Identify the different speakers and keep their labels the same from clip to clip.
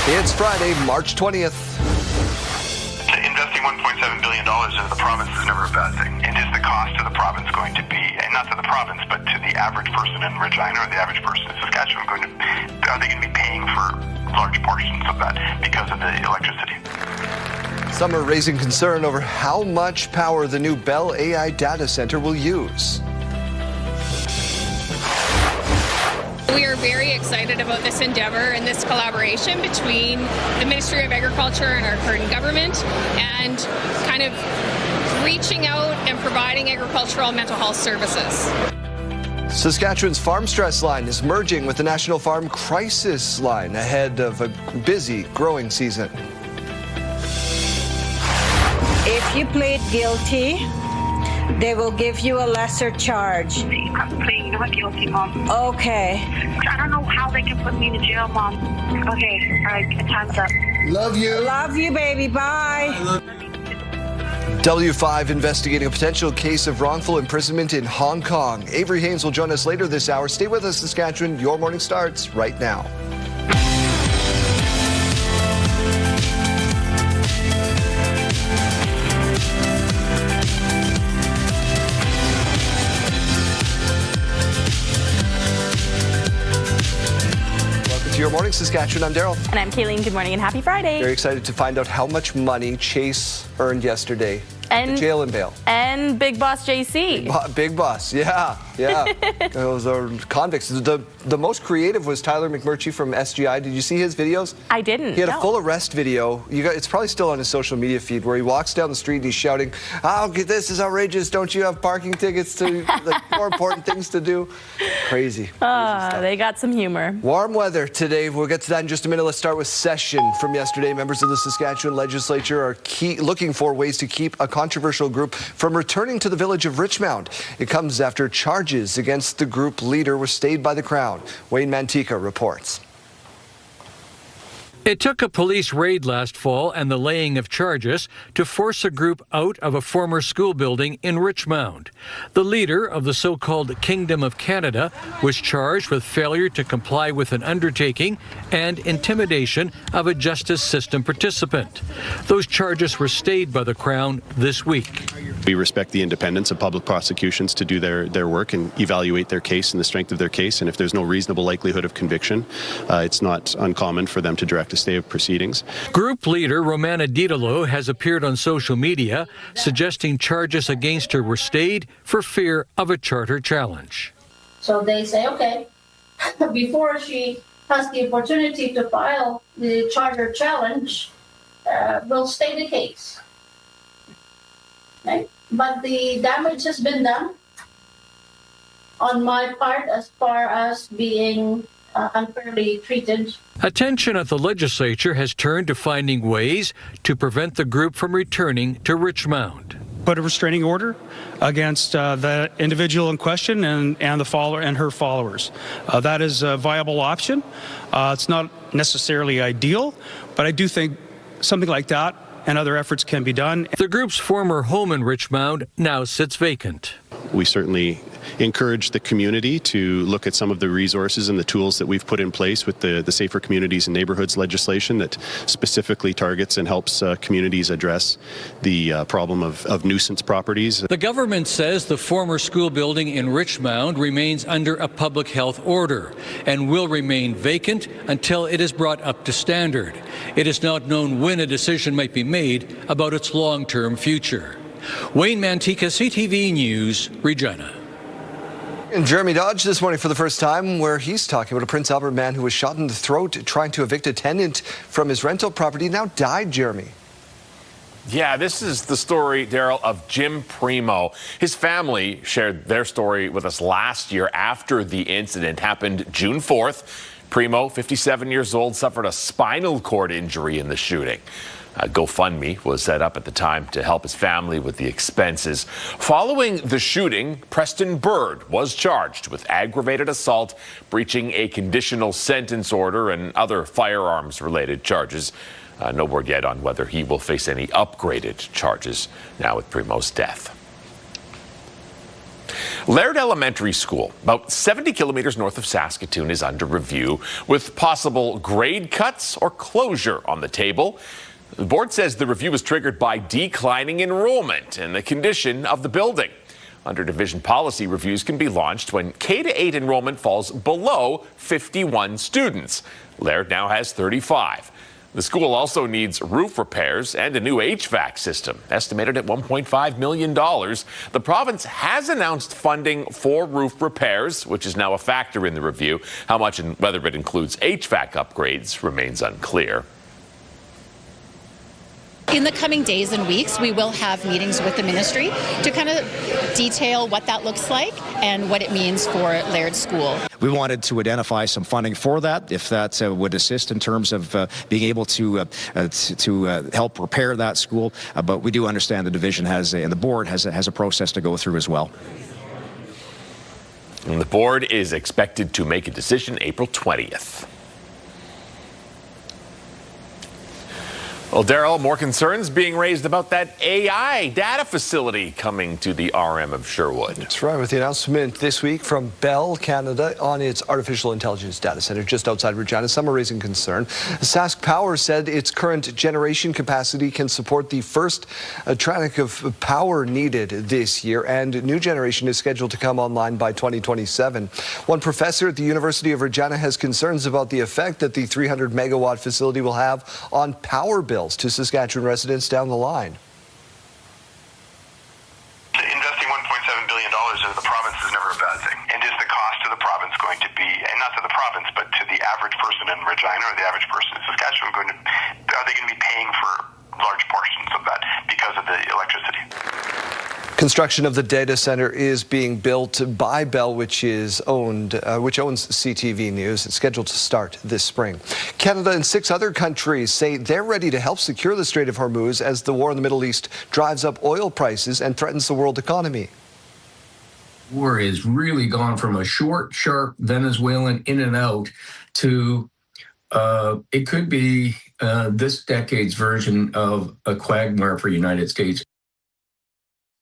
Speaker 1: It's Friday, March 20th.
Speaker 2: Investing $1.7 billion into the province is never a bad thing. And is the cost to the province going to be, and not to the province, but to the average person in Regina or the average person in Saskatchewan, are they going to be paying for large portions of that because of the electricity?
Speaker 1: Some are raising concern over how much power the new Bell AI data center will use.
Speaker 3: We are very excited about this endeavour and this collaboration between the Ministry of Agriculture and our current government, and kind of reaching out and providing agricultural mental health services.
Speaker 1: Saskatchewan's Farm Stress Line is merging with the National Farm Crisis Line ahead of a busy growing season.
Speaker 4: If you plead guilty, they will give you a lesser charge.
Speaker 5: I'm pleading not guilty, Mom.
Speaker 4: Okay.
Speaker 5: I don't know how they can put me in jail, Mom. Okay, all right, time's up.
Speaker 1: Love you.
Speaker 4: Love you, baby. Bye.
Speaker 1: W5 investigating a potential case of wrongful imprisonment in Hong Kong. Avery Haynes will join us later this hour. Stay with us, Saskatchewan. Your morning starts right now. Your Morning Saskatchewan. I'm Daryl.
Speaker 6: And I'm Kayleen. Good morning and happy Friday.
Speaker 1: Very excited to find out how much money Chase earned yesterday.
Speaker 6: And
Speaker 1: jail and bail.
Speaker 6: And Big Boss JC.
Speaker 1: Big Boss, yeah. Those are convicts. The most creative was Tyler McMurtry from SGI. Did you see his videos?
Speaker 6: I didn't.
Speaker 1: He had a full arrest video. It's probably still on his social media feed, where he walks down the street and he's shouting, "Oh, this is outrageous! Don't you have parking tickets to more important things to do?" Crazy.
Speaker 6: They got some humor.
Speaker 1: Warm weather today. We'll get to that in just a minute. Let's start with session from yesterday. Members of the Saskatchewan legislature are looking for ways to keep a controversial group from returning to the village of Richmond. It comes after charges against the group leader were stayed by the Crown. Wayne Mantika reports.
Speaker 7: It took a police raid last fall and the laying of charges to force a group out of a former school building in Richmond. The leader of the so-called Kingdom of Canada was charged with failure to comply with an undertaking and intimidation of a justice system participant. Those charges were stayed by the Crown this week.
Speaker 8: We respect the independence of public prosecutions to do their work and evaluate their case and the strength of their case. And if there's no reasonable likelihood of conviction, it's not uncommon for them to direct a stay of proceedings.
Speaker 7: Group leader Romana Didalo has appeared on social media suggesting charges against her were stayed for fear of a charter challenge.
Speaker 9: So they say, okay, before she has the opportunity to file the charter challenge, we'll stay the case. Right? But the damage has been done on my part as far as being unfairly treated.
Speaker 7: Attention at the legislature has turned to finding ways to prevent the group from returning to Richmond.
Speaker 10: Put a restraining order against the individual in question and the follower and her followers. That is a viable option. It's not necessarily ideal, but I do think something like that and other efforts can be done.
Speaker 7: The group's former home in Richmond now sits vacant.
Speaker 8: We certainly encourage the community to look at some of the resources and the tools that we've put in place with the Safer Communities and Neighbourhoods legislation that specifically targets and helps communities address the problem of nuisance properties.
Speaker 7: The government says the former school building in Richmond remains under a public health order and will remain vacant until it is brought up to standard. It is not known when a decision might be made about its long-term future. Wayne Mantika, CTV News, Regina.
Speaker 1: And Jeremy Dodge this morning for the first time, where he's talking about a Prince Albert man who was shot in the throat trying to evict a tenant from his rental property, now died, Jeremy.
Speaker 11: Yeah, this is the story, Daryl, of Jim Primo. His family shared their story with us last year after the incident happened June 4th. Primo, 57 years old, suffered a spinal cord injury in the shooting. A GoFundMe was set up at the time to help his family with the expenses. Following the shooting, Preston Bird was charged with aggravated assault, breaching a conditional sentence order, and other firearms-related charges. No word yet on whether he will face any upgraded charges now with Primo's death. Laird Elementary School, about 70 kilometers north of Saskatoon, is under review with possible grade cuts or closure on the table. The board says the review was triggered by declining enrollment and the condition of the building. Under division policy, reviews can be launched when K-8 enrollment falls below 51 students. Laird now has 35. The school also needs roof repairs and a new HVAC system, estimated at $1.5 million. The province has announced funding for roof repairs, which is now a factor in the review. How much and whether it includes HVAC upgrades remains unclear.
Speaker 12: In the coming days and weeks, we will have meetings with the ministry to kind of detail what that looks like and what it means for Laird School.
Speaker 13: We wanted to identify some funding for that, if that would assist in terms of being able to help repair that school. But we do understand the division has, and the board has a process to go through as well.
Speaker 11: And the board is expected to make a decision April 20th. Well, Daryl, more concerns being raised about that AI data facility coming to the RM of Sherwood.
Speaker 1: That's right, with the announcement this week from Bell Canada on its artificial intelligence data center just outside Regina. Some are raising concern. Sask Power said its current generation capacity can support the first tranche of power needed this year, and new generation is scheduled to come online by 2027. One professor at the University of Regina has concerns about the effect that the 300 megawatt facility will have on power bills to Saskatchewan residents down the line.
Speaker 2: Investing $1.7 billion into the province is never a bad thing. And is the cost to the province going to be, and not to the province, but to the average person in Regina or the average person in Saskatchewan, are they going to be paying for large portions of that because of the electricity?
Speaker 1: Construction of the data center is being built by Bell, which owns CTV News. It's scheduled to start this spring. Canada and 6 other countries say they're ready to help secure the Strait of Hormuz as the war in the Middle East drives up oil prices and threatens the world economy.
Speaker 14: War has really gone from a short, sharp Venezuelan in and out to it could be this decade's version of a quagmire for the United States.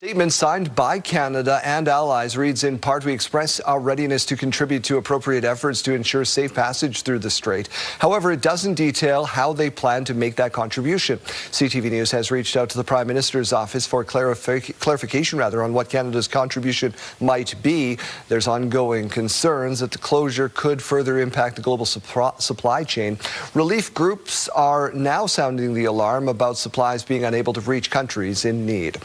Speaker 1: Statement signed by Canada and allies reads, in part, we express our readiness to contribute to appropriate efforts to ensure safe passage through the strait. However, it doesn't detail how they plan to make that contribution. CTV News has reached out to the Prime Minister's office for clarification on what Canada's contribution might be. There's ongoing concerns that the closure could further impact the global supply chain. Relief groups are now sounding the alarm about supplies being unable to reach countries in need.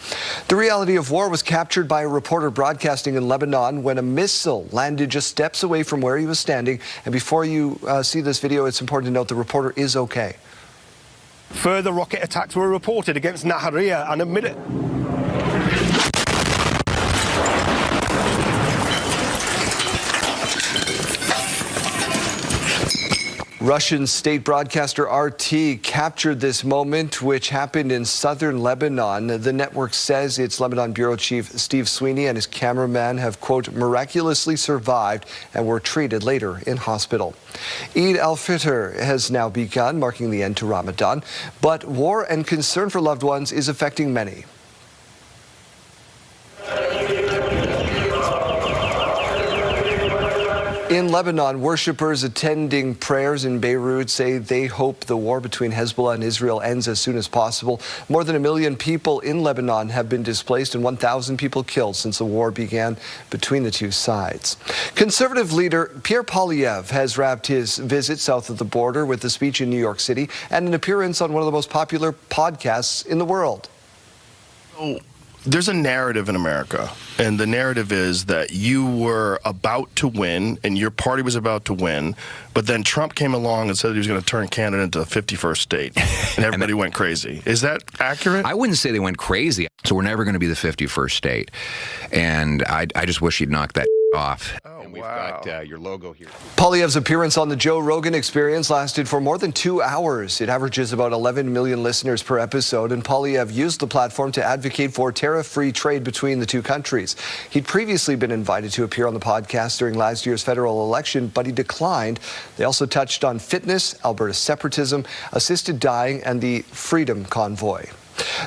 Speaker 1: The reality of war was captured by a reporter broadcasting in Lebanon when a missile landed just steps away from where he was standing. And before you see this video, it's important to note the reporter is okay.
Speaker 15: Further rocket attacks were reported against Nahariya and admitted.
Speaker 1: Russian state broadcaster RT captured this moment, which happened in southern Lebanon. The network says its Lebanon bureau chief Steve Sweeney and his cameraman have, quote, miraculously survived and were treated later in hospital. Eid al-Fitr has now begun, marking the end to Ramadan, but war and concern for loved ones is affecting many. In Lebanon, worshippers attending prayers in Beirut say they hope the war between Hezbollah and Israel ends as soon as possible. More than 1 million people in Lebanon have been displaced and 1,000 people killed since the war began between the two sides. Conservative leader Pierre Poilievre has wrapped his visit south of the border with a speech in New York City and an appearance on one of the most popular podcasts in the world.
Speaker 16: There's a narrative in America, and the narrative is that you were about to win and your party was about to win, but then Trump came along and said he was going to turn Canada into the 51st state, and everybody went crazy. Is that accurate?
Speaker 17: I wouldn't say they went crazy. So we're never going to be the 51st state, and I just wish he'd knock that off.
Speaker 16: And
Speaker 17: we've got your logo here.
Speaker 1: Poilievre's appearance on the Joe Rogan Experience lasted for more than 2 hours. It averages about 11 million listeners per episode, and Poilievre used the platform to advocate for tariff-free trade between the two countries. He'd previously been invited to appear on the podcast during last year's federal election, but he declined. They also touched on fitness, Alberta separatism, assisted dying, and the Freedom Convoy.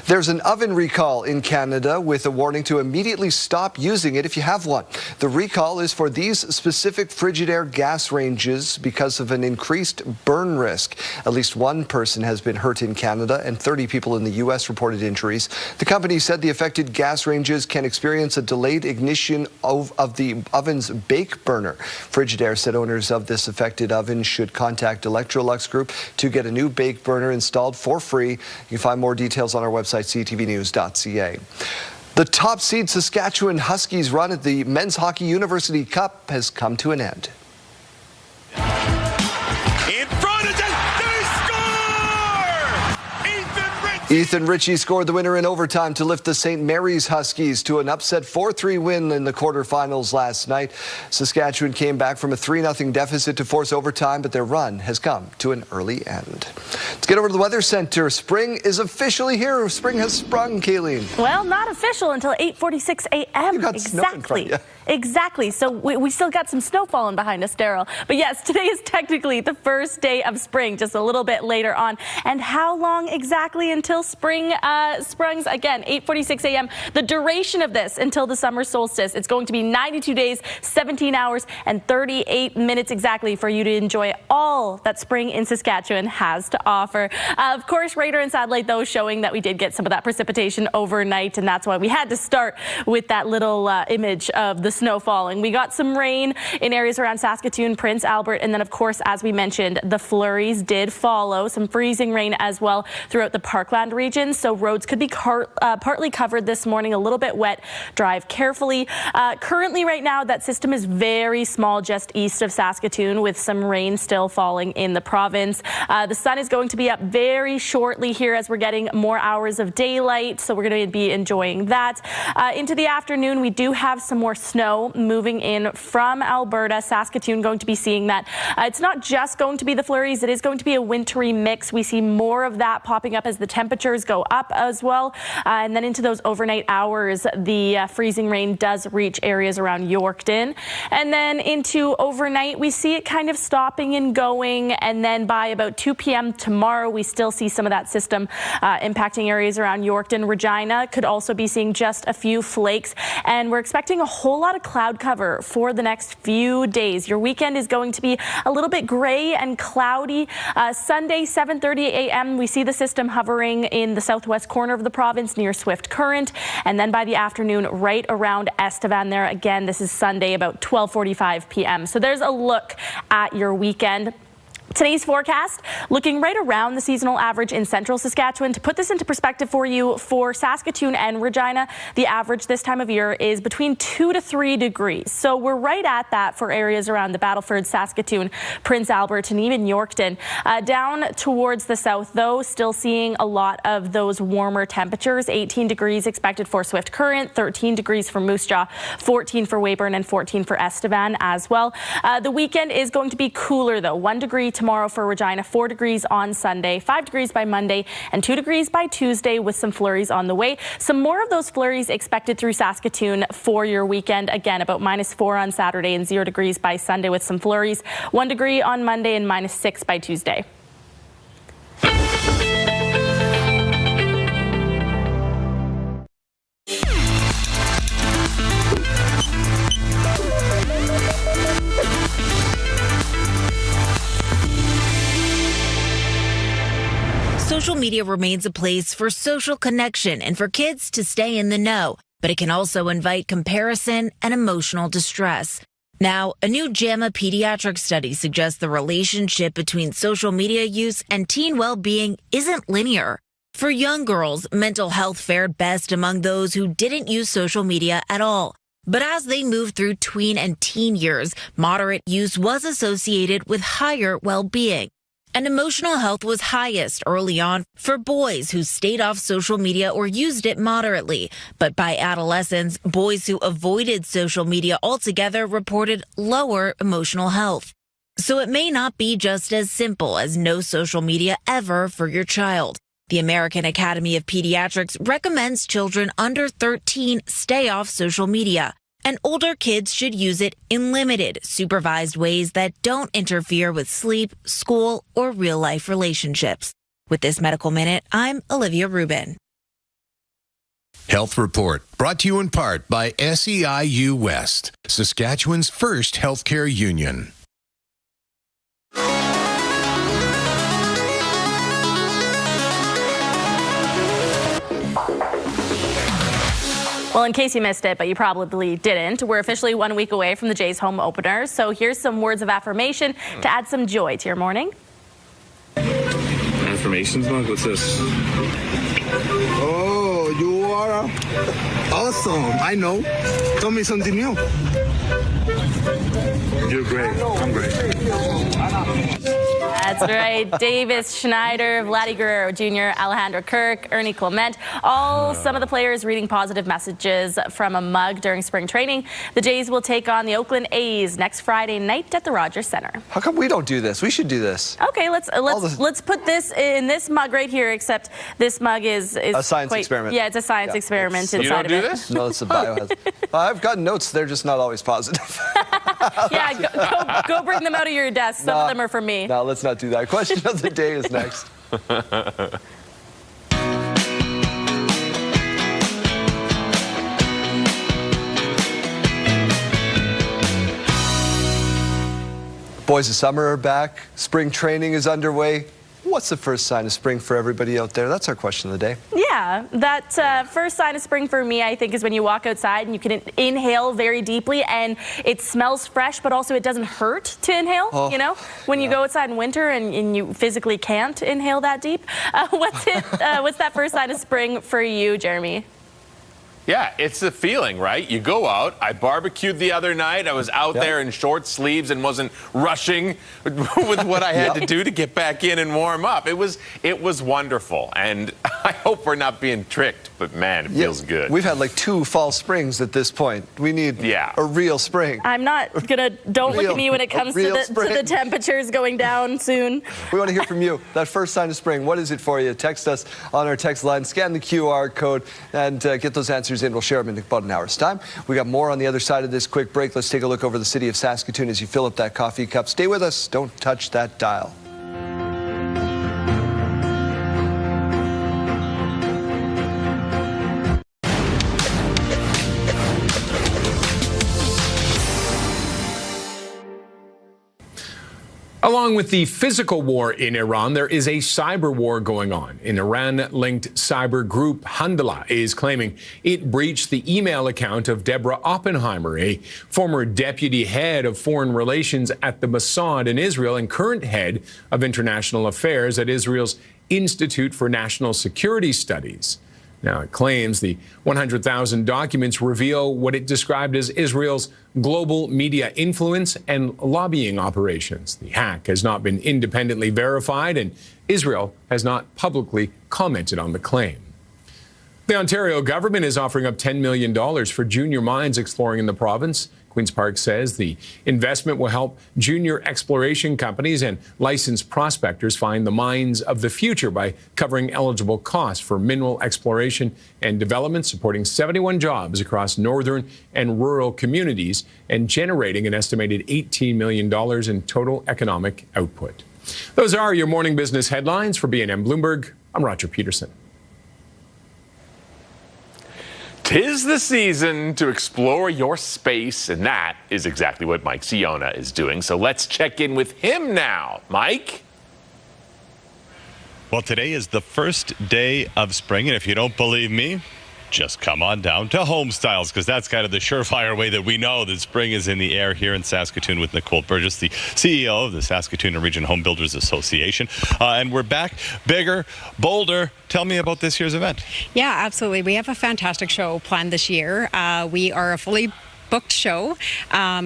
Speaker 1: There's an oven recall in Canada with a warning to immediately stop using it if you have one. The recall is for these specific Frigidaire gas ranges because of an increased burn risk. At least one person has been hurt in Canada and 30 people in the U.S. reported injuries. The company said the affected gas ranges can experience a delayed ignition of the oven's bake burner. Frigidaire said owners of this affected oven should contact Electrolux Group to get a new bake burner installed for free. You can find more details on our website, ctvnews.ca. The top seed Saskatchewan Huskies run at the Men's Hockey University Cup has come to an end.
Speaker 18: In front of they score!
Speaker 1: Ethan Ritchie scored the winner in overtime to lift the St. Mary's Huskies to an upset 4-3 win in the quarterfinals last night. Saskatchewan came back from a 3-0 deficit to force overtime, but their run has come to an early end. Let's get over to the Weather Center. Spring is officially here. Spring has sprung, Kayleen.
Speaker 6: Well, not official until 8:46 a.m.
Speaker 1: You got snow in front of you.
Speaker 6: Exactly. So we still got some snow falling behind us, Daryl. But yes, today is technically the first day of spring, just a little bit later on. And how long exactly until spring springs? Again, 8:46 a.m. The duration of this until the summer solstice, it's going to be 92 days, 17 hours, and 38 minutes exactly for you to enjoy all that spring in Saskatchewan has to offer. Of course, radar and satellite, though, showing that we did get some of that precipitation overnight, and that's why we had to start with that little image of the snow falling. We got some rain in areas around Saskatoon, Prince Albert, and then, of course, as we mentioned, the flurries did follow. Some freezing rain as well throughout the Parkland region, so roads could be partly covered this morning, a little bit wet. Drive carefully. Currently, right now, that system is very small just east of Saskatoon with some rain still falling in the province. The sun is going to be up very shortly here as we're getting more hours of daylight, so we're going to be enjoying that. Into the afternoon, we do have some more snow moving in from Alberta. Saskatoon going to be seeing that. It's not just going to be the flurries. It is going to be a wintry mix. We see more of that popping up as the temperatures go up as well. And then into those overnight hours, the freezing rain does reach areas around Yorkton. And then into overnight, we see it kind of stopping and going. And then by about 2 p.m. tomorrow, we still see some of that system impacting areas around Yorkton. Regina could also be seeing just a few flakes. And we're expecting a whole lot of cloud cover for the next few days. Your weekend is going to be a little bit gray and cloudy. Sunday, 7:30 a.m., we see the system hovering in the southwest corner of the province near Swift Current. And then by the afternoon, right around Estevan there. Again, this is Sunday, about 12:45 p.m. So there's a look at your weekend. Today's forecast looking right around the seasonal average in central Saskatchewan. To put this into perspective for you, for Saskatoon and Regina, the average this time of year is between 2 to 3 degrees. So we're right at that for areas around the Battleford, Saskatoon, Prince Albert, and even Yorkton. Down towards the south, though, still seeing a lot of those warmer temperatures. 18 degrees expected for Swift Current, 13 degrees for Moose Jaw, 14 for Weyburn, and 14 for Estevan as well. The weekend is going to be cooler, though. 1 degree tomorrow for Regina, 4 degrees on Sunday, 5 degrees by Monday, and 2 degrees by Tuesday with some flurries on the way. Some more of those flurries expected through Saskatoon for your weekend. Again, about -4 on Saturday and 0 degrees by Sunday with some flurries. 1 degree on Monday and -6 by Tuesday.
Speaker 19: Social media remains a place for social connection and for kids to stay in the know, but it can also invite comparison and emotional distress. Now, a new JAMA pediatric study suggests the relationship between social media use and teen well-being isn't linear. For young girls, mental health fared best among those who didn't use social media at all. But as they moved through tween and teen years, moderate use was associated with higher well-being. And emotional health was highest early on for boys who stayed off social media or used it moderately. But by adolescence, boys who avoided social media altogether reported lower emotional health. So it may not be just as simple as no social media ever for your child. The American Academy of Pediatrics recommends children under 13 stay off social media. And older kids should use it in limited, supervised ways that don't interfere with sleep, school, or real-life relationships. With this Medical Minute, I'm Olivia Rubin.
Speaker 20: Health Report, brought to you in part by SEIU West, Saskatchewan's first healthcare union.
Speaker 6: Well, in case you missed it, but you probably didn't, we're officially 1 week away from the Jays home opener. So here's some words of affirmation to add some joy to your morning.
Speaker 21: Affirmations mug? What's this?
Speaker 22: Oh, you are awesome. I know. Tell me something new.
Speaker 21: You're great. I'm great.
Speaker 6: That's right. Davis, Schneider, Vladdy Guerrero Jr., Alejandro Kirk, Ernie Clement, all some of the players reading positive messages from a mug during spring training. The Jays will take on the Oakland A's next Friday night at the Rogers Center.
Speaker 1: How come we don't do this? We should do this.
Speaker 6: Okay, let's put this in this mug right here, except this mug is
Speaker 1: a science experiment.
Speaker 6: Yeah, it's a science experiment inside of it.
Speaker 11: You don't do this?
Speaker 1: No, it's a biohazard. I've got notes. They're just not always positive.
Speaker 6: Yeah, go bring them out of your desk. Some of them are for me.
Speaker 1: No, let's not do that. Question of the day is next. Boys of summer are back. Spring training is underway. What's the first sign of spring for everybody out there? That's our question of the day.
Speaker 6: Yeah, that first sign of spring for me, I think, is when you walk outside and you can inhale very deeply and it smells fresh, but also it doesn't hurt to inhale, you know? When you go outside in winter and you physically can't inhale that deep. What's that first sign of spring for you, Jeremy?
Speaker 11: Yeah, it's the feeling, right? You go out. I barbecued the other night. I was out there in short sleeves and wasn't rushing with what I had to do to get back in and warm up. It was wonderful, and I hope we're not being tricked, but man, it feels good.
Speaker 1: We've had like 2 fall springs at this point. We need a real spring.
Speaker 6: I'm not gonna, don't look at me when it comes to the temperatures going down soon.
Speaker 1: We want to hear from you. That first sign of spring, what is it for you? Text us on our text line, scan the QR code, and get those answers in. We'll share them in about an hour's time. We got more on the other side of this quick break. Let's take a look over the city of Saskatoon as you fill up that coffee cup. Stay with us. Don't touch that dial.
Speaker 23: Along with the physical war in Iran, there is a cyber war going on. An Iran-linked cyber group, Handala, is claiming it breached the email account of Deborah Oppenheimer, a former deputy head of foreign relations at the Mossad in Israel and current head of international affairs at Israel's Institute for National Security Studies. Now, it claims the 100,000 documents reveal what it described as Israel's global media influence and lobbying operations. The hack has not been independently verified, and Israel has not publicly commented on the claim. The Ontario government is offering up $10 million for junior mines exploring in the province. Queen's Park says the investment will help junior exploration companies and licensed prospectors find the mines of the future by covering eligible costs for mineral exploration and development, supporting 71 jobs across northern and rural communities and generating an estimated $18 million in total economic output. Those are your morning business headlines. For BNN Bloomberg, I'm Roger Peterson.
Speaker 11: 'Tis the season to explore your space, and that is exactly what Mike Siona is doing. So let's check in with him now. Mike?
Speaker 24: Well, today is the first day of spring, and if you don't believe me, just come on down to Home Styles, because that's kind of the surefire way that we know that spring is in the air here in Saskatoon with Nicole Burgess, the CEO of the Saskatoon and Region Home Builders Association. And we're back bigger, bolder. Tell me about this year's event.
Speaker 25: Yeah, absolutely. We have a fantastic show planned this year. We are a fully booked show.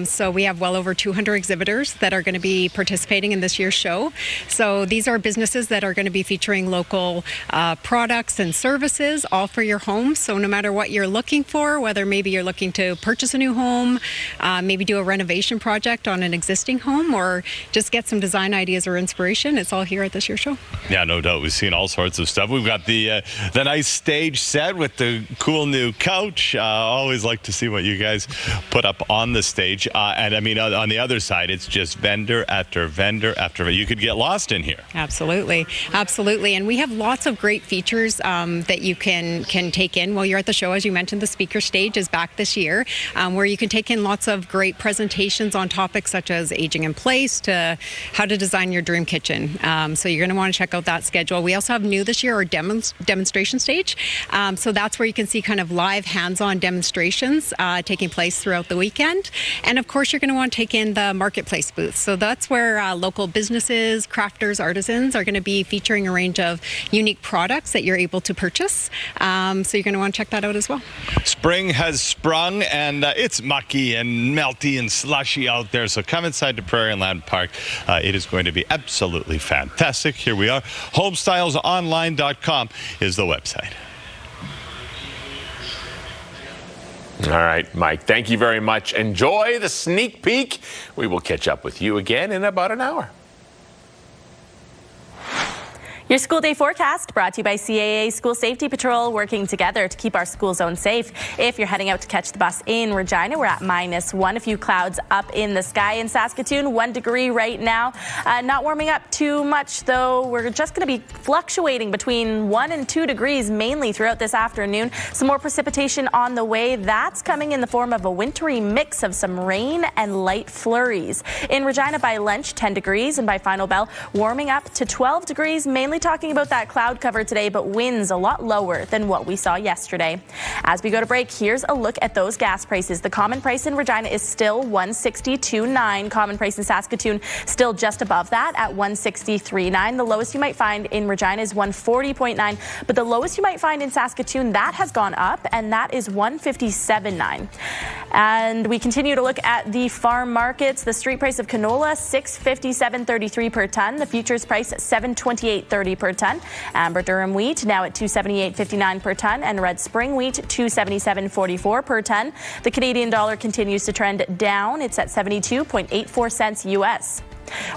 Speaker 25: So we have well over 200 exhibitors that are going to be participating in this year's show. So these are businesses that are going to be featuring local products and services, all for your home. So no matter what you're looking for, whether maybe you're looking to purchase a new home, maybe do a renovation project on an existing home, or just get some design ideas or inspiration, it's all here at this year's show.
Speaker 24: Yeah, no doubt. We've seen all sorts of stuff. We've got the nice stage set with the cool new couch. Always like to see what you guys put up on the stage. And I mean, on the other side, it's just vendor after vendor after vendor. You could get lost in here.
Speaker 25: Absolutely. Absolutely. And we have lots of great features that you can take in while you're at the show. As you mentioned, the speaker stage is back this year, where you can take in lots of great presentations on topics such as aging in place to how to design your dream kitchen. So you're going to want to check out that schedule. We also have new this year our demonstration stage. So that's where you can see kind of live hands-on demonstrations taking place throughout the weekend. And of course, you're going to want to take in the marketplace booth. So that's where local businesses, crafters, artisans are going to be featuring a range of unique products that you're able to purchase. So you're going to want to check that out as well.
Speaker 24: Spring has sprung, and it's mucky and melty and slushy out there. So come inside to Prairie and Land Park. It is going to be absolutely fantastic. Here we are. Homestylesonline.com is the website.
Speaker 11: All right, Mike, thank you very much. Enjoy the sneak peek. We will catch up with you again in about an hour.
Speaker 6: Your school day forecast brought to you by CAA School Safety Patrol, working together to keep our school zone safe. If you're heading out to catch the bus in Regina, we're at -1. A few clouds up in the sky in Saskatoon, 1 degree right now. Not warming up too much, though. We're just going to be fluctuating between 1 and 2 degrees mainly throughout this afternoon. Some more precipitation on the way. That's coming in the form of a wintry mix of some rain and light flurries. In Regina by lunch, 10 degrees, and by final bell, warming up to 12 degrees, mainly talking about that cloud cover today, but winds a lot lower than what we saw yesterday. As we go to break, here's a look at those gas prices. The common price in Regina is still $162.9. Common price in Saskatoon still just above that at $163.9. The lowest you might find in Regina is $140.9, but the lowest you might find in Saskatoon, that has gone up, and that is $157.9. And we continue to look at the farm markets. The street price of canola, $657.33 per ton. The futures price, $728.30 per ton. Amber Durum wheat now at $278.59 per ton, and red spring wheat $277.44 per ton. The Canadian dollar continues to trend down. It's at 72.84 cents US.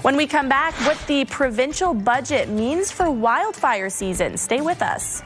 Speaker 6: When we come back, what the provincial budget means for wildfire season. Stay with us.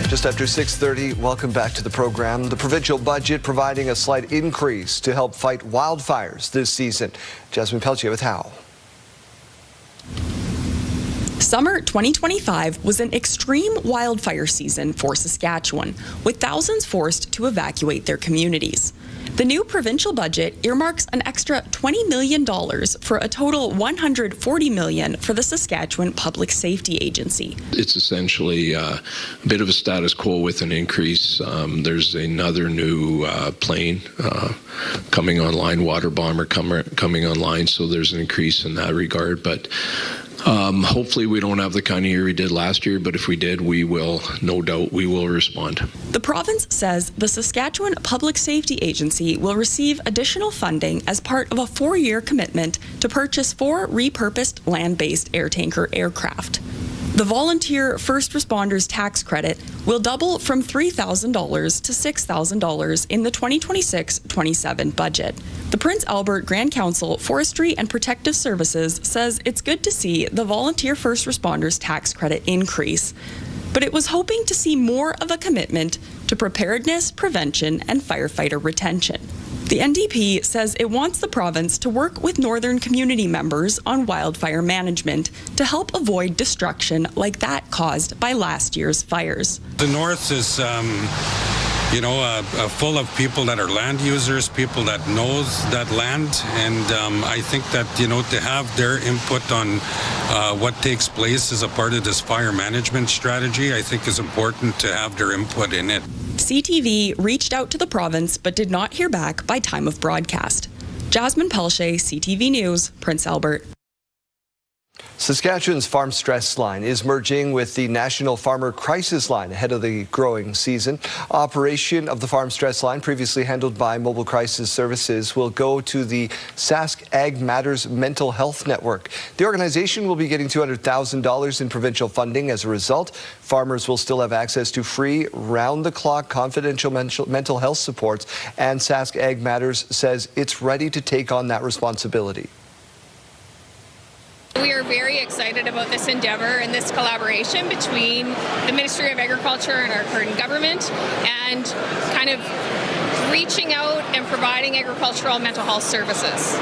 Speaker 1: Just after 6:30, welcome back to the program. The provincial budget providing a slight increase to help fight wildfires this season. Jasmine Peltier with How.
Speaker 3: Summer 2025 was an extreme wildfire season for Saskatchewan, with thousands forced to evacuate their communities. The new provincial budget earmarks an extra $20 million for a total $140 million for the Saskatchewan Public Safety Agency.
Speaker 4: It's essentially a bit of a status quo with an increase. There's another new plane coming online, water bomber coming online, so there's an increase in that regard. But hopefully we don't have the kind of year we did last year, but if we did, we will, no doubt, we will respond.
Speaker 3: The province says the Saskatchewan Public Safety Agency will receive additional funding as part of a 4-year commitment to purchase 4 repurposed land-based air tanker aircraft. The Volunteer First Responders Tax Credit will double from $3,000 to $6,000 in the 2026-27 budget. The Prince Albert Grand Council Forestry and Protective Services says it's good to see the Volunteer First Responders Tax Credit increase, but it was hoping to see more of a commitment to preparedness, prevention, and firefighter retention. The NDP says it wants the province to work with northern community members on wildfire management to help avoid destruction like that caused by last year's fires.
Speaker 5: The north is, full of people that are land users, people that knows that land, and I think that, to have their input on what takes place as a part of this fire management strategy, I think is important to have their input in it.
Speaker 3: CTV reached out to the province but did not hear back by time of broadcast. Jasmine Peltier, CTV News, Prince Albert.
Speaker 1: Saskatchewan's Farm Stress Line is merging with the National Farmer Crisis Line ahead of the growing season. Operation of the Farm Stress Line, previously handled by Mobile Crisis Services, will go to the Sask Ag Matters Mental Health Network. The organization will be getting $200,000 in provincial funding. As a result, farmers will still have access to free, round-the-clock confidential mental health supports, and Sask Ag Matters says it's ready to take on that responsibility.
Speaker 7: We are very excited about this endeavor and this collaboration between the Ministry of Agriculture and our current government, and kind of reaching out and providing agricultural mental health services.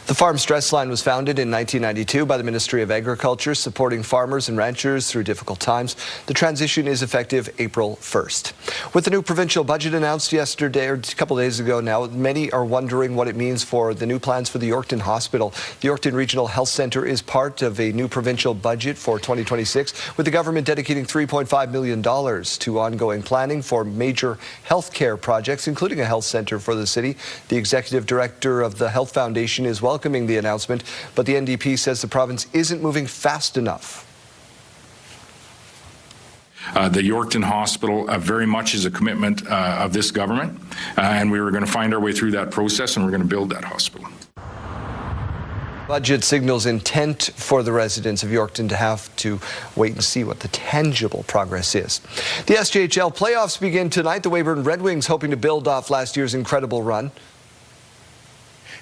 Speaker 1: The Farm Stress Line was founded in 1992 by the Ministry of Agriculture, supporting farmers and ranchers through difficult times. The transition is effective April 1st. With the new provincial budget announced yesterday, or a couple days ago now, many are wondering what it means for the new plans for the Yorkton Hospital. The Yorkton Regional Health Centre is part of a new provincial budget for 2026, with the government dedicating $3.5 million to ongoing planning for major health care projects, including a health centre for the city. The executive director of the Health Foundation is welcoming the announcement, but the NDP says the province isn't moving fast enough.
Speaker 8: The Yorkton Hospital very much is a commitment of this government, and we were going to find our way through that process, and we're going to build that hospital.
Speaker 1: Budget signals intent for the residents of Yorkton to have to wait and see what the tangible progress is. The SJHL playoffs begin tonight. The Weyburn Red Wings hoping to build off last year's incredible run.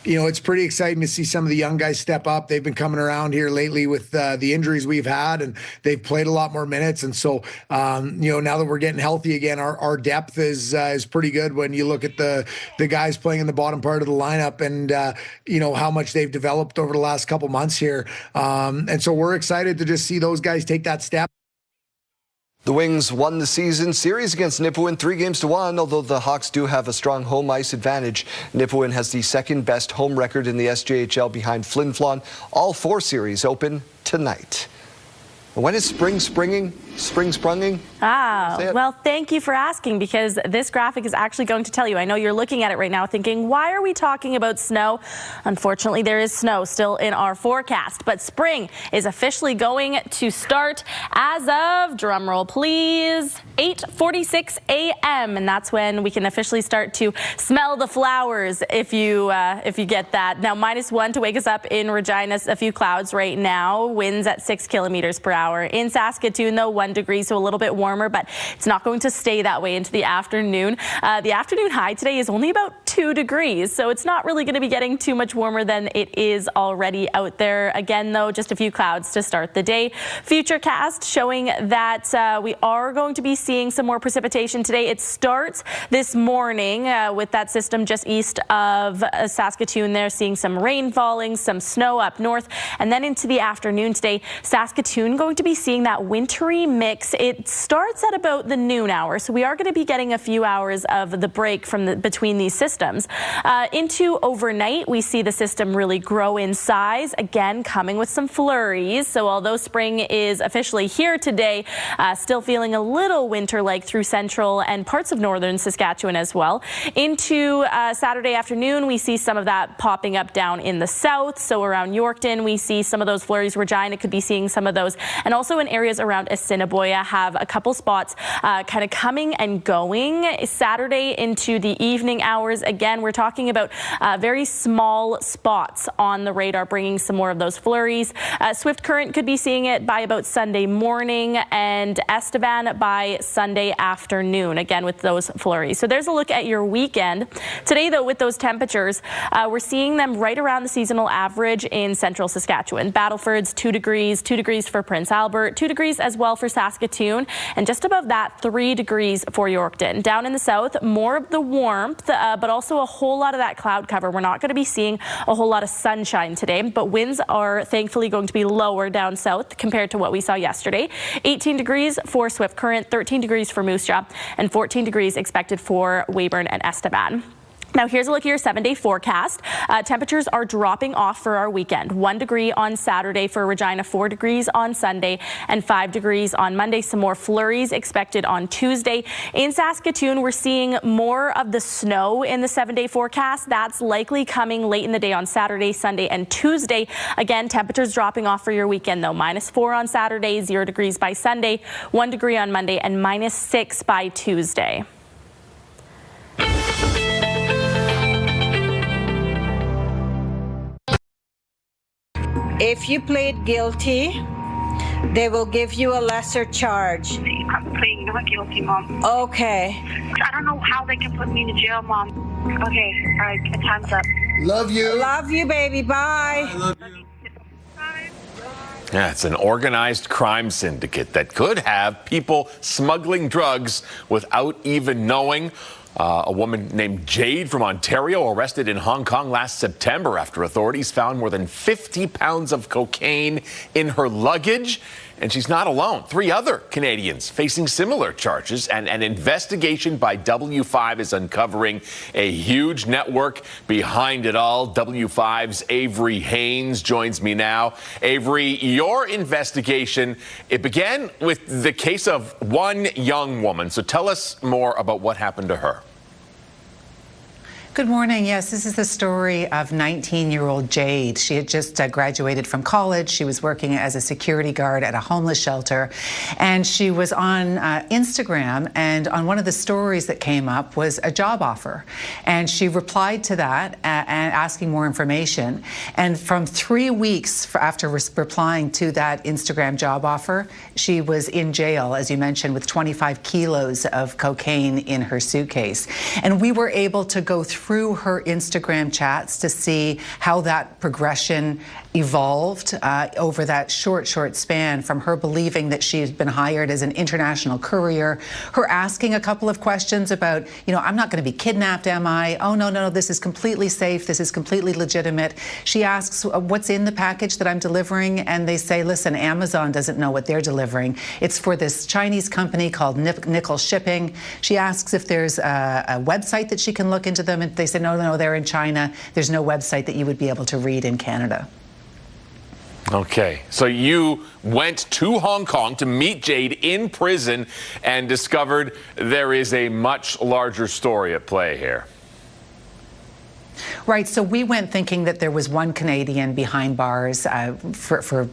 Speaker 9: You know, it's pretty exciting to see some of the young guys step up. They've been coming around here lately with the injuries we've had, and they've played a lot more minutes. And so, you know, now that we're getting healthy again, our depth is pretty good when you look at the guys playing in the bottom part of the lineup, and you know how much they've developed over the last couple months here. And so we're excited to just see those guys take that step.
Speaker 1: The Wings won the season series against Nipawin 3-1, although the Hawks do have a strong home ice advantage. Nipawin has the second best home record in the SJHL behind Flin Flon. All 4 series open tonight. When is spring sprunging?
Speaker 6: Well, thank you for asking, because this graphic is actually going to tell you. I know you're looking at it right now thinking, why are we talking about snow? Unfortunately, there is snow still in our forecast, but spring is officially going to start as of, drumroll please, 8:46 a.m. and that's when we can officially start to smell the flowers, if you get that. Now, -1 to wake us up in Regina, a few clouds right now, winds at 6 kilometers per hour. In Saskatoon, though, 1 degree, so a little bit warmer, but it's not going to stay that way into the afternoon. The afternoon high today is only about 2 degrees, so it's not really going to be getting too much warmer than it is already out there. Again, though, just a few clouds to start the day. Futurecast showing that we are going to be seeing some more precipitation today. It starts this morning with that system just east of Saskatoon there, seeing some rain falling, some snow up north, and then into the afternoon today, Saskatoon going to be seeing that wintry mix. It starts at about the noon hour, so we are going to be getting a few hours of the break from between these systems. Into overnight, we see the system really grow in size, again coming with some flurries. So although spring is officially here today, still feeling a little winter-like through central and parts of northern Saskatchewan as well. Into Saturday afternoon, we see some of that popping up down in the south. So around Yorkton, we see some of those flurries. Regina could be seeing some of those, and also in areas around Assiniboia have a couple spots kind of coming and going. Saturday into the evening hours, again, we're talking about very small spots on the radar, bringing some more of those flurries. Swift Current could be seeing it by about Sunday morning, and Estevan by Sunday afternoon, again with those flurries. So there's a look at your weekend. Today, though, with those temperatures, we're seeing them right around the seasonal average in central Saskatchewan. Battleford's 2 degrees, 2 degrees for Prince Albert, 2 degrees as well for Saskatoon, and just above that, 3 degrees for Yorkton. Down in the south, more of the warmth, but also a whole lot of that cloud cover. We're not going to be seeing a whole lot of sunshine today, but winds are thankfully going to be lower down south compared to what we saw yesterday. 18 degrees for Swift Current, 13 degrees for Moose Jaw, and 14 degrees expected for Weyburn and Estevan. Now here's a look at your 7-day forecast. Temperatures are dropping off for our weekend. 1 degree on Saturday for Regina, 4 degrees on Sunday, and 5 degrees on Monday. Some more flurries expected on Tuesday. In Saskatoon, we're seeing more of the snow in the 7-day forecast. That's likely coming late in the day on Saturday, Sunday, and Tuesday. Again, temperatures dropping off for your weekend, though. -4 on Saturday, 0 degrees by Sunday, 1 degree on Monday, and -6 by Tuesday.
Speaker 2: If you plead guilty, they will give you a lesser charge.
Speaker 10: I'm pleading not guilty, Mom.
Speaker 2: Okay.
Speaker 10: I don't know how they can put me in jail, Mom. Okay, all right, time's up.
Speaker 9: Love you.
Speaker 2: Love you, baby. Bye.
Speaker 9: I love you.
Speaker 11: Yeah, it's an organized crime syndicate that could have people smuggling drugs without even knowing. A woman named Jade from Ontario arrested in Hong Kong last September after authorities found more than 50 pounds of cocaine in her luggage. And she's not alone. 3 other Canadians facing similar charges, and an investigation by W5 is uncovering a huge network behind it all. W5's Avery Haynes joins me now. Avery, your investigation, it began with the case of one young woman. So tell us more about what happened to her.
Speaker 12: Good morning. Yes, this is the story of 19-year-old Jade. She had just graduated from college. She was working as a security guard at a homeless shelter, and she was on Instagram, and on one of the stories that came up was a job offer, and she replied to that and asking more information. And from 3 weeks after replying to that Instagram job offer, she was in jail, as you mentioned, with 25 kilos of cocaine in her suitcase. And we were able to go through her Instagram chats to see how that progression evolved over that short span, from her believing that she had been hired as an international courier, her asking a couple of questions about, I'm not going to be kidnapped, am I? Oh, no, this is completely safe. This is completely legitimate. She asks, what's in the package that I'm delivering? And they say, listen, Amazon doesn't know what they're delivering. It's for this Chinese company called Nickel Shipping. She asks if there's a website that she can look into them, and they say, no, they're in China. There's no website that you would be able to read in Canada.
Speaker 11: Okay, so you went to Hong Kong to meet Jade in prison and discovered there is a much larger story at play here.
Speaker 12: Right, so we went thinking that there was one Canadian behind bars for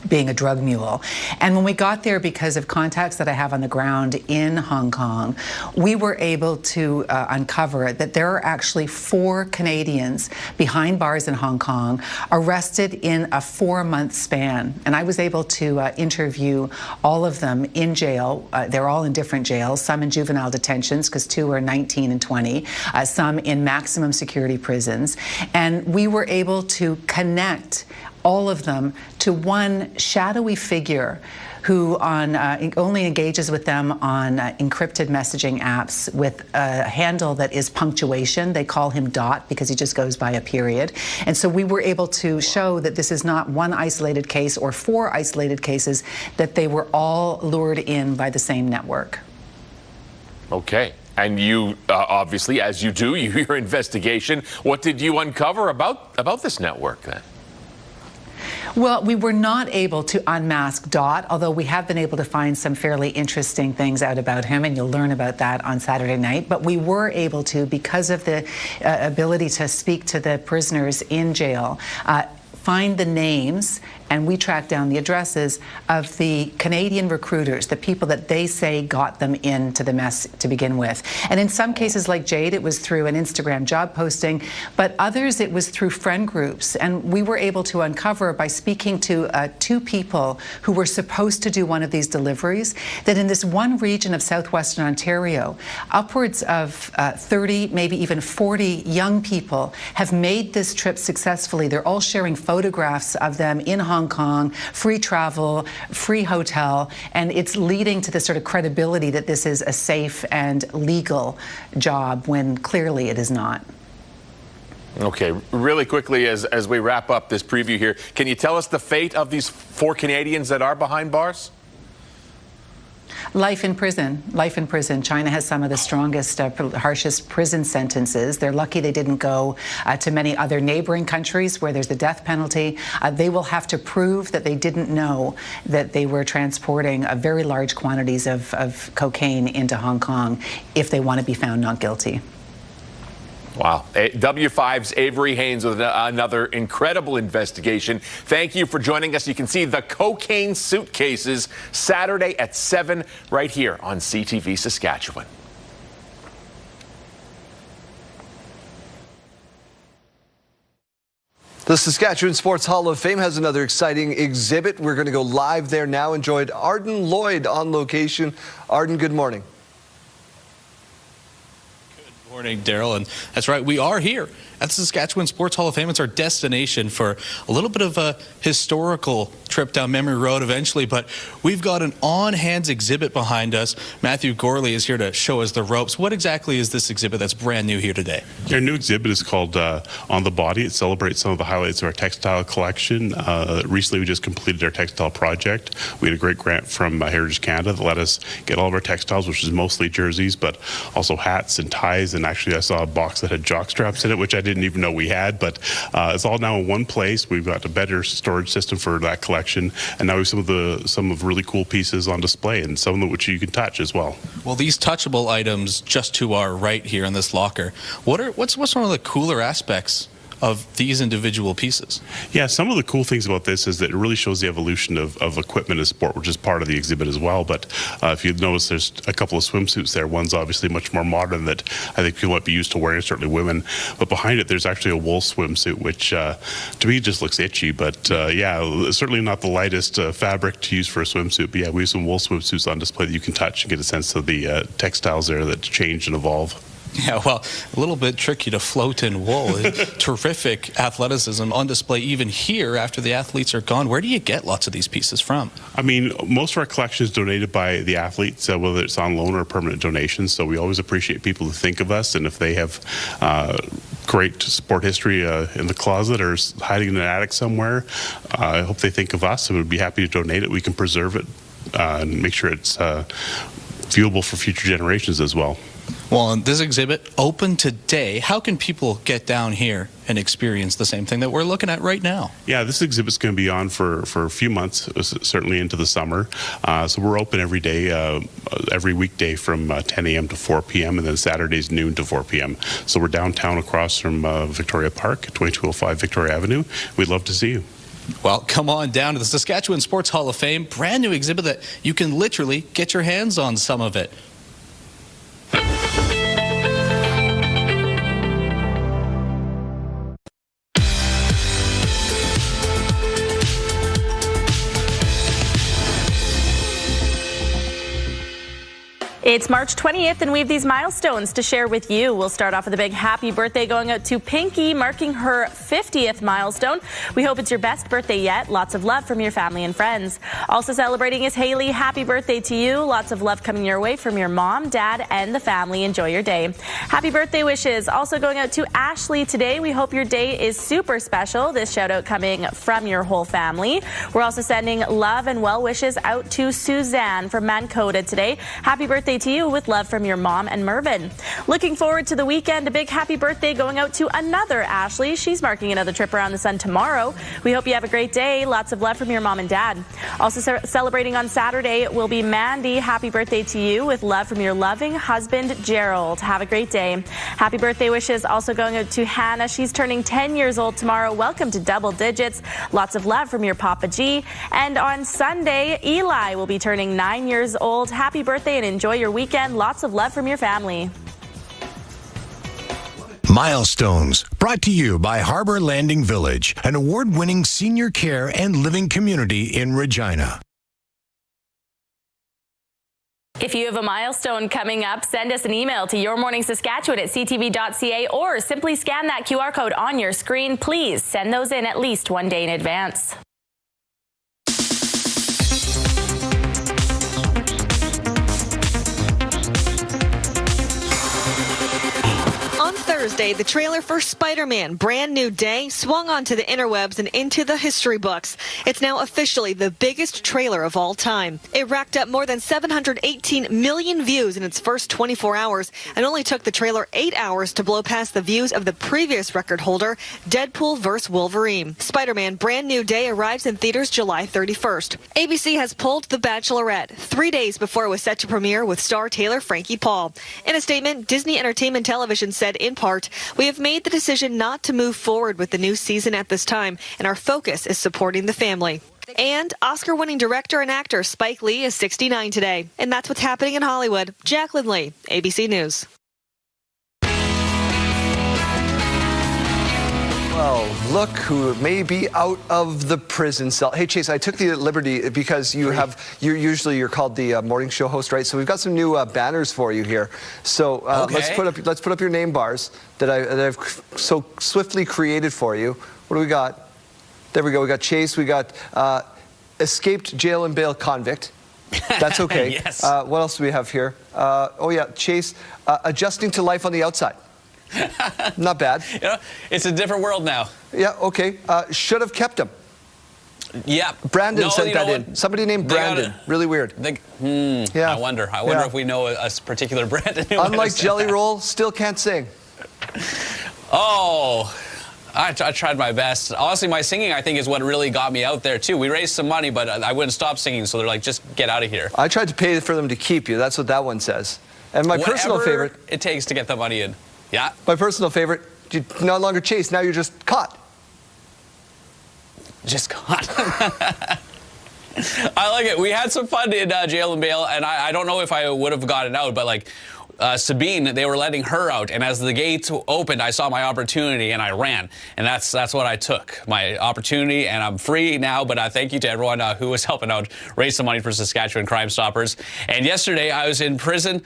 Speaker 12: being a drug mule. And when we got there, because of contacts that I have on the ground in Hong Kong, we were able to uncover that there are actually 4 Canadians behind bars in Hong Kong arrested in a 4-month span. And I was able to interview all of them in jail. They're all in different jails, some in juvenile detentions, because 2 are 19 and 20, some in maximum security prisons. And we were able to connect all of them to one shadowy figure who only engages with them on encrypted messaging apps with a handle that is punctuation. They call him Dot because he just goes by a period. And so we were able to show that this is not one isolated case or 4 isolated cases, that they were all lured in by the same network.
Speaker 11: Okay. And you, obviously, as you do, your investigation, what did you uncover about this network then?
Speaker 12: Well, we were not able to unmask Dot, although we have been able to find some fairly interesting things out about him, and you'll learn about that on Saturday night. But we were able to, because of the ability to speak to the prisoners in jail, find the names, and we tracked down the addresses of the Canadian recruiters, the people that they say got them into the mess to begin with. And in some cases, like Jade, it was through an Instagram job posting, but others it was through friend groups. And we were able to uncover, by speaking to 2 people who were supposed to do one of these deliveries, that in this one region of southwestern Ontario, upwards of 30, maybe even 40 young people have made this trip successfully. They're all sharing photographs of them in Hong Kong, free travel, free hotel, and it's leading to this sort of credibility that this is a safe and legal job, when clearly it is not.
Speaker 11: Okay, really quickly, as we wrap up this preview here, can you tell us the fate of these 4 Canadians that are behind bars?
Speaker 12: Life in prison. Life in prison. China has some of the strongest, harshest prison sentences. They're lucky they didn't go to many other neighboring countries where there's the death penalty. They will have to prove that they didn't know that they were transporting very large quantities of cocaine into Hong Kong if they want to be found not guilty.
Speaker 11: Wow. W5's Avery Haynes with another incredible investigation. Thank you for joining us. You can see the cocaine suitcases Saturday at 7 right here on CTV Saskatchewan.
Speaker 1: The Saskatchewan Sports Hall of Fame has another exciting exhibit. We're going to go live there now. Enjoyed Arden Lloyd on location. Arden, good morning.
Speaker 13: Morning, Daryl, and that's right, we are here at the Saskatchewan Sports Hall of Fame. It's our destination for a little bit of a historical trip down memory road eventually, but we've got an on-hands exhibit behind us. Matthew Gorley is here to show us the ropes. What exactly is this exhibit that's brand new here today?
Speaker 14: Our new exhibit is called On the Body. It celebrates some of the highlights of our textile collection. Recently, we just completed our textile project. We had a great grant from Heritage Canada that let us get all of our textiles, which is mostly jerseys, but also hats and ties, and actually I saw a box that had jock straps in it, which I didn't even know we had, but it's all now in one place. We've got a better storage system for that collection, and now we have some of really cool pieces on display, and some of which you can touch as well.
Speaker 13: Well, these touchable items just to our right here in this locker, what's one of the cooler aspects of these individual pieces?
Speaker 14: Yeah, some of the cool things about this is that it really shows the evolution of equipment in sport, which is part of the exhibit as well. But if you notice, there's a couple of swimsuits there. One's obviously much more modern that I think people might be used to wearing, certainly women. But behind it, there's actually a wool swimsuit, which to me just looks itchy. But yeah, certainly not the lightest fabric to use for a swimsuit. But yeah, we have some wool swimsuits on display that you can touch and get a sense of the textiles there that change and evolve.
Speaker 13: Yeah, well, a little bit tricky to float in wool. Terrific athleticism on display even here after the athletes are gone. Where do you get lots of these pieces from?
Speaker 14: I mean, most of our collection is donated by the athletes, whether it's on loan or permanent donations. So we always appreciate people who think of us, and if they have great sport history in the closet or hiding in an attic somewhere, I hope they think of us, and we'd be happy to donate it. We can preserve it and make sure it's viewable for future generations as well.
Speaker 13: Well, in this exhibit, open today, how can people get down here and experience the same thing that we're looking at right now?
Speaker 14: Yeah, this exhibit's going to be on for a few months, certainly into the summer. So we're open every day, every weekday from 10 a.m. to 4 p.m. and then Saturdays noon to 4 p.m. So we're downtown across from Victoria Park, 2205 Victoria Avenue. We'd love to see you.
Speaker 13: Well, come on down to the Saskatchewan Sports Hall of Fame. Brand new exhibit that you can literally get your hands on some of it.
Speaker 6: It's March 20th, and we have these milestones to share with you. We'll start off with a big happy birthday going out to Pinky, marking her 50th milestone. We hope it's your best birthday yet. Lots of love from your family and friends. Also celebrating is Haley. Happy birthday to you. Lots of love coming your way from your mom, dad, and the family. Enjoy your day. Happy birthday wishes also going out to Ashley today. We hope your day is super special. This shout out coming from your whole family. We're also sending love and well wishes out to Suzanne from Mankota today. Happy birthday to you with love from your mom and Mervyn. Looking forward to the weekend. A big happy birthday going out to another Ashley. She's marking another trip around the sun tomorrow. We hope you have a great day. Lots of love from your mom and dad. Also celebrating on Saturday will be Mandy. Happy birthday to you with love from your loving husband, Gerald. Have a great day. Happy birthday wishes also going out to Hannah. She's turning 10 years old tomorrow. Welcome to double digits. Lots of love from your Papa G. And on Sunday, Eli will be turning 9 years old. Happy birthday and enjoy your weekend. Lots of love from your family.
Speaker 20: Milestones, brought to you by Harbor Landing Village, an award-winning senior care and living community in Regina.
Speaker 6: If you have a milestone coming up, send us an email to yourmorningsaskatchewan@ctv.ca or simply scan that QR code on your screen. Please send those in at least one day in advance.
Speaker 15: Thursday, the trailer for Spider-Man Brand New Day swung onto the interwebs and into the history books. It's now officially the biggest trailer of all time. It racked up more than 718 million views in its first 24 hours and only took the trailer 8 hours to blow past the views of the previous record holder, Deadpool vs. Wolverine. Spider-Man Brand New Day arrives in theaters July 31st. ABC has pulled The Bachelorette 3 days before it was set to premiere with star Taylor Frankie Paul. In a statement, Disney Entertainment Television said in part, "We have made the decision not to move forward with the new season at this time, and our focus is supporting the family." And Oscar-winning director and actor Spike Lee is 69 today. And that's what's happening in Hollywood. Jacqueline Lee, ABC News.
Speaker 1: Well, look who may be out of the prison cell. Hey, Chase, I took the liberty because you're called the morning show host, right? So we've got some new banners for you here. So let's put up your name bars that I've so swiftly created for you. What do we got? There we go. We got Chase. We got escaped jail and bail convict. That's okay.
Speaker 16: Yes.
Speaker 1: What else do we have here? Oh yeah, Chase, adjusting to life on the outside. Not bad.
Speaker 16: You know, it's a different world now.
Speaker 1: Yeah, okay. Should have kept him.
Speaker 16: Yeah.
Speaker 1: Brandon sent that in. Somebody named Brandon. Really weird.
Speaker 16: Yeah. I wonder if we know a particular Brandon.
Speaker 1: Unlike Jelly Roll, still can't sing.
Speaker 16: Oh, I tried my best. Honestly, my singing, I think, is what really got me out there, too. We raised some money, but I wouldn't stop singing, so they're like, just get out of here.
Speaker 1: I tried to pay for them to keep you. That's what that one says. And my personal favorite...
Speaker 16: it takes to get the money in. Yeah.
Speaker 1: My personal favorite, you no longer chase, now you're just caught.
Speaker 16: Just caught. I like it. We had some fun in jail and bail, and I don't know if I would have gotten out, but like Sabine, they were letting her out, and as the gates opened, I saw my opportunity and I ran, and that's what I took, my opportunity, and I'm free now. But thank you to everyone who was helping out raise some money for Saskatchewan Crime Stoppers. And yesterday I was in prison.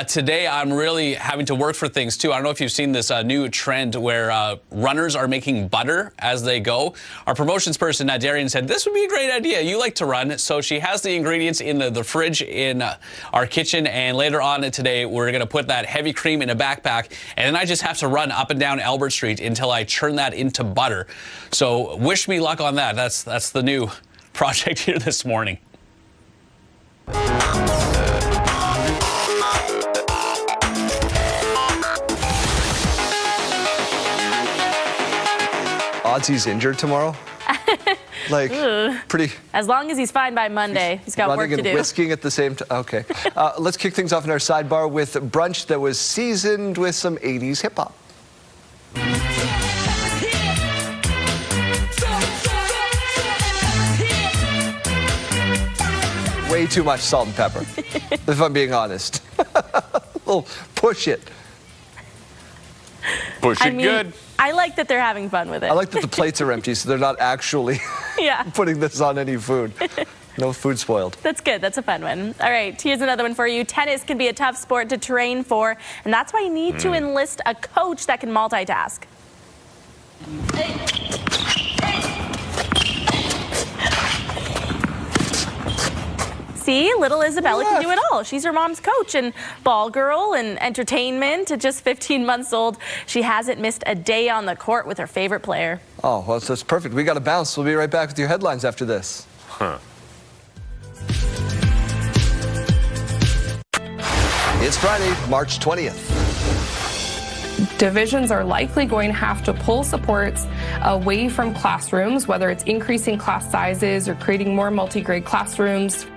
Speaker 16: Today I'm really having to work for things too. I don't know if you've seen this new trend where runners are making butter as they go. Our promotions person, Darian, said this would be a great idea. You like to run, so she has the ingredients in the fridge in our kitchen, and later on today we're going to put that heavy cream in a backpack, and then I just have to run up and down Albert Street until I churn that into butter. So wish me luck on that. That's the new project here this morning.
Speaker 1: Odsie's injured tomorrow? Like, pretty...
Speaker 6: As long as he's fine by Monday. He's got work to do.
Speaker 1: Running and whisking at the same time. Okay. Let's kick things off in our sidebar with brunch that was seasoned with some 80s hip-hop. Way too much salt and pepper, if I'm being honest. Well, push it.
Speaker 16: Push it good.
Speaker 6: I like that they're having fun with it.
Speaker 1: I like that the plates are empty, so they're not actually putting this on any food. No food spoiled.
Speaker 6: That's good. That's a fun one. All right, here's another one for you. Tennis can be a tough sport to train for, and that's why you need to enlist a coach that can multitask. See, little Isabella can do it all. She's her mom's coach and ball girl and entertainment. At just 15 months old, she hasn't missed a day on the court with her favorite player.
Speaker 1: Oh, well, that's perfect. We got to bounce. We'll be right back with your headlines after this. It's Friday, March 20th.
Speaker 17: Divisions are likely going to have to pull supports away from classrooms, whether it's increasing class sizes or creating more multi-grade classrooms.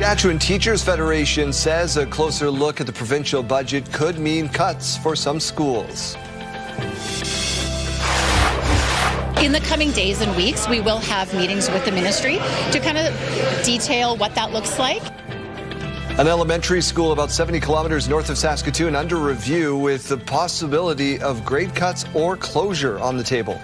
Speaker 1: Saskatchewan Teachers Federation says a closer look at the provincial budget could mean cuts for some schools.
Speaker 18: In the coming days and weeks, we will have meetings with the ministry to kind of detail what that looks like.
Speaker 1: An elementary school about 70 kilometers north of Saskatoon under review with the possibility of grade cuts or closure on the table.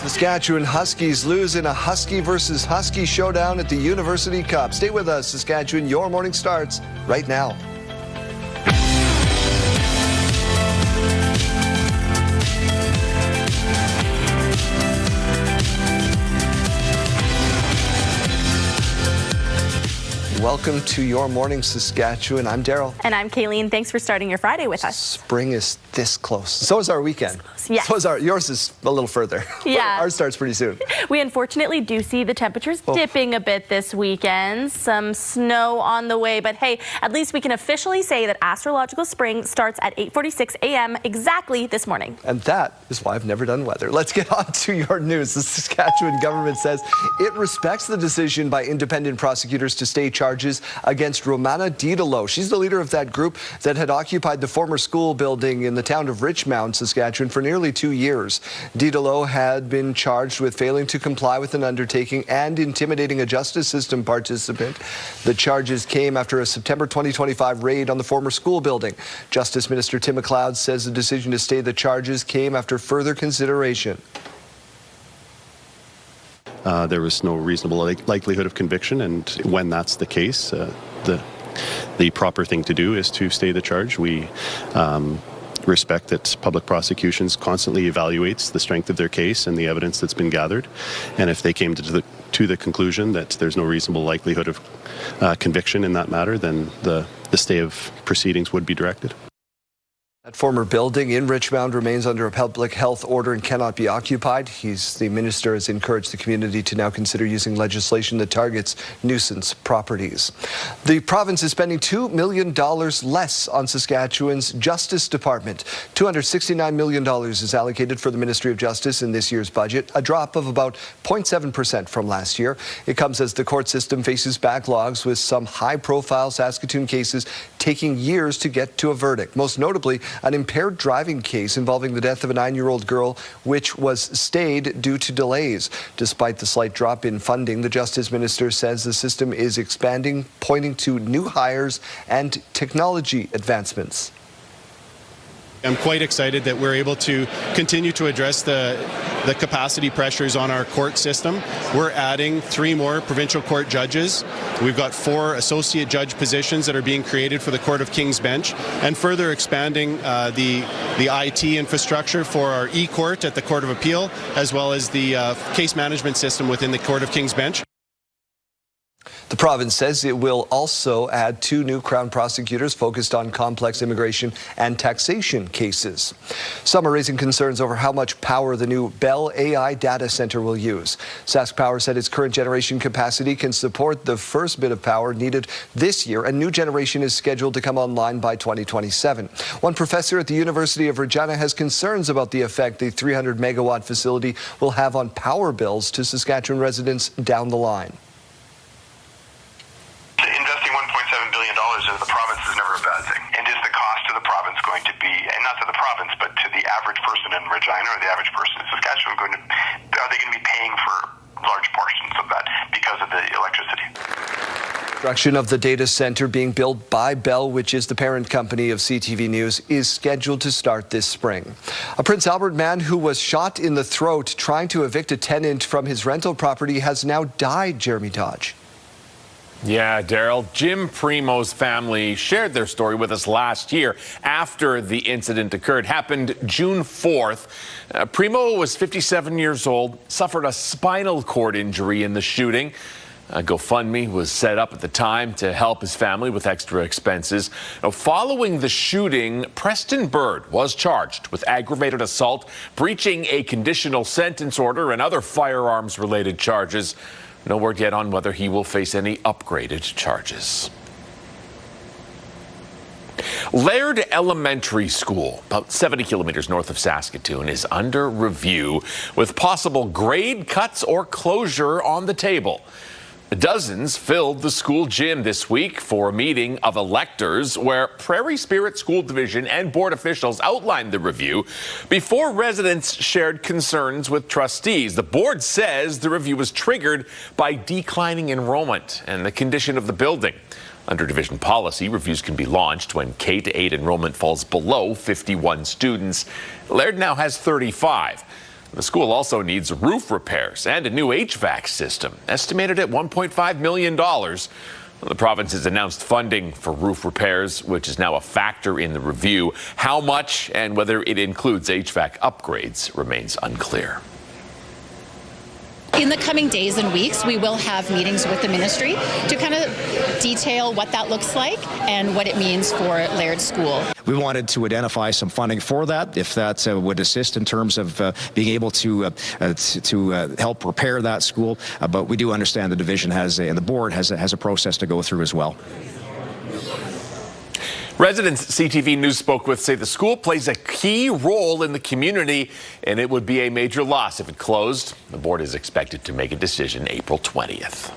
Speaker 1: Saskatchewan Huskies lose in a Husky versus Husky showdown at the University Cup. Stay with us, Saskatchewan. Your morning starts right now. welcome to Your Morning Saskatchewan. I'm Daryl.
Speaker 6: And I'm Kayleen. Thanks for starting your Friday with us.
Speaker 1: Spring is this close. So is our weekend.
Speaker 6: Yes.
Speaker 1: So is yours is a little further.
Speaker 6: Yeah.
Speaker 1: Ours starts pretty soon.
Speaker 6: We unfortunately do see the temperatures dipping a bit this weekend. Some snow on the way, but hey, at least we can officially say that astrological spring starts at 8:46 a.m. exactly this morning.
Speaker 1: And that is why I've never done weather. Let's get on to your news. The Saskatchewan government says it respects the decision by independent prosecutors to stay charges against Romana Didalo. She's the leader of that group that had occupied the former school building in the town of Richmond, Saskatchewan, for nearly 2 years. Didalo had been charged with failing to comply with an undertaking and intimidating a justice system participant. The charges came after a September 2025 raid on the former school building. Justice Minister Tim MacLeod says the decision to stay the charges came after further consideration.
Speaker 19: There was no reasonable likelihood of conviction, and when that's the case, the proper thing to do is to stay the charge. We respect that public prosecutions constantly evaluates the strength of their case and the evidence that's been gathered, and if they came to the conclusion that there's no reasonable likelihood of conviction in that matter, then the stay of proceedings would be directed.
Speaker 1: That former building in Richmond remains under a public health order and cannot be occupied. The minister has encouraged the community to now consider using legislation that targets nuisance properties. The province is spending $2 million less on Saskatchewan's Justice Department. $269 million is allocated for the Ministry of Justice in this year's budget, a drop of about 0.7% from last year. It comes as the court system faces backlogs with some high-profile Saskatoon cases taking years to get to a verdict. Most notably, an impaired driving case involving the death of a 9-year-old girl, which was stayed due to delays. Despite the slight drop in funding, the Justice Minister says the system is expanding, pointing to new hires and technology advancements.
Speaker 21: I'm quite excited that we're able to continue to address the capacity pressures on our court system. We're adding 3 more provincial court judges. We've got 4 associate judge positions that are being created for the Court of King's Bench, and further expanding the IT infrastructure for our e-court at the Court of Appeal, as well as the case management system within the Court of King's Bench.
Speaker 1: The province says it will also add 2 new Crown prosecutors focused on complex immigration and taxation cases. Some are raising concerns over how much power the new Bell AI data center will use. Sask Power said its current generation capacity can support the first bit of power needed this year. A new generation is scheduled to come online by 2027. One professor at the University of Regina has concerns about the effect the 300-megawatt facility will have on power bills to Saskatchewan residents down the line.
Speaker 22: Investing $1.7 billion into the province is never a bad thing. And is the cost to the province going to be, and not to the province, but to the average person in Regina or the average person in Saskatchewan, are they going to be paying for large portions of that because of the electricity?
Speaker 1: Construction of the data center being built by Bell, which is the parent company of CTV News, is scheduled to start this spring. A Prince Albert man who was shot in the throat trying to evict a tenant from his rental property has now died. Jeremy Dodge.
Speaker 11: Yeah, Daryl. Jim Primo's family shared their story with us last year after the incident occurred. Happened June 4th. Primo was 57 years old, suffered a spinal cord injury in the shooting. A GoFundMe was set up at the time to help his family with extra expenses. Now, following the shooting, Preston Bird was charged with aggravated assault, breaching a conditional sentence order, and other firearms-related charges. No word yet on whether he will face any upgraded charges. Laird Elementary School, about 70 kilometers north of Saskatoon, is under review with possible grade cuts or closure on the table. Dozens filled the school gym this week for a meeting of electors where Prairie Spirit School Division and board officials outlined the review before residents shared concerns with trustees. The board says the review was triggered by declining enrollment and the condition of the building. Under division policy, reviews can be launched when K-8 enrollment falls below 51 students. Laird now has 35. The school also needs roof repairs and a new HVAC system, estimated at $1.5 million. The province has announced funding for roof repairs, which is now a factor in the review. How much and whether it includes HVAC upgrades remains unclear.
Speaker 18: In the coming days and weeks, we will have meetings with the ministry to kind of detail what that looks like and what it means for Laird School.
Speaker 4: We wanted to identify some funding for that, if that would assist in terms of being able to help prepare that school. But we do understand the division and the board has a process to go through as well.
Speaker 11: Residents CTV News spoke with say the school plays a key role in the community and it would be a major loss if it closed. The board is expected to make a decision April 20th.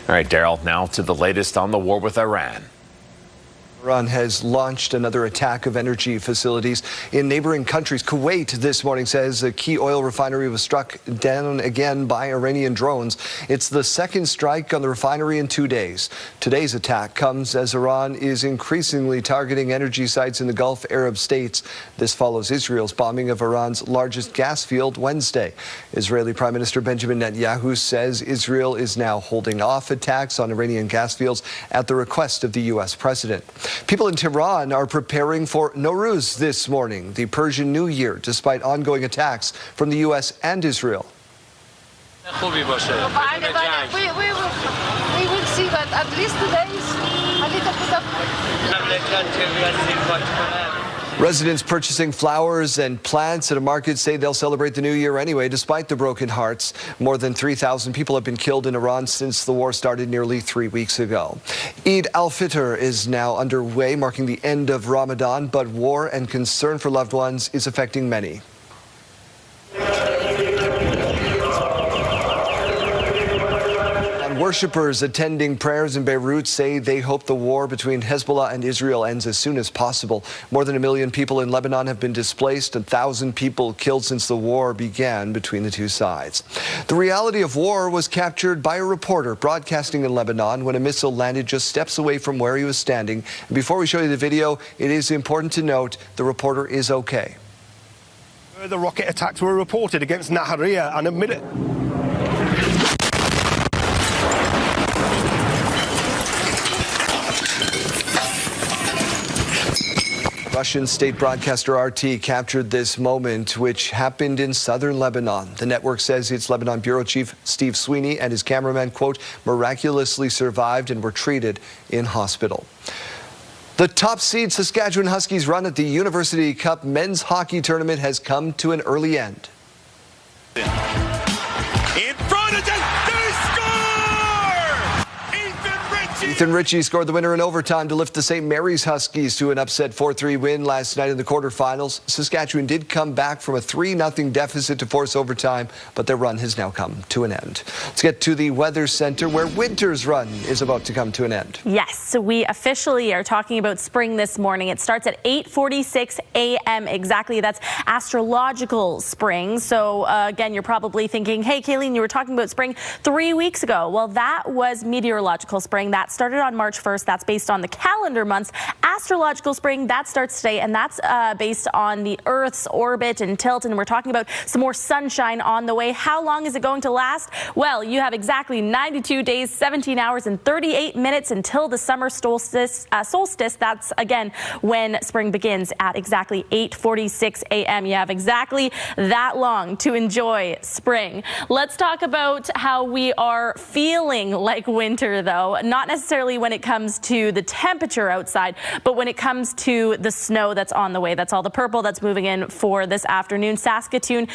Speaker 11: All right, Daryl, now to the latest on the war with Iran.
Speaker 1: Iran has launched another attack of energy facilities in neighboring countries. Kuwait this morning says a key oil refinery was struck down again by Iranian drones. It's the second strike on the refinery in 2 days. Today's attack comes as Iran is increasingly targeting energy sites in the Gulf Arab states. This follows Israel's bombing of Iran's largest gas field Wednesday. Israeli Prime Minister Benjamin Netanyahu says Israel is now holding off attacks on Iranian gas fields at the request of the U.S. president. People in Tehran are preparing for Nowruz this morning, the Persian New Year, despite ongoing attacks from the U.S. and Israel.
Speaker 5: We will see, but at least today is a little bit of...
Speaker 1: Residents purchasing flowers and plants at a market say they'll celebrate the new year anyway, despite the broken hearts. More than 3,000 people have been killed in Iran since the war started nearly 3 weeks ago. Eid al-Fitr is now underway, marking the end of Ramadan, but war and concern for loved ones is affecting many. Worshippers attending prayers in Beirut say they hope the war between Hezbollah and Israel ends as soon as possible. More than 1 million people in Lebanon have been displaced, 1,000 people killed since the war began between the two sides. The reality of war was captured by a reporter broadcasting in Lebanon when a missile landed just steps away from where he was standing. And before we show you the video, it is important to note the reporter is okay.
Speaker 23: The rocket attacks were reported against Nahariya and admitted.
Speaker 1: Russian state broadcaster RT captured this moment, which happened in southern Lebanon. The network says its Lebanon bureau chief, Steve Sweeney, and his cameraman, quote, miraculously survived and were treated in hospital. The top seed Saskatchewan Huskies run at the University Cup men's hockey tournament has come to an early end.
Speaker 5: In front of them, they score!
Speaker 1: Ethan Ritchie scored the winner in overtime to lift the St. Mary's Huskies to an upset 4-3 win last night in the quarterfinals. Saskatchewan did come back from a 3-0 deficit to force overtime, but their run has now come to an end. Let's get to the Weather Center, where winter's run is about to come to an end.
Speaker 6: Yes, so we officially are talking about spring this morning. It starts at 8:46 a.m. exactly. That's astrological spring. So again, you're probably thinking, hey, Kayleen, you were talking about spring 3 weeks ago. Well, that was meteorological spring. That started on March 1st. That's based on the calendar months. Astrological spring, that starts today, and that's based on the Earth's orbit and tilt. And we're talking about some more sunshine on the way. How long is it going to last? Well, you have exactly 92 days, 17 hours, and 38 minutes until the summer solstice. That's, again, when spring begins at exactly 8:46 a.m. You have exactly that long to enjoy spring. Let's talk about how we are feeling like winter, though. Not necessarily when it comes to the temperature outside, but when it comes to the snow that's on the way. That's all the purple that's moving in for this afternoon. Saskatoon,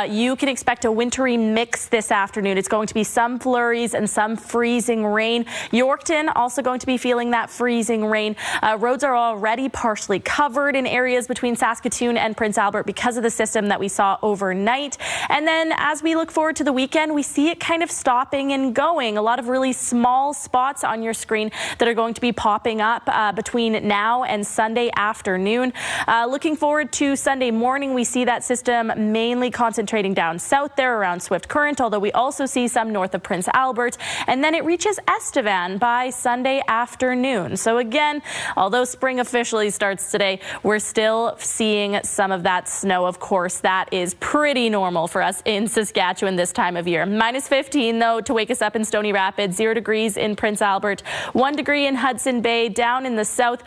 Speaker 6: you can expect a wintry mix this afternoon. It's going to be some flurries and some freezing rain. Yorkton also going to be feeling that freezing rain. Roads are already partially covered in areas between Saskatoon and Prince Albert because of the system that we saw overnight. And then as we look forward to the weekend, we see it kind of stopping and going. A lot of really small spots on your screen that are going to be popping up between now and Sunday afternoon. Looking forward to Sunday morning, we see that system mainly concentrating down south there around Swift Current, although we also see some north of Prince Albert, and then it reaches Estevan by Sunday afternoon. So again, although spring officially starts today, we're still seeing some of that snow. Of course, that is pretty normal for us in Saskatchewan this time of year. Minus 15 though to wake us up in Stony Rapids, 0 degrees in Prince Albert, 1 degree in Hudson Bay. Down in the south,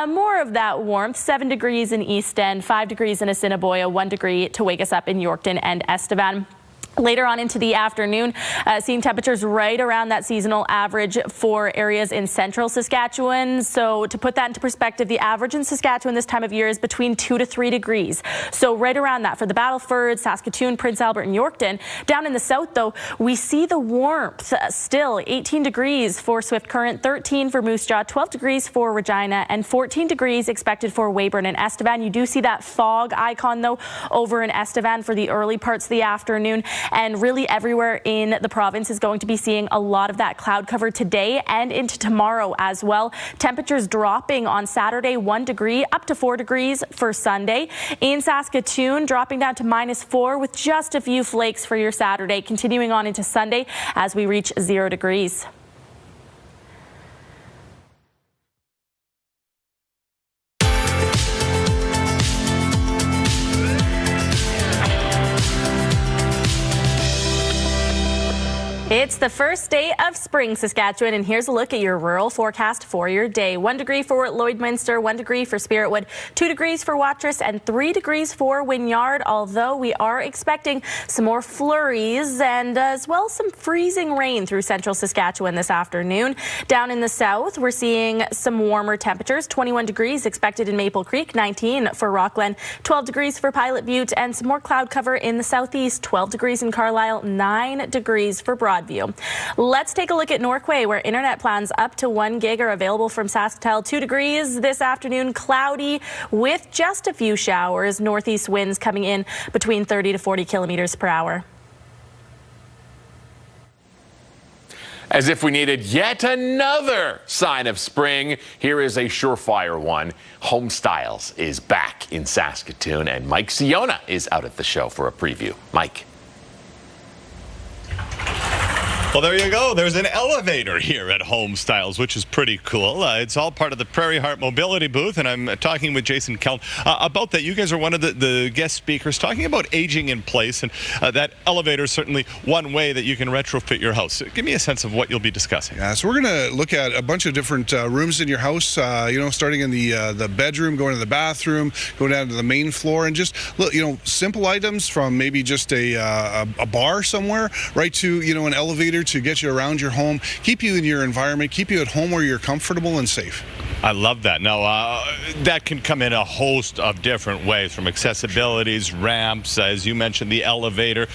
Speaker 6: more of that warmth, 7 degrees in East End, 5 degrees in Assiniboia, 1 degree to wake us up in Yorkton and Estevan. Later on into the afternoon, seeing temperatures right around that seasonal average for areas in central Saskatchewan. So to put that into perspective, the average in Saskatchewan this time of year is between 2 to 3 degrees. So right around that for the Battleford, Saskatoon, Prince Albert and Yorkton. Down in the south, though, we see the warmth still. 18 degrees for Swift Current, 13 for Moose Jaw, 12 degrees for Regina, and 14 degrees expected for Weyburn and Estevan. You do see that fog icon, though, over in Estevan for the early parts of the afternoon. And really everywhere in the province is going to be seeing a lot of that cloud cover today and into tomorrow as well. Temperatures dropping on Saturday 1 degree up to 4 degrees for Sunday. In Saskatoon, dropping down to -4 with just a few flakes for your Saturday. Continuing on into Sunday as we reach 0 degrees. It's the first day of spring, Saskatchewan, and here's a look at your rural forecast for your day. 1 degree for Lloydminster, 1 degree for Spiritwood, 2 degrees for Watrous, and 3 degrees for Wynyard, although we are expecting some more flurries and as well some freezing rain through central Saskatchewan this afternoon. Down in the south, we're seeing some warmer temperatures. 21 degrees expected in Maple Creek, 19 for Rockland, 12 degrees for Pilot Butte, and some more cloud cover in the southeast. 12 degrees in Carlisle, 9 degrees for Broadview. Let's take a look at Norquay, where internet plans up to 1 gig are available from SaskTel. 2 degrees this afternoon, cloudy with just a few showers. Northeast winds coming in between 30 to 40 kilometers per hour.
Speaker 11: As if we needed yet another sign of spring, here is a surefire one. Home Styles is back in Saskatoon, and Mike Siona is out at the show for a preview. Mike.
Speaker 3: Well, there you go. There's an elevator here at Home Styles, which is pretty cool. It's all part of the Prairie Heart Mobility booth, and I'm talking with Jason Kelm about that. You guys are one of the guest speakers talking about aging in place, and that elevator is certainly one way that you can retrofit your house. So give me a sense of what you'll be discussing.
Speaker 7: Yeah, so we're going to look at a bunch of different rooms in your house, starting in the bedroom, going to the bathroom, going down to the main floor, and just, simple items from maybe just a bar somewhere, right to, an elevator to get you around your home, keep you in your environment, keep you at home where you're comfortable and safe.
Speaker 3: I love that. Now, that can come in a host of different ways, from accessibilities, ramps, as you mentioned, the elevator,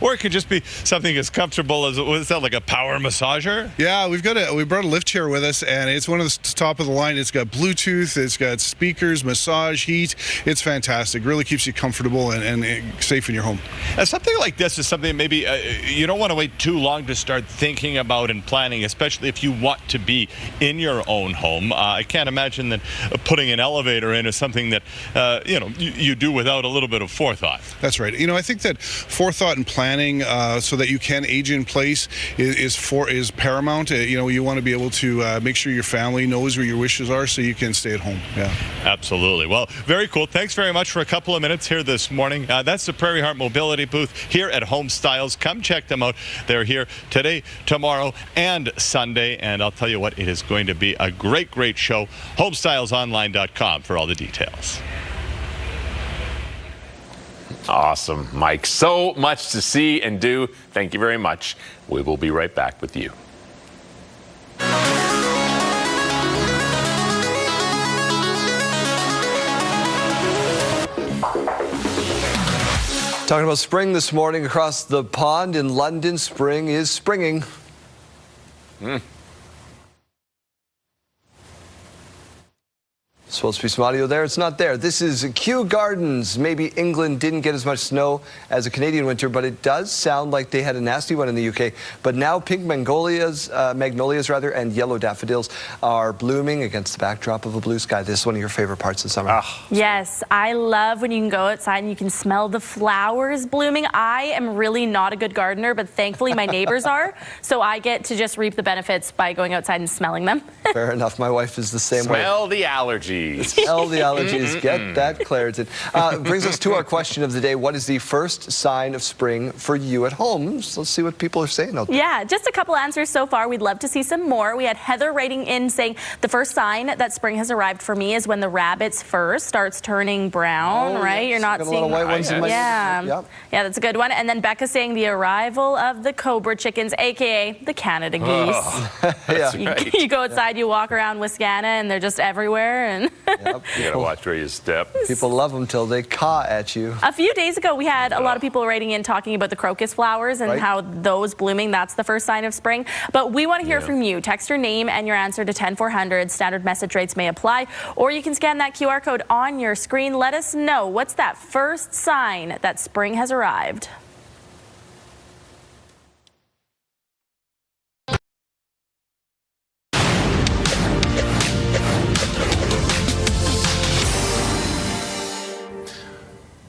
Speaker 3: or it could just be something as comfortable as, what is that, like a power massager?
Speaker 7: Yeah, we brought a lift chair with us, and it's one of the top of the line. It's got Bluetooth, it's got speakers, massage, heat. It's fantastic. Really keeps you comfortable and safe in your home.
Speaker 3: Something like this is something maybe you don't want to wait too long to start thinking about and planning, especially if you want to be in your own home. I can't imagine that putting an elevator in is something that you do without a little bit of forethought.
Speaker 7: That's right. I think that forethought and planning so that you can age in place is paramount. You want to be able to make sure your family knows where your wishes are so you can stay at home. Yeah,
Speaker 3: absolutely. Well, very cool. Thanks very much for a couple of minutes here this morning. That's the Prairie Heart Mobility booth here at Home Styles. Come check them out. They're here today, tomorrow, and Sunday. And I'll tell you what, it is going to be a great show. HomestylesOnline.com for all the details.
Speaker 11: Awesome, Mike. So much to see and do. Thank you very much. We will be right back with you.
Speaker 1: Talking about spring this morning across the pond in London. Spring is springing. Supposed to be some audio there. It's not there. This is Kew Gardens. Maybe England didn't get as much snow as a Canadian winter, but it does sound like they had a nasty one in the UK. But now pink magnolias, and yellow daffodils are blooming against the backdrop of a blue sky. This is one of your favorite parts of summer.
Speaker 6: Yes, I love when you can go outside and you can smell the flowers blooming. I am really not a good gardener, but thankfully my neighbors are, so I get to just reap the benefits by going outside and smelling them.
Speaker 1: Fair enough. My wife is the same way.
Speaker 11: Smell the allergies. allergies.
Speaker 1: Dispel the allergies. Get that Claritin. Brings us to our question of the day. What is the first sign of spring for you at home? So let's see what people are saying out there.
Speaker 6: Yeah, just a couple answers so far. We'd love to see some more. We had Heather writing in saying, the first sign that spring has arrived for me is when the rabbit's fur starts turning brown, right?
Speaker 1: Yes.
Speaker 6: You're not
Speaker 1: Got a
Speaker 6: seeing...
Speaker 1: lot of white ones in my...
Speaker 6: Yeah.
Speaker 1: Yep.
Speaker 6: Yeah, that's a good one. And then Becca saying the arrival of the cobra chickens, a.k.a. the Canada geese.
Speaker 11: That's
Speaker 1: Yeah.
Speaker 11: right.
Speaker 6: You go outside, you walk around Wisconsin, and they're just everywhere. And
Speaker 1: Yep.
Speaker 11: You gotta watch where you step.
Speaker 1: People love them till they caw at you.
Speaker 6: a few days ago, we had a lot of people writing in talking about the crocus flowers and
Speaker 1: Right.
Speaker 6: how those blooming, that's the first sign of spring. But we want to hear from you. Text your name and your answer to 10400. Standard message rates may apply. Or you can scan that QR code on your screen. Let us know, what's that first sign that spring has arrived?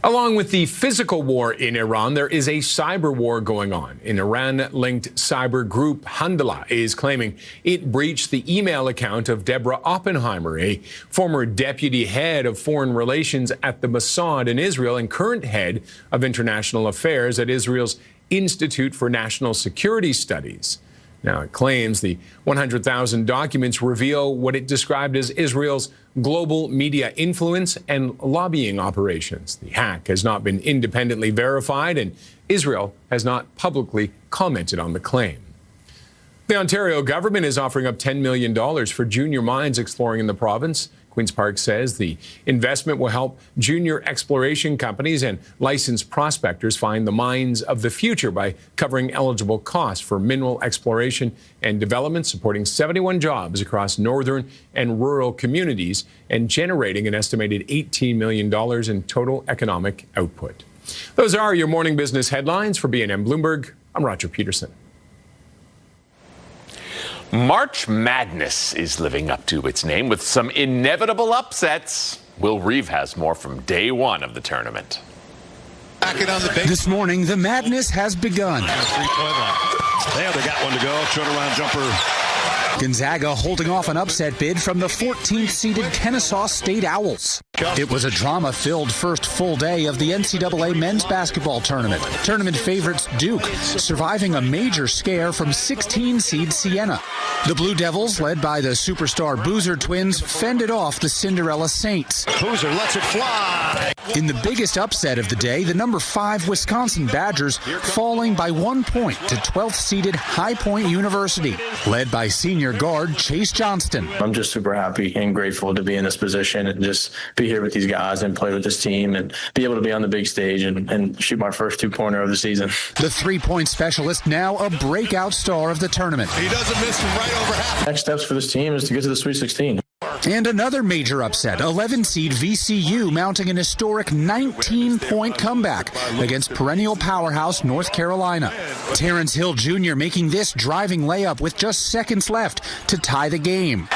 Speaker 2: Along with the physical war in Iran, there is a cyber war going on. An Iran-linked cyber group, Handala, is claiming it breached the email account of Deborah Oppenheimer, a former deputy head of foreign relations at the Mossad in Israel and current head of international affairs at Israel's Institute for National Security Studies. Now, it claims the 100,000 documents reveal what it described as Israel's global media influence and lobbying operations. The hack has not been independently verified, and Israel has not publicly commented on the claim. The Ontario government is offering up $10 million for junior mines exploring in the province. Queen's Park says the investment will help junior exploration companies and licensed prospectors find the mines of the future by covering eligible costs for mineral exploration and development, supporting 71 jobs across northern and rural communities and generating an estimated $18 million in total economic output. Those are your morning business headlines. For BNN Bloomberg, I'm Roger Peterson.
Speaker 11: March Madness is living up to its name with some inevitable upsets. Will Reeve has more from day one of the tournament.
Speaker 8: This morning, the madness has begun.
Speaker 10: There, they got one to go. Turnaround jumper.
Speaker 8: Gonzaga holding off an upset bid from the 14th-seeded Kennesaw State Owls. It was a drama-filled first full day of the NCAA men's basketball tournament. Tournament favorites Duke surviving a major scare from 16-seed Siena. The Blue Devils, led by the superstar Boozer twins, fended off the Cinderella Saints.
Speaker 10: Boozer lets it fly.
Speaker 8: In the biggest upset of the day, the number 5 Wisconsin Badgers falling by 1 point to 12th-seeded High Point University, led by senior guard Chase Johnston.
Speaker 24: I'm just super happy and grateful to be in this position and just be here with these guys and play with this team and be able to be on the big stage and shoot my first two-pointer of the season.
Speaker 8: The three-point specialist, now a breakout star of the tournament.
Speaker 10: He doesn't miss from right over half.
Speaker 24: Next steps for this team is to get to the Sweet 16.
Speaker 8: And another major upset, 11-seed VCU mounting an historic 19-point comeback against perennial powerhouse North Carolina. Terrence Hill Jr. making this driving layup with just seconds left to tie the game.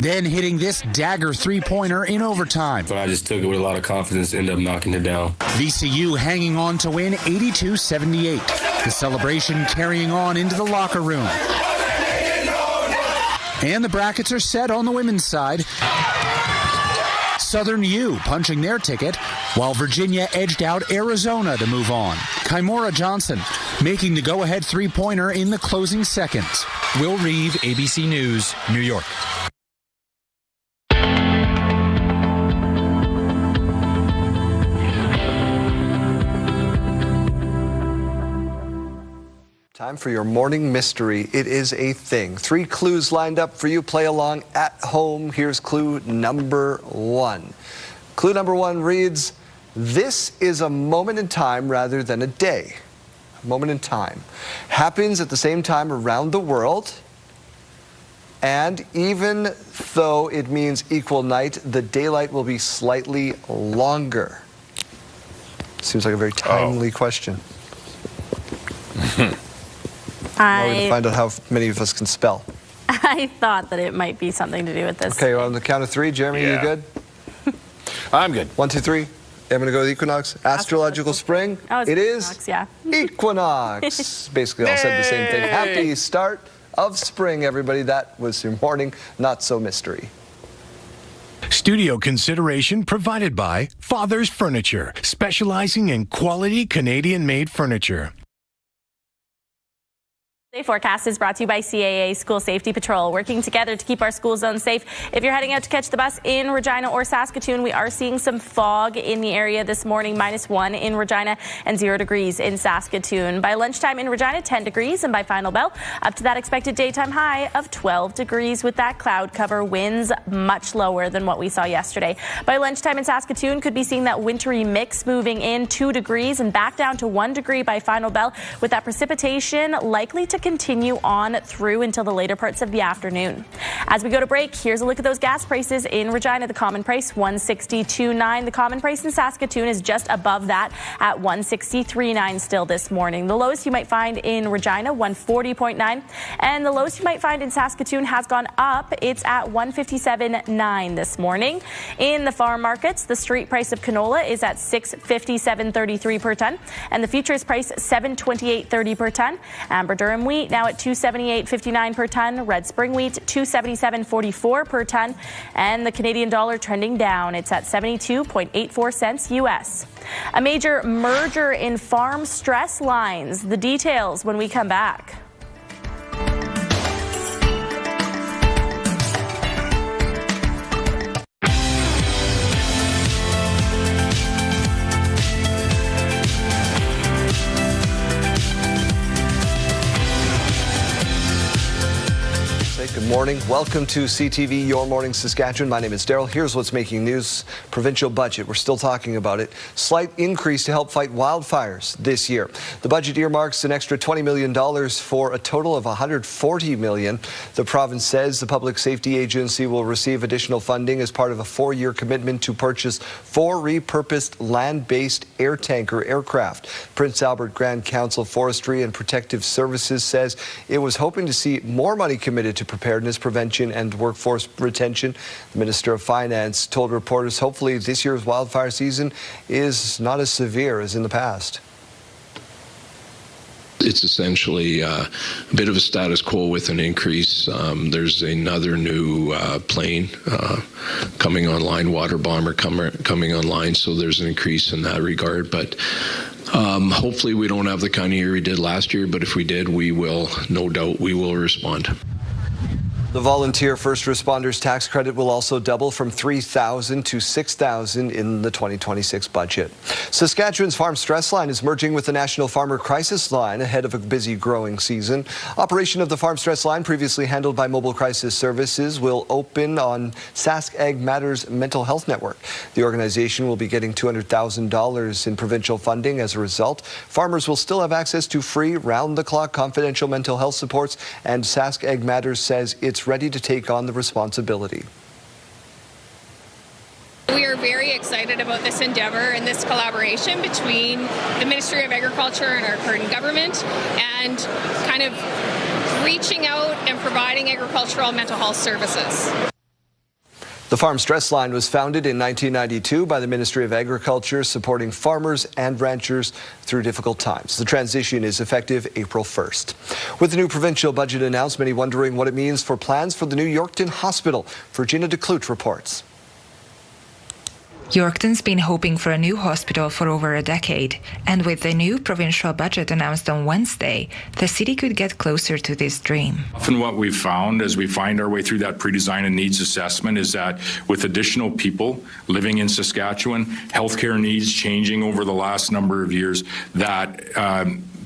Speaker 8: Then hitting this dagger three-pointer in overtime.
Speaker 25: So I just took it with a lot of confidence, ended up knocking it down.
Speaker 8: VCU hanging on to win 82-78. The celebration carrying on into the locker room. And the brackets are set on the women's side. Southern U punching their ticket, while Virginia edged out Arizona to move on. Kymora Johnson making the go-ahead three-pointer in the closing seconds. Will Reeve, ABC News, New York.
Speaker 1: Time for your morning mystery. It is a thing. 3 clues lined up for you. Play along at home. Here's clue number 1. Clue number 1 reads, this is a moment in time rather than a day. A moment in time. Happens at the same time around the world. And even though it means equal night, the daylight will be slightly longer. Seems like a very timely question. Now we can find out how many of us can spell.
Speaker 6: I thought that it might be something to do with this.
Speaker 1: Okay, on the count of 3, Jeremy, you good?
Speaker 11: I'm good.
Speaker 1: 1, 2, 3. I'm going to go with equinox. Astrological spring.
Speaker 6: Oh, it's
Speaker 1: it
Speaker 6: equinox,
Speaker 1: is
Speaker 6: yeah.
Speaker 1: equinox. Basically all said the same thing. Happy start of spring, everybody. That was your morning not so mystery.
Speaker 9: Studio consideration provided by Father's Furniture, specializing in quality Canadian-made furniture.
Speaker 6: The forecast is brought to you by CAA School Safety Patrol, working together to keep our school zone safe. If you're heading out to catch the bus in Regina or Saskatoon, we are seeing some fog in the area this morning, -1 in Regina and 0 degrees in Saskatoon. By lunchtime in Regina, 10 degrees, and by final bell, up to that expected daytime high of 12 degrees with that cloud cover. Winds much lower than what we saw yesterday. By lunchtime in Saskatoon, could be seeing that wintry mix moving in 2 degrees and back down to 1 degree by final bell, with that precipitation likely to continue on through until the later parts of the afternoon. As we go to break, here's a look at those gas prices in Regina. The common price, 162.9. The common price in Saskatoon is just above that at 163.9 still this morning. The lowest you might find in Regina, 140.9. And the lowest you might find in Saskatoon has gone up. It's at 157.9 this morning. In the farm markets, the street price of canola is at $657.33 per ton. And the futures price, $728.30 per ton. Amber Durum wheat now at $278.59 per ton. Red Spring wheat, $277.44 per ton. And the Canadian dollar trending down. It's at 72.84 cents US. A major merger in farm stress lines. The details when we come back.
Speaker 1: Good morning. Welcome to CTV Your Morning Saskatchewan. My name is Daryl. Here's what's making news. Provincial budget. We're still talking about it. Slight increase to help fight wildfires this year. The budget earmarks an extra $20 million for a total of $140 million. The province says the Public Safety Agency will receive additional funding as part of a 4-year commitment to purchase 4 repurposed land-based air tanker aircraft. Prince Albert Grand Council Forestry and Protective Services says it was hoping to see more money committed to preparedness, prevention, and workforce retention. The Minister of Finance told reporters hopefully this year's wildfire season is not as severe as in the past.
Speaker 12: It's essentially a bit of a status quo with an increase. There's another new plane coming online, water bomber coming online, so there's an increase in that regard. But hopefully we don't have the kind of year we did last year, but if we did, we will, no doubt, we will respond.
Speaker 1: The volunteer first responders tax credit will also double from $3,000 to $6,000 in the 2026 budget. Saskatchewan's Farm Stress Line is merging with the National Farmer Crisis Line ahead of a busy growing season. Operation of the Farm Stress Line, previously handled by Mobile Crisis Services, will open on Sask Ag Matters Mental Health Network. The organization will be getting $200,000 in provincial funding as a result. Farmers will still have access to free, round-the-clock confidential mental health supports, and Sask Ag Matters says it's ready to take on the responsibility.
Speaker 13: We are very excited about this endeavor and this collaboration between the Ministry of Agriculture and our current government, and kind of reaching out and providing agricultural mental health services.
Speaker 1: The Farm Stress Line was founded in 1992 by the Ministry of Agriculture, supporting farmers and ranchers through difficult times. The transition is effective April 1st. With the new provincial budget announced, many wondering what it means for plans for the new Yorkton Hospital. Virginia DeClute reports.
Speaker 14: Yorkton's been hoping for a new hospital for over a decade, and with the new provincial budget announced on Wednesday, the city could get closer to this dream.
Speaker 20: Often what we've found as we find our way through that pre-design and needs assessment is that with additional people living in Saskatchewan, healthcare needs changing over the last number of years, that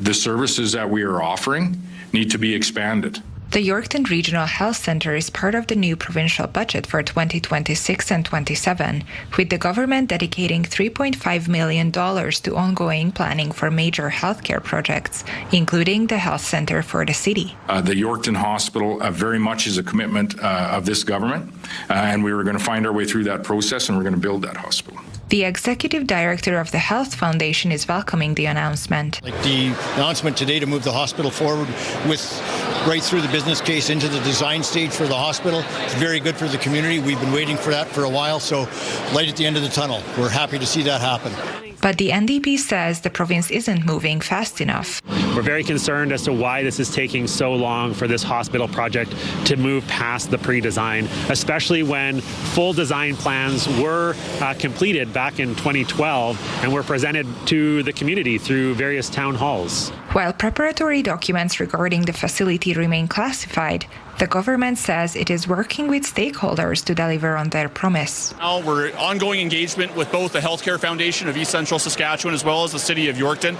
Speaker 20: the services that we are offering need to be expanded.
Speaker 14: The Yorkton Regional Health Centre is part of the new provincial budget for 2026 and 27, with the government dedicating $3.5 million to ongoing planning for major healthcare projects, including the health centre for the city.
Speaker 20: The Yorkton Hospital very much is a commitment of this government, and we were going to find our way through that process, and we're going to build that hospital.
Speaker 14: The executive director of the Health Foundation is welcoming the announcement.
Speaker 26: Like the announcement today to move the hospital forward with right through the business case into the design stage for the hospital. It's very good for the community. We've been waiting for that for a while, so light at the end of the tunnel. We're happy to see that happen.
Speaker 14: But the NDP says the province isn't moving fast enough.
Speaker 15: We're very concerned as to why this is taking so long for this hospital project to move past the pre-design, especially when full design plans were completed back in 2012 and were presented to the community through various town halls.
Speaker 14: While preparatory documents regarding the facility remain classified, the government says it is working with stakeholders to deliver on their promise.
Speaker 16: Now we're ongoing engagement with both the Healthcare Foundation of East Central Saskatchewan as well as the City of Yorkton.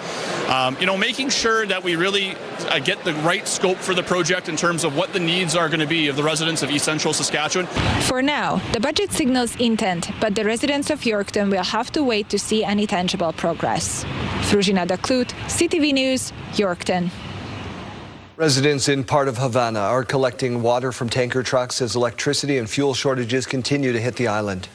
Speaker 16: Making sure that we really get the right scope for the project in terms of what the needs are going to be of the residents of East Central Saskatchewan.
Speaker 14: For now, the budget signals intent, but the residents of Yorkton will have to wait to see any tangible progress. Frujina Daklut, CTV News, Yorkton.
Speaker 1: Residents in part of Havana are collecting water from tanker trucks as electricity and fuel shortages continue to hit the island.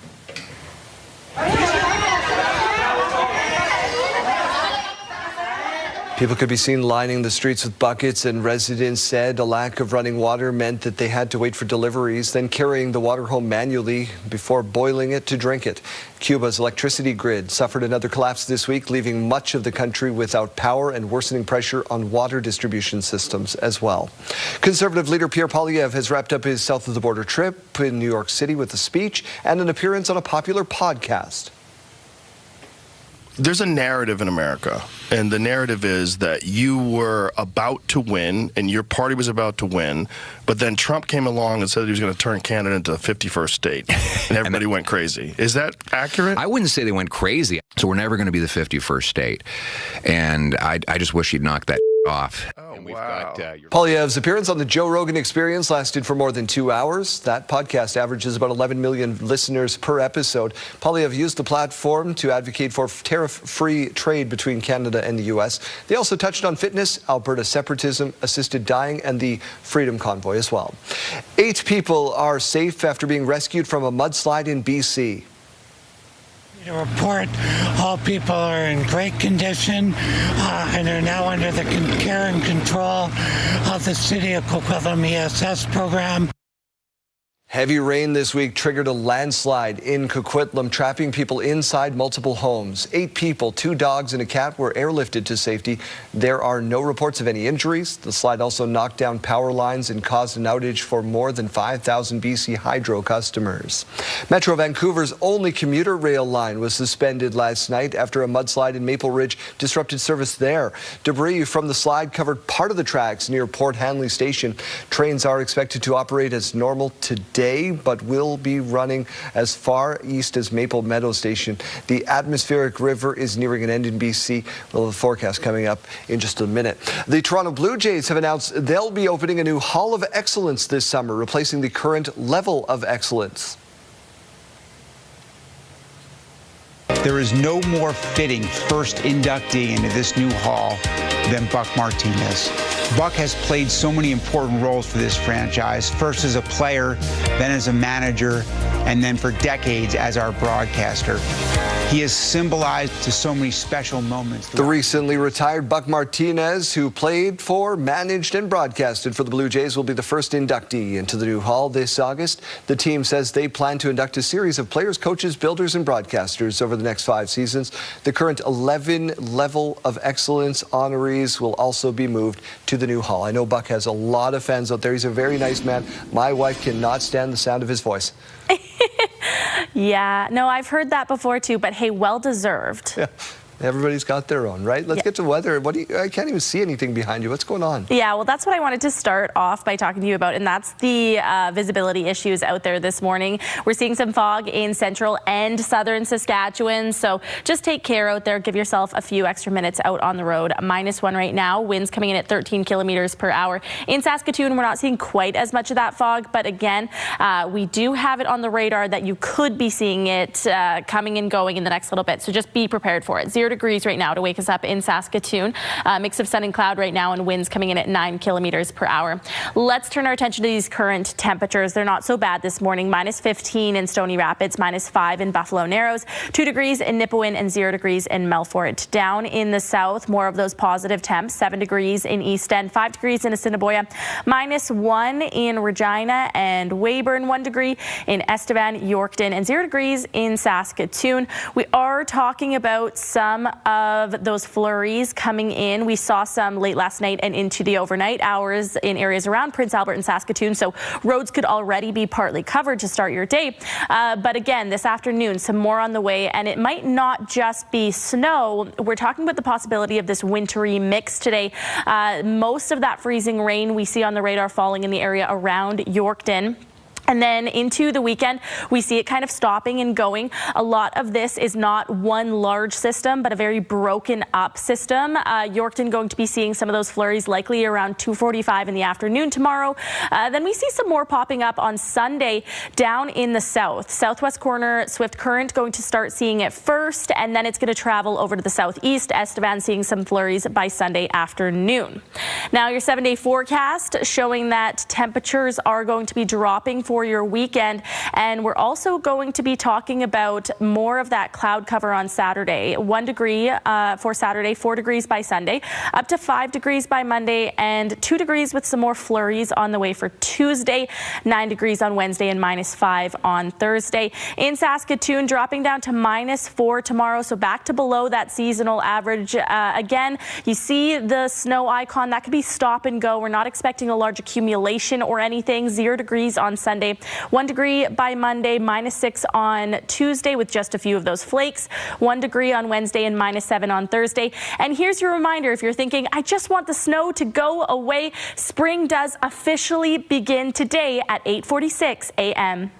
Speaker 1: People could be seen lining the streets with buckets, and residents said a lack of running water meant that they had to wait for deliveries, then carrying the water home manually before boiling it to drink it. Cuba's electricity grid suffered another collapse this week, leaving much of the country without power and worsening pressure on water distribution systems as well. Conservative leader Pierre Poilievre has wrapped up his south of the border trip in New York City with a speech and an appearance on a popular podcast.
Speaker 17: There's a narrative in America, and the narrative is that you were about to win and your party was about to win, but then Trump came along and said he was going to turn Canada into the 51st state, and everybody went crazy. Is that accurate?
Speaker 19: I wouldn't say they went crazy. So we're never going to be the 51st state, and I just wish he'd knock that off.
Speaker 1: Poilievre's appearance on the Joe Rogan Experience lasted for more than 2 hours. That podcast averages about 11 million listeners per episode. Poilievre used the platform to advocate for tariff-free trade between Canada and the U.S. They also touched on fitness, Alberta separatism, assisted dying, and the Freedom Convoy as well. 8 people are safe after being rescued from a mudslide in BC.
Speaker 21: To report, all people are in great condition and are now under the care and control of the City of Coquitlam ESS program.
Speaker 1: Heavy rain this week triggered a landslide in Coquitlam, trapping people inside multiple homes. 8 people, 2 dogs and a cat were airlifted to safety. There are no reports of any injuries. The slide also knocked down power lines and caused an outage for more than 5,000 BC Hydro customers. Metro Vancouver's only commuter rail line was suspended last night after a mudslide in Maple Ridge disrupted service there. Debris from the slide covered part of the tracks near Port Hanley Station. Trains are expected to operate as normal today, but will be running as far east as Maple Meadow Station. The atmospheric river is nearing an end in BC. We'll have the forecast coming up in just a minute. The Toronto Blue Jays have announced they'll be opening a new Hall of Excellence this summer, replacing the current Level of Excellence.
Speaker 22: There is no more fitting first inductee into this new hall than Buck Martinez. Buck has played so many important roles for this franchise, first as a player, then as a manager, and then for decades as our broadcaster. He has symbolized to so many special moments.
Speaker 1: The recently retired Buck Martinez, who played for, managed, and broadcasted for the Blue Jays, will be the first inductee into the new hall this August. The team says they plan to induct a series of players, coaches, builders, and broadcasters over the next 5 seasons. The current 11 Level of Excellence honorees will also be moved to the new hall. I know Buck has a lot of fans out there. He's a very nice man. My wife cannot stand the sound of his voice.
Speaker 6: Yeah, no, I've heard that before too, but hey, well deserved.
Speaker 1: Yeah. Everybody's got their own, right? Let's get to weather. I can't even see anything behind you. What's going on?
Speaker 6: Yeah, well, that's what I wanted to start off by talking to you about, and that's the visibility issues out there this morning. We're seeing some fog in central and southern Saskatchewan, so just take care out there. Give yourself a few extra minutes out on the road. -1 right now. Winds coming in at 13 kilometers per hour. In Saskatoon, we're not seeing quite as much of that fog, but again, we do have it on the radar that you could be seeing it coming and going in the next little bit, so just be prepared for it. 0 degrees right now to wake us up in Saskatoon. Mix of sun and cloud right now, and winds coming in at 9 kilometers per hour. Let's turn our attention to these current temperatures. They're not so bad this morning. -15 in Stony Rapids, -5 in Buffalo Narrows, 2 degrees in Nipawin, and 0 degrees in Melfort. Down in the south, more of those positive temps. 7 degrees in East End, 5 degrees in Assiniboia, -1 in Regina and Weyburn, 1 degree in Estevan, Yorkton, and 0 degrees in Saskatoon. We are talking about some some of those flurries coming in. We saw some late last night and into the overnight hours in areas around Prince Albert and Saskatoon, so roads could already be partly covered to start your day. But again, this afternoon, some more on the way, and it might not just be snow. We're talking about the possibility of this wintry mix today. Most of that freezing rain we see on the radar falling in the area around Yorkton. And then into the weekend, we see it kind of stopping and going. A lot of this is not one large system, but a very broken up system. Yorkton going to be seeing some of those flurries likely around 2:45 in the afternoon tomorrow. Then we see some more popping up on Sunday down in the south. Southwest corner, Swift Current going to start seeing it first, and then it's going to travel over to the southeast. Estevan seeing some flurries by Sunday afternoon. Now your 7-day forecast showing that temperatures are going to be dropping for your weekend, and we're also going to be talking about more of that cloud cover on Saturday. 1 degree for Saturday, 4 degrees by Sunday, up to 5 degrees by Monday, and 2 degrees with some more flurries on the way for Tuesday, 9 degrees on Wednesday, and -5 on Thursday. In Saskatoon, dropping down to -4 tomorrow, so back to below that seasonal average. Again, you see the snow icon, that could be stop and go. We're not expecting a large accumulation or anything. 0 degrees on Sunday, 1 degree by Monday, -6 on Tuesday with just a few of those flakes, 1 degree on Wednesday, and -7 on Thursday. And here's your reminder, if you're thinking, I just want the snow to go away, spring does officially begin today at 8:46 a.m.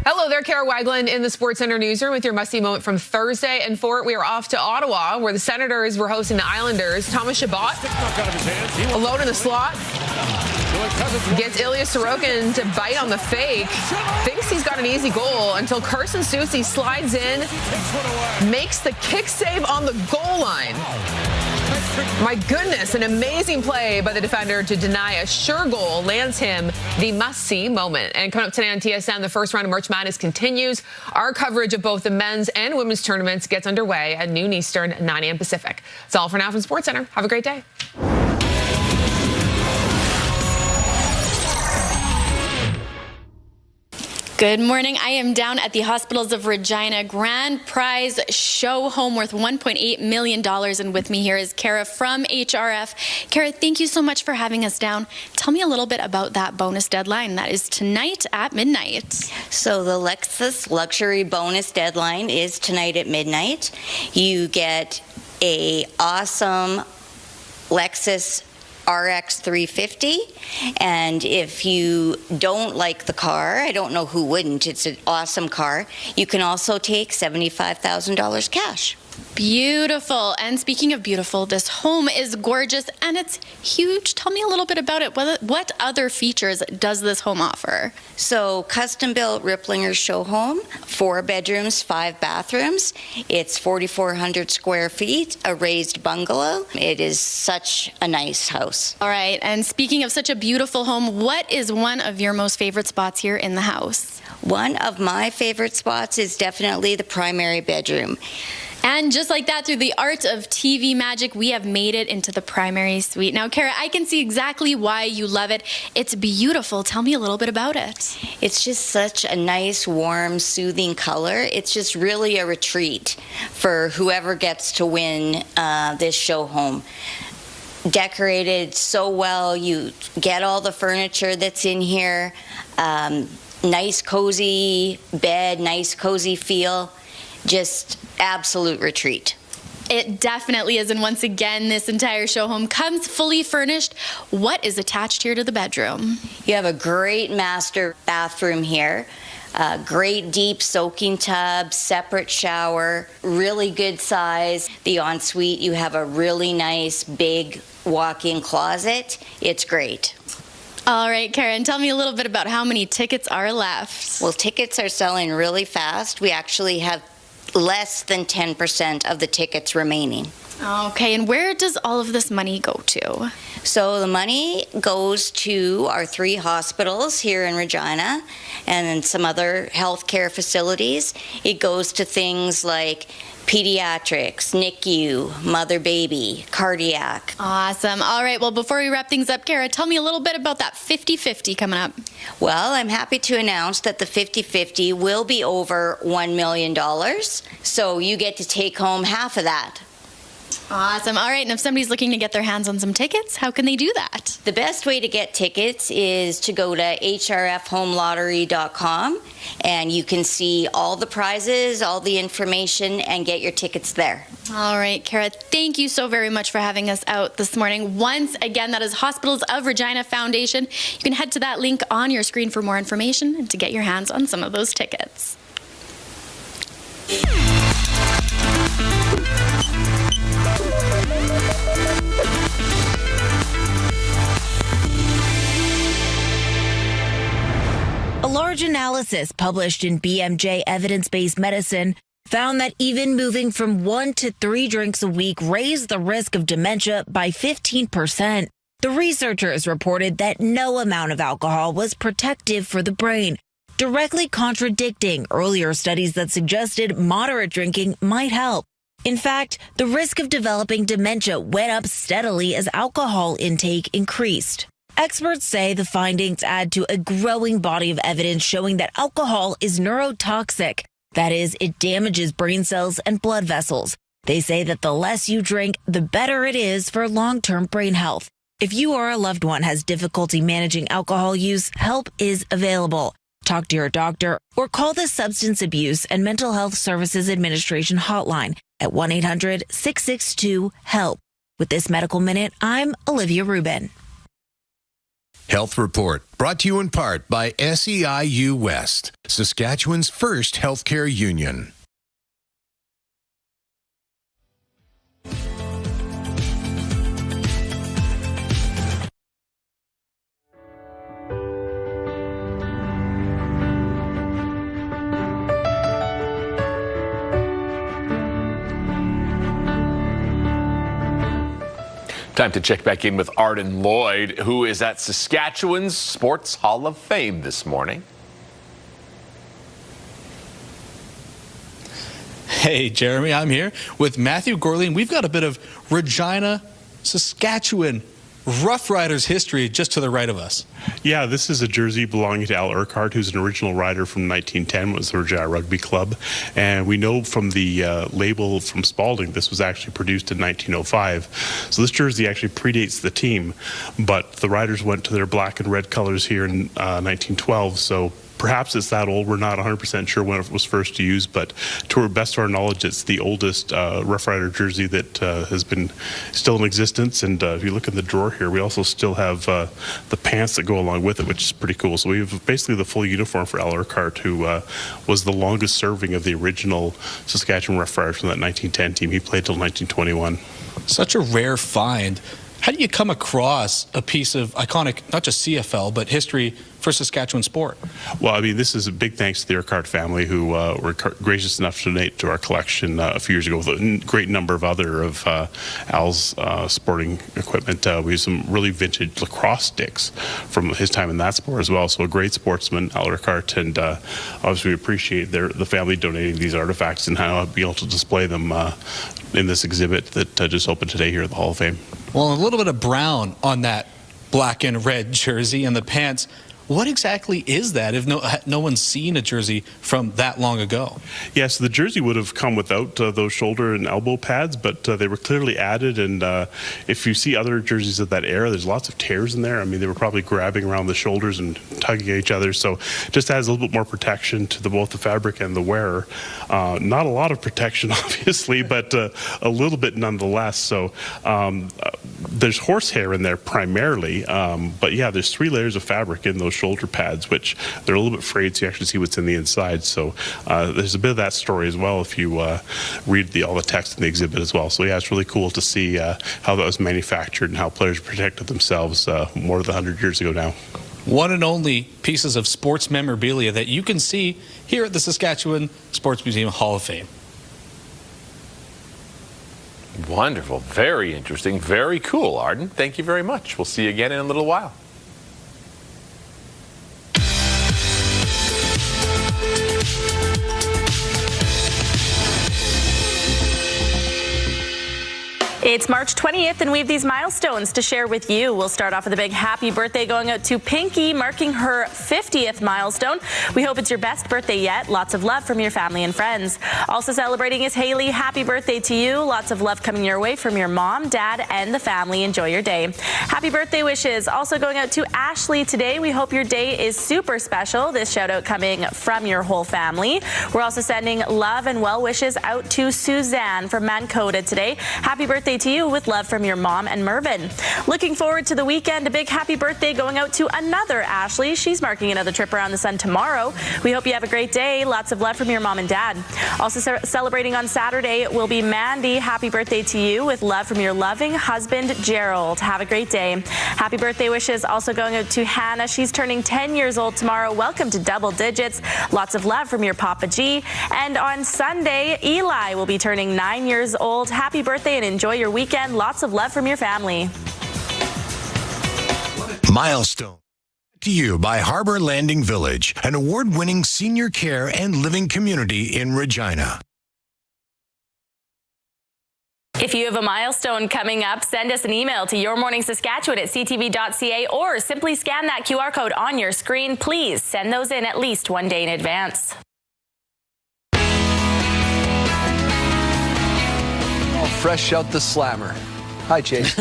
Speaker 3: Hello there, Kara Wagland in the SportsCenter newsroom with your must-see moment from Thursday. And for it, we are off to Ottawa, where the Senators were hosting the Islanders. Thomas Chabot, alone in the slot, gets Ilya Sorokin to bite on the fake. Thinks he's got an easy goal until Carson Soucy slides in, makes the kick save on the goal line. My goodness, an amazing play by the defender to deny a sure goal lands him the must-see moment. And coming up today on TSN, the first round of March Madness continues. Our coverage of both the men's and women's tournaments gets underway at noon Eastern, 9 a.m. Pacific. That's all for now from SportsCenter. Have a great day.
Speaker 4: Good morning. I am down at the Hospitals of Regina Grand Prize Show Home worth $1.8 million. And with me here is Kara from HRF. Kara, thank you so much for having us down. Tell me a little bit about that bonus deadline. That is tonight at midnight.
Speaker 5: So the Lexus Luxury Bonus Deadline is tonight at midnight. You get a awesome Lexus RX 350, and if you don't like the car, I don't know who wouldn't, it's an awesome car, you can also take $75,000 cash.
Speaker 4: Beautiful. And speaking of beautiful, this home is gorgeous and it's huge. Tell me a little bit about it. What other features does this home offer?
Speaker 5: So, custom-built Ripplinger show home, 4 bedrooms, 5 bathrooms. It's 4,400 square feet, a raised bungalow. It is such a nice house.
Speaker 4: All right. And speaking of such a beautiful home, what is one of your most favorite spots here in the house?
Speaker 5: One of my favorite spots is definitely the primary bedroom.
Speaker 4: And just like that, through the art of TV magic, we have made it into the primary suite. Now, Kara, I can see exactly why you love it. It's beautiful. Tell me a little bit about it.
Speaker 5: It's just such a nice, warm, soothing color. It's just really a retreat for whoever gets to win this show home. Decorated so well. You get all the furniture that's in here. Nice, cozy bed, nice, cozy feel. Just absolute retreat.
Speaker 4: It definitely is. And once again, this entire show home comes fully furnished. What is attached here to the bedroom?
Speaker 5: You have a great master bathroom here. Great deep soaking tub, separate shower, really good size. The ensuite, you have a really nice big walk-in closet. It's great.
Speaker 4: All right, Karen, tell me a little bit about how many tickets are left.
Speaker 5: Well, tickets are selling really fast. We actually have less than 10% of the tickets remaining.
Speaker 4: Okay, and where does all of this money go to?
Speaker 5: So the money goes to our 3 hospitals here in Regina and then some other healthcare facilities. It goes to things like pediatrics, NICU, mother-baby, cardiac.
Speaker 4: Awesome. All right, well, before we wrap things up, Kara, tell me a little bit about that 50-50 coming up.
Speaker 5: Well, I'm happy to announce that the 50-50 will be over $1 million, so you get to take home half of that.
Speaker 4: Awesome. All right, and if somebody's looking to get their hands on some tickets, how can they do that?
Speaker 5: The best way to get tickets is to go to hrfhomelottery.com, and you can see all the prizes, all the information, and get your tickets there.
Speaker 4: All right, Kara, thank you so very much for having us out this morning. Once again, that is Hospitals of Regina Foundation. You can head to that link on your screen for more information and to get your hands on some of those tickets.
Speaker 2: A large analysis published in BMJ Evidence-Based Medicine found that even moving from 1 to 3 drinks a week raised the risk of dementia by 15%. The researchers reported that no amount of alcohol was protective for the brain, directly contradicting earlier studies that suggested moderate drinking might help. In fact, the risk of developing dementia went up steadily as alcohol intake increased. Experts say the findings add to a growing body of evidence showing that alcohol is neurotoxic. That is, it damages brain cells and blood vessels. They say that the less you drink, the better it is for long-term brain health. If you or a loved one has difficulty managing alcohol use, help is available. Talk to your doctor or call the Substance Abuse and Mental Health Services Administration hotline at 1-800-662-HELP. With this Medical Minute, I'm Olivia Rubin.
Speaker 9: Health Report, brought to you in part by SEIU West, Saskatchewan's first healthcare union.
Speaker 11: Time to check back in with Arden Lloyd, who is at Saskatchewan's Sports Hall of Fame this morning.
Speaker 7: Hey, Jeremy, I'm here with Matthew Gorley, and we've got a bit of Regina, Saskatchewan Rough Riders history just to the right of us.
Speaker 10: Yeah, this is a jersey belonging to Al Urquhart, who's an original rider from 1910, was the Regina Rugby Club. And we know from the label from Spalding, this was actually produced in 1905. So this jersey actually predates the team, but the riders went to their black and red colors here in 1912. So perhaps it's that old. We're not 100% sure when it was first used, but to our best of our knowledge, it's the oldest Rough Rider jersey that has been still in existence. And if you look in the drawer here, we also still have the pants that go along with it, which is pretty cool. So we have basically the full uniform for Al Urquhart, who was the longest serving of the original Saskatchewan Rough Riders from that 1910 team. He played till 1921.
Speaker 7: Such a rare find. How do you come across a piece of iconic, not just CFL, but history for Saskatchewan sport?
Speaker 10: Well, I mean, this is a big thanks to the Urquhart family, who were gracious enough to donate to our collection a few years ago with a great number of other of Al's sporting equipment. We have some really vintage lacrosse sticks from his time in that sport as well. So a great sportsman, Al Urquhart, and obviously we appreciate the family donating these artifacts and how being able to display them in this exhibit that just opened today here at the Hall of Fame.
Speaker 7: Well, a little bit of brown on that black and red jersey and the pants. What exactly is that if no one's seen a jersey from that long ago?
Speaker 10: Yes, the jersey would have come without those shoulder and elbow pads, but they were clearly added. And if you see other jerseys of that era, there's lots of tears in there. I mean, they were probably grabbing around the shoulders and tugging at each other. So just adds a little bit more protection to both the fabric and the wearer. Not a lot of protection, obviously, but a little bit nonetheless. So there's horsehair in there primarily. But yeah, there's 3 layers of fabric in those shoulder pads, which they're a little bit frayed, so you actually see what's in the inside. So there's a bit of that story as well if you read all the text in the exhibit as well. So yeah, it's really cool to see how that was manufactured and how players protected themselves more than 100 years ago now.
Speaker 7: One and only pieces of sports memorabilia that you can see here at the Saskatchewan Sports Museum Hall of Fame.
Speaker 11: Wonderful. Very interesting. Very cool, Arden. Thank you very much. We'll see you again in a little while.
Speaker 6: It's March 20th, and we have these milestones to share with you. We'll start off with a big happy birthday going out to Pinky, marking her 50th milestone. We hope it's your best birthday yet. Lots of love from your family and friends. Also celebrating is Haley. Happy birthday to you. Lots of love coming your way from your mom, dad, and the family. Enjoy your day. Happy birthday wishes also going out to Ashley today. We hope your day is super special. This shout out coming from your whole family. We're also sending love and well wishes out to Suzanne from Mankota today. Happy birthday to you with love from your mom and Mervyn. Looking forward to the weekend. A big happy birthday going out to another Ashley. She's marking another trip around the sun tomorrow. We hope you have a great day. Lots of love from your mom and dad. Also celebrating on Saturday will be Mandy. Happy birthday to you with love from your loving husband, Gerald. Have a great day. Happy birthday wishes also going out to Hannah. She's turning 10 years old tomorrow. Welcome to double digits. Lots of love from your Papa G. And on Sunday, Eli will be turning 9 years old. Happy birthday and enjoy your weekend. Lots of love from your family.
Speaker 9: Milestone. To you by Harbor Landing Village, an award-winning senior care and living community in Regina.
Speaker 6: If you have a milestone coming up, send us an email to yourmorningsaskatchewan@ctv.ca or simply scan that QR code on your screen. Please send those in at least one day in advance.
Speaker 1: Fresh out the slammer. Hi, Chase.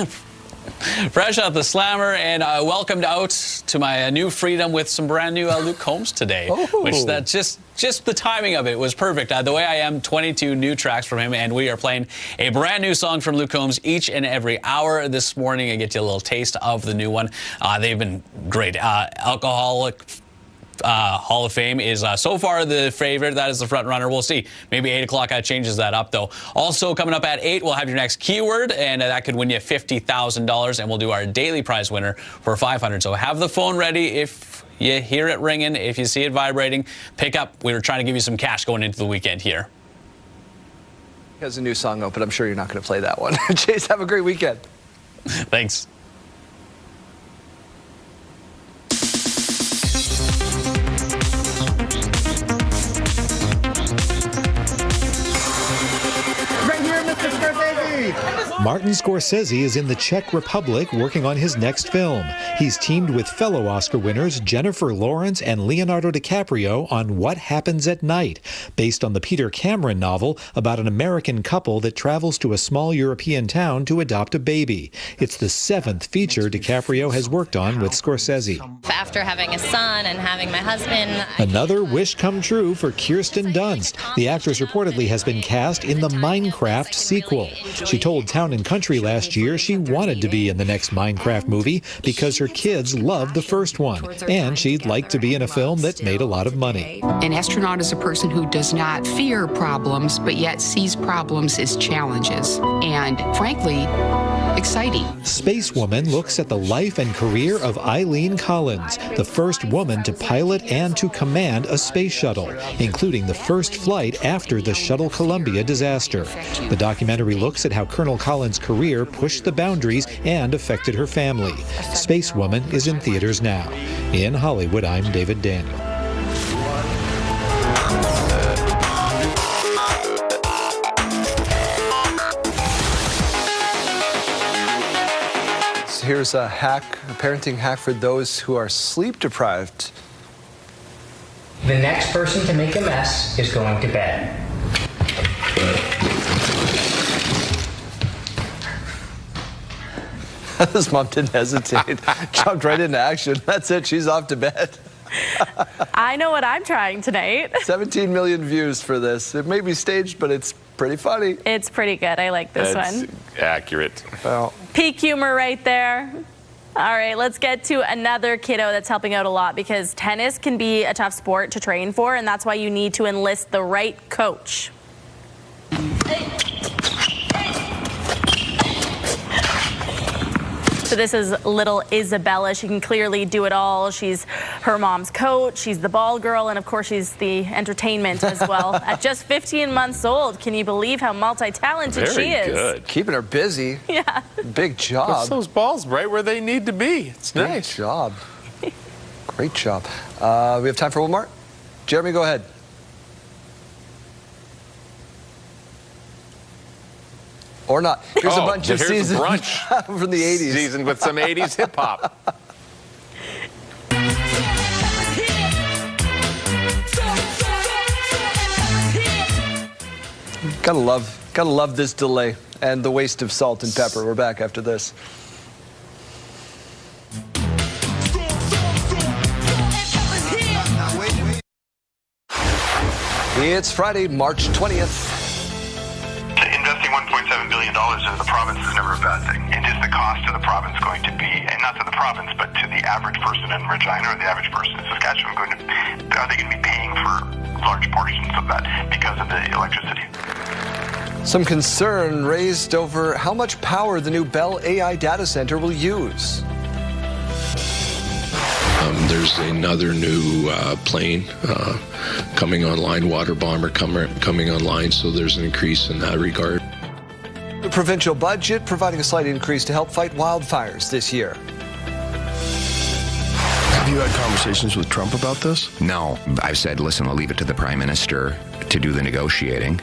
Speaker 8: Fresh out the slammer, and welcomed out to my new freedom with some brand new Luke Combs today. Which that just the timing of it was perfect. The Way I Am, 22 new tracks from him, and we are playing a brand new song from Luke Combs each and every hour this morning. I get you a little taste of the new one. They've been great. Alcoholic Hall of Fame is so far the favorite. That is the front runner. We'll see. Maybe 8 o'clock changes that up, though. Also coming up at 8, we'll have your next keyword, and that could win you $50,000, and we'll do our daily prize winner for $500. So have the phone ready. If you hear it ringing, if you see it vibrating, pick up. We were trying to give you some cash going into the weekend here.
Speaker 1: He has a new song out, but I'm sure you're not going to play that one. Chase, have a great weekend.
Speaker 8: Thanks.
Speaker 12: Martin Scorsese is in the Czech Republic working on his next film. He's teamed with fellow Oscar winners Jennifer Lawrence and Leonardo DiCaprio on What Happens at Night, based on the Peter Cameron novel about an American couple that travels to a small European town to adopt a baby. It's the 7th feature DiCaprio has worked on with Scorsese.
Speaker 18: After having a son and having my husband...
Speaker 12: Another wish come true for Kirsten Dunst. The actress reportedly has been cast in the Minecraft sequel. She told Town & Country last year she wanted to be in the next Minecraft movie because her kids loved the first one, and she'd like to be in a film that made a lot of money.
Speaker 23: An astronaut is a person who does not fear problems, but yet sees problems as challenges, and frankly, exciting.
Speaker 12: Spacewoman looks at the life and career of Eileen Collins, the first woman to pilot and to command a space shuttle, including the first flight after the Shuttle Columbia disaster. The documentary looks at how Colonel Collins' career pushed the boundaries and affected her family. Spacewoman is in theaters now. In Hollywood, I'm David Daniel.
Speaker 1: Here's a parenting hack for those who are sleep deprived.
Speaker 24: The next person to make a mess is going to bed.
Speaker 1: His mom didn't hesitate. Jumped right into action. That's it. She's off to bed.
Speaker 6: I know what I'm trying tonight. 17
Speaker 1: million views for this. It may be staged, but it's pretty funny.
Speaker 6: It's pretty good. I like this one.
Speaker 11: Accurate.
Speaker 1: Well,
Speaker 6: peak humor right there. All right, let's get to another kiddo that's helping out a lot, because tennis can be a tough sport to train for, and that's why you need to enlist the right coach. So this is little Isabella. She can clearly do it all. Her her mom's coach. She's the ball girl, and of course she's the entertainment as well. At just 15 months old, can you believe how multi-talented she is?
Speaker 11: Very good.
Speaker 1: Keeping her busy.
Speaker 6: Yeah.
Speaker 1: Big job.
Speaker 11: Puts those balls right where they need to be. It's nice.
Speaker 1: Great job. Great job. We have time for one more. Jeremy, go ahead. Or not. Here's a bunch of seasoned
Speaker 11: brunch
Speaker 1: from the 80s.
Speaker 11: Seasoned with some 80s hip-hop.
Speaker 1: Gotta love this delay and the waste of salt and pepper. We're back after this. It's Friday, March 20th.
Speaker 13: Investing $1.7 billion into the province is never a bad thing. It is the cost to the province going to be, and not to the province, but to the average person in Regina or the average person in Saskatchewan, are they going to be paying for large portions of that because of the electricity?
Speaker 1: Some concern raised over how much power the new Bell AI data center will use.
Speaker 15: There's another new plane coming online, water bomber coming online, so there's an increase in that regard.
Speaker 1: The provincial budget providing a slight increase to help fight wildfires this year.
Speaker 17: Have you had conversations with Trump about this?
Speaker 19: No. I've said, listen, I'll leave it to the Prime Minister to do the negotiating.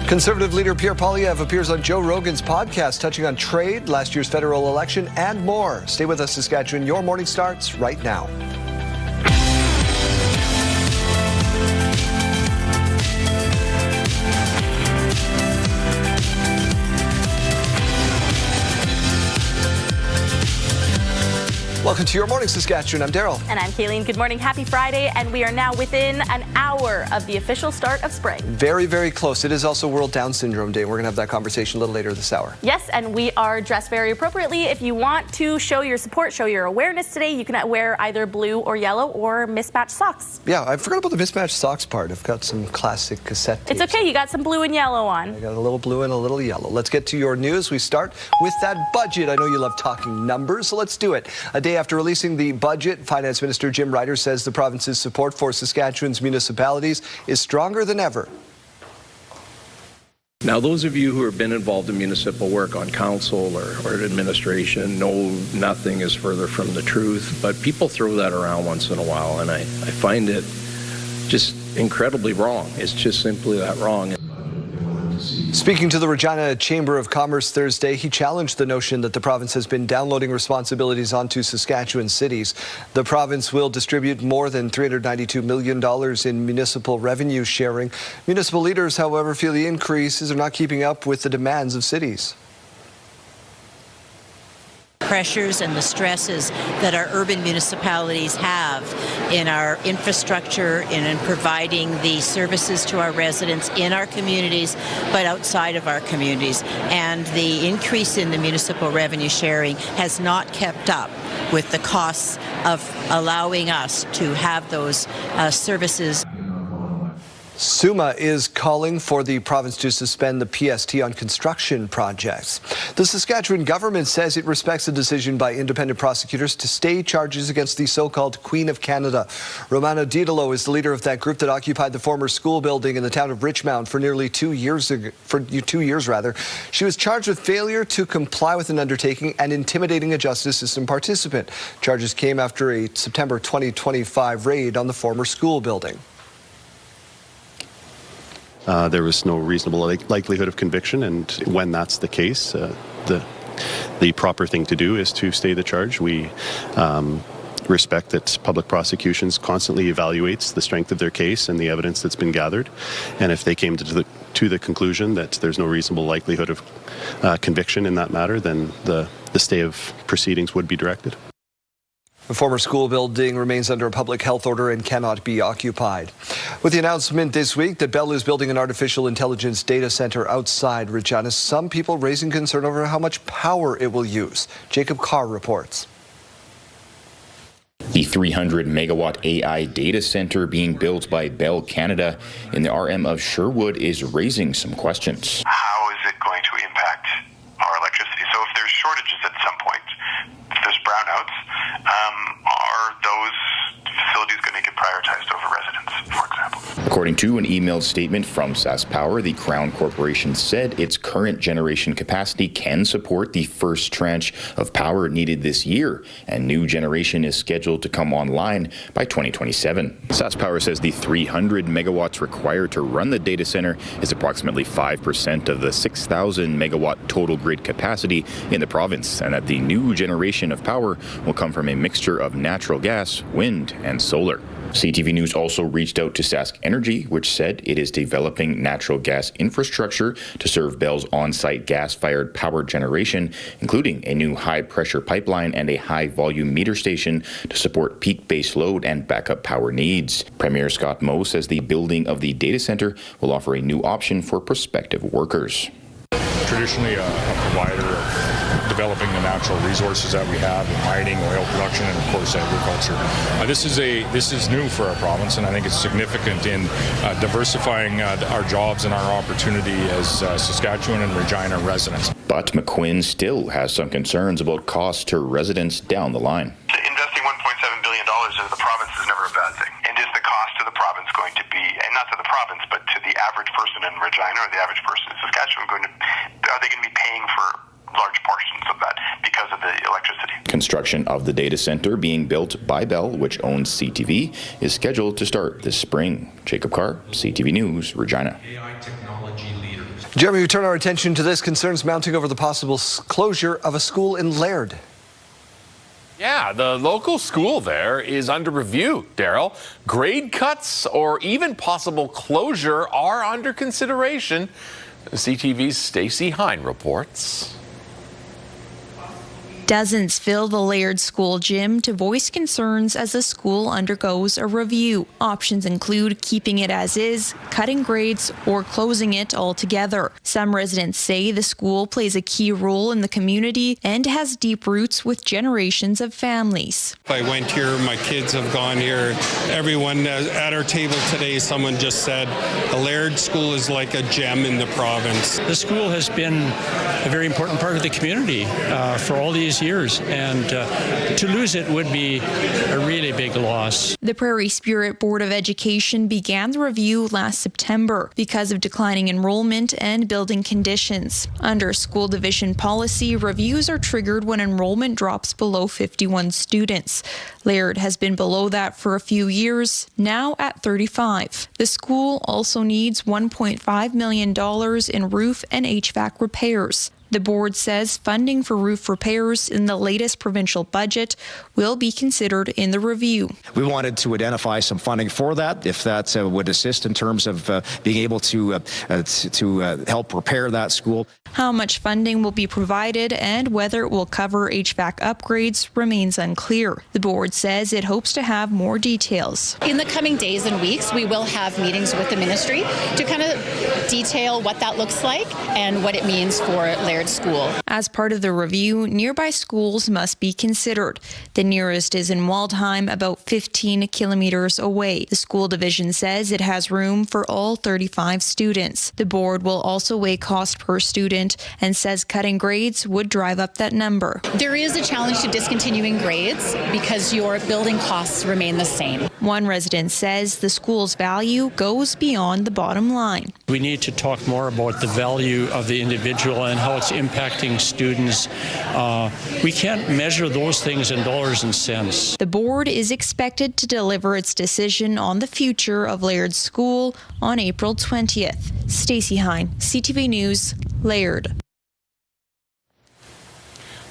Speaker 1: Conservative leader Pierre Poilievre appears on Joe Rogan's podcast touching on trade, last year's federal election, and more. Stay with us, Saskatchewan. Your morning starts right now. Welcome to Your Morning Saskatchewan. I'm Daryl.
Speaker 6: And I'm Kayleen. Good morning. Happy Friday. And we are now within an hour of the official start of spring.
Speaker 1: Very, very close. It is also World Down Syndrome Day. We're going to have that conversation a little later this hour.
Speaker 6: Yes, and we are dressed very appropriately. If you want to show your support, show your awareness today, you can wear either blue or yellow or mismatched socks.
Speaker 1: Yeah, I forgot about the mismatched socks part. I've got some classic cassette tapes.
Speaker 6: It's okay. You got some blue and yellow on.
Speaker 1: I got a little blue and a little yellow. Let's get to your news. We start with that budget. I know you love talking numbers, so let's do it. A day after releasing the budget, Finance Minister Jim Ryder says the province's support for Saskatchewan's municipalities is stronger than ever.
Speaker 16: Now, those of you who have been involved in municipal work on council or administration know nothing is further from the truth, but people throw that around once in a while, and I find it just incredibly wrong. It's just simply that wrong.
Speaker 1: Speaking to the Regina Chamber of Commerce Thursday, he challenged the notion that the province has been downloading responsibilities onto Saskatchewan cities. The province will distribute more than $392 million in municipal revenue sharing. Municipal leaders, however, feel the increases are not keeping up with the demands of cities.
Speaker 20: Pressures and the stresses that our urban municipalities have in our infrastructure and in providing the services to our residents in our communities, but outside of our communities. And the increase in the municipal revenue sharing has not kept up with the costs of allowing us to have those services.
Speaker 1: SUMA is calling for the province to suspend the PST on construction projects. The Saskatchewan government says it respects the decision by independent prosecutors to stay charges against the so-called Queen of Canada. Romana Didolo is the leader of that group that occupied the former school building in the town of Richmond for nearly 2 years. She was charged with failure to comply with an undertaking and intimidating a justice system participant. Charges came after a September 2025 raid on the former school building.
Speaker 25: There was no reasonable likelihood of conviction, and when that's the case, the proper thing to do is to stay the charge. We respect that public prosecutions constantly evaluates the strength of their case and the evidence that's been gathered, and if they came to the conclusion that there's no reasonable likelihood of conviction in that matter, then the stay of proceedings would be directed.
Speaker 1: The former school building remains under a public health order and cannot be occupied. With the announcement this week that Bell is building an artificial intelligence data center outside Regina, some people raising concern over how much power it will use. Jacob Carr reports.
Speaker 26: The 300-megawatt AI data center being built by Bell Canada in the RM of Sherwood is raising some questions.
Speaker 13: How is it going to impact our electricity? So if there's shortages at some point, if there's brownouts, are those
Speaker 26: According to an emailed statement from Sask Power, the Crown Corporation said its current generation capacity can support the first tranche of power needed this year, and new generation is scheduled to come online by 2027. Sask Power says the 300 megawatts required to run the data center is approximately 5% of the 6,000 megawatt total grid capacity in the province, and that the new generation of power will come from a mixture of natural gas, wind, and solar. CTV News also reached out to Sask Energy, which said it is developing natural gas infrastructure to serve Bell's on-site gas-fired power generation, including a new high-pressure pipeline and a high-volume meter station to support peak base load and backup power needs. Premier Scott Moe says the building of the data center will offer a new option for prospective workers.
Speaker 3: Traditionally a provider of developing the natural resources that we have in mining, oil production, and of course agriculture. This is new for our province, and I think it's significant in diversifying our jobs and our opportunity as Saskatchewan and Regina residents.
Speaker 26: But McQuinn still has some concerns about costs to residents down the line.
Speaker 13: Investing $1.7 billion into the province is never a bad thing. And is the cost to the province going to be, and not to the province, but to the average person in Regina or the average person in Saskatchewan, are they going to be paying for large portions of that because of the electricity?
Speaker 26: Construction of the data center being built by Bell, which owns CTV, is scheduled to start this spring. Jacob Carr, CTV News, Regina.
Speaker 1: Jeremy, we turn our attention to this. Concerns mounting over the possible closure of a school in Laird.
Speaker 11: Yeah, the local school there is under review, Daryl. Grade cuts or even possible closure are under consideration. CTV's Stacey Hine reports.
Speaker 4: Dozens fill the Laird School gym to voice concerns as the school undergoes a review. Options include keeping it as is, cutting grades, or closing it altogether. Some residents say the school plays a key role in the community and has deep roots with generations of families.
Speaker 5: I went here, my kids have gone here. Everyone at our table today, someone just said the Laird School is like a gem in the province.
Speaker 14: The school has been a very important part of the community for all these years, and to lose it would be a really big loss.
Speaker 4: The Prairie Spirit Board of Education began the review last September because of declining enrollment and building conditions. Under school division policy, reviews are triggered when enrollment drops below 51 students. Laird has been below that for a few years, now at 35. The school also needs $1.5 million in roof and HVAC repairs. The board says funding for roof repairs in the latest provincial budget will be considered in the review.
Speaker 21: We wanted to identify some funding for that, if that would assist in terms of being able to help repair that school.
Speaker 4: How much funding will be provided and whether it will cover HVAC upgrades remains unclear. The board says it hopes to have more details.
Speaker 22: In the coming days and weeks, we will have meetings with the ministry to kind of detail what that looks like and what it means for Laird School.
Speaker 4: As part of the review, nearby schools must be considered. The nearest is in Waldheim, about 15 kilometers away. The school division says it has room for all 35 students. The board will also weigh cost per student and says cutting grades would drive up that number.
Speaker 22: There is a challenge to discontinuing grades because your building costs remain the same.
Speaker 4: One resident says the school's value goes beyond the bottom line.
Speaker 14: We need to talk more about the value of the individual and how it's impacting students. We can't measure those things in dollars and cents.
Speaker 4: The board is expected to deliver its decision on the future of Laird School on April 20th. Stacey Hine, CTV News, Laird.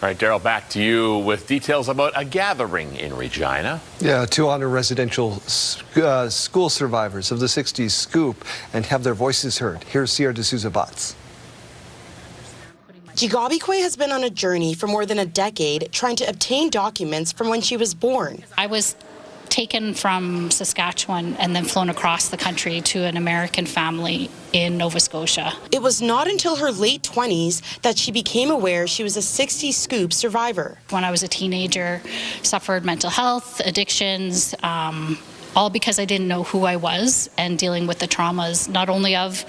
Speaker 11: All right, Daryl, back to you with details about a gathering in Regina.
Speaker 1: Yeah, to honor residential school survivors of the 60s scoop and have their voices heard. Here's Sierra D'Souza Botts.
Speaker 27: Jigabikwe has been on a journey for more than a decade trying to obtain documents from when she was born.
Speaker 28: I was taken from Saskatchewan and then flown across the country to an American family in Nova Scotia.
Speaker 27: It was not until her late 20s that she became aware she was a 60s scoop survivor.
Speaker 28: When I was a teenager, suffered mental health, addictions, all because I didn't know who I was and dealing with the traumas, not only of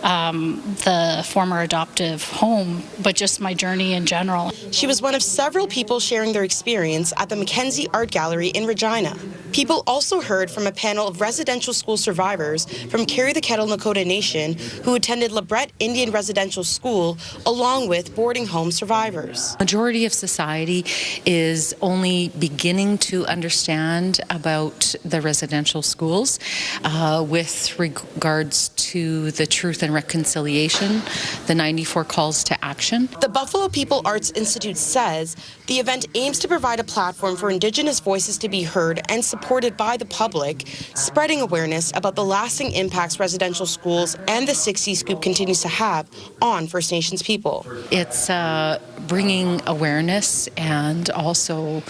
Speaker 28: the former adoptive home, but just my journey in general.
Speaker 27: She was one of several people sharing their experience at the Mackenzie Art Gallery in Regina. People also heard from a panel of residential school survivors from Carry the Kettle Nakota Nation who attended LeBret Indian Residential School, along with boarding home survivors.
Speaker 2: Majority of society is only beginning to understand about the residential schools with regards to the Truth and Reconciliation, the 94 calls to action.
Speaker 27: The Buffalo People Arts Institute says the event aims to provide a platform for Indigenous voices to be heard and supported by the public, spreading awareness about the lasting impacts residential schools and the 60 Scoop continues to have on First Nations people.
Speaker 2: It's bringing awareness and also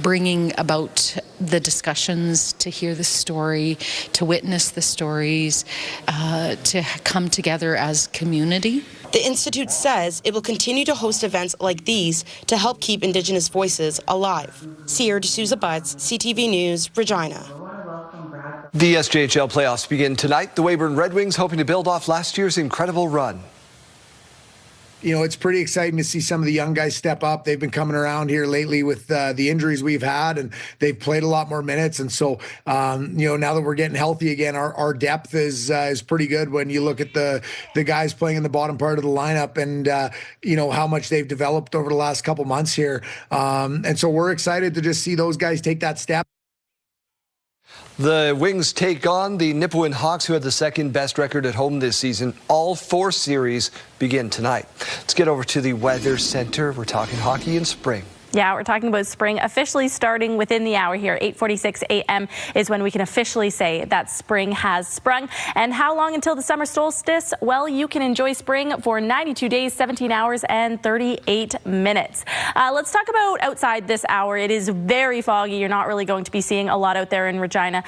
Speaker 2: bringing about the discussions, to hear the story, to witness the stories, to come together as community.
Speaker 27: The Institute says it will continue to host events like these to help keep Indigenous voices alive. Sierra D'Souza Butts, CTV News, Regina.
Speaker 1: The SJHL playoffs begin tonight. The Weyburn Red Wings hoping to build off last year's incredible run.
Speaker 7: You know, it's pretty exciting to see some of the young guys step up. They've been coming around here lately with the injuries we've had, and they've played a lot more minutes. And so, you know, now that we're getting healthy again, our depth is pretty good when you look at the guys playing in the bottom part of the lineup and, you know, how much they've developed over the last couple months here. And so we're excited to just see those guys take that step.
Speaker 1: The Wings take on the Nipawin Hawks, who had the second best record at home this season. All 4 series begin tonight. Let's get over to the Weather Center. We're talking hockey in spring.
Speaker 6: Yeah, we're talking about spring officially starting within the hour here. 8:46 a.m. is when we can officially say that spring has sprung. And how long until the summer solstice? Well, you can enjoy spring for 92 days, 17 hours, and 38 minutes. Let's talk about outside this hour. It is very foggy. You're not really going to be seeing a lot out there in Regina.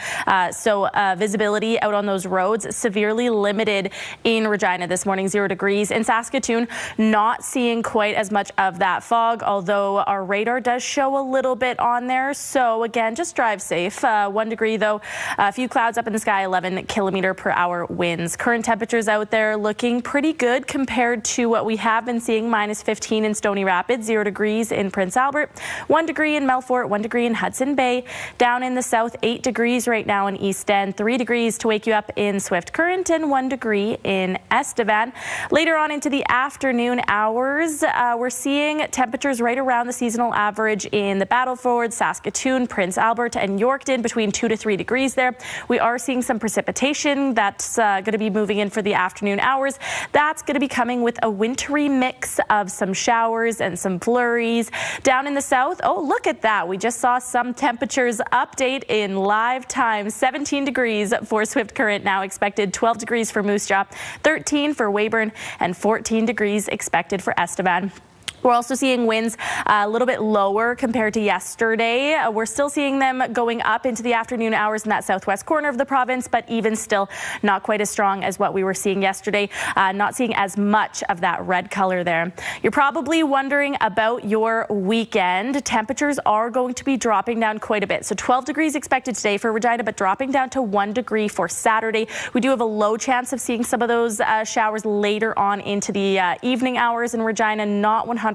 Speaker 6: So visibility out on those roads severely limited in Regina this morning, 0 degrees. In Saskatoon, not seeing quite as much of that fog, although our radar does show a little bit on there. So again, just drive safe. 1 degree though, a few clouds up in the sky, 11 kilometer per hour winds. Current temperatures out there looking pretty good compared to what we have been seeing. -15 in Stony Rapids, 0 degrees in Prince Albert, 1 degree in Melfort, 1 degree in Hudson Bay. Down in the south, 8 degrees right now in East End, 3 degrees to wake you up in Swift Current, and 1 degree in Estevan. Later on into the afternoon hours, we're seeing temperatures right around the seasonal average in the Battleford, Saskatoon, Prince Albert, and Yorkton, between 2 to 3 degrees there. We are seeing some precipitation that's going to be moving in for the afternoon hours. That's going to be coming with a wintry mix of some showers and some flurries. Down in the south, oh, look at that. We just saw some temperatures update in live time. 17 degrees for Swift Current now expected, 12 degrees for Moose Jaw, 13 for Weyburn, and 14 degrees expected for Estevan. We're also seeing winds a little bit lower compared to yesterday. We're still seeing them going up into the afternoon hours in that southwest corner of the province, but even still not quite as strong as what we were seeing yesterday. Not seeing as much of that red color there. You're probably wondering about your weekend. Temperatures are going to be dropping down quite a bit. So 12 degrees expected today for Regina, but dropping down to 1 degree for Saturday. We do have a low chance of seeing some of those showers later on into the evening hours in Regina, not 100%.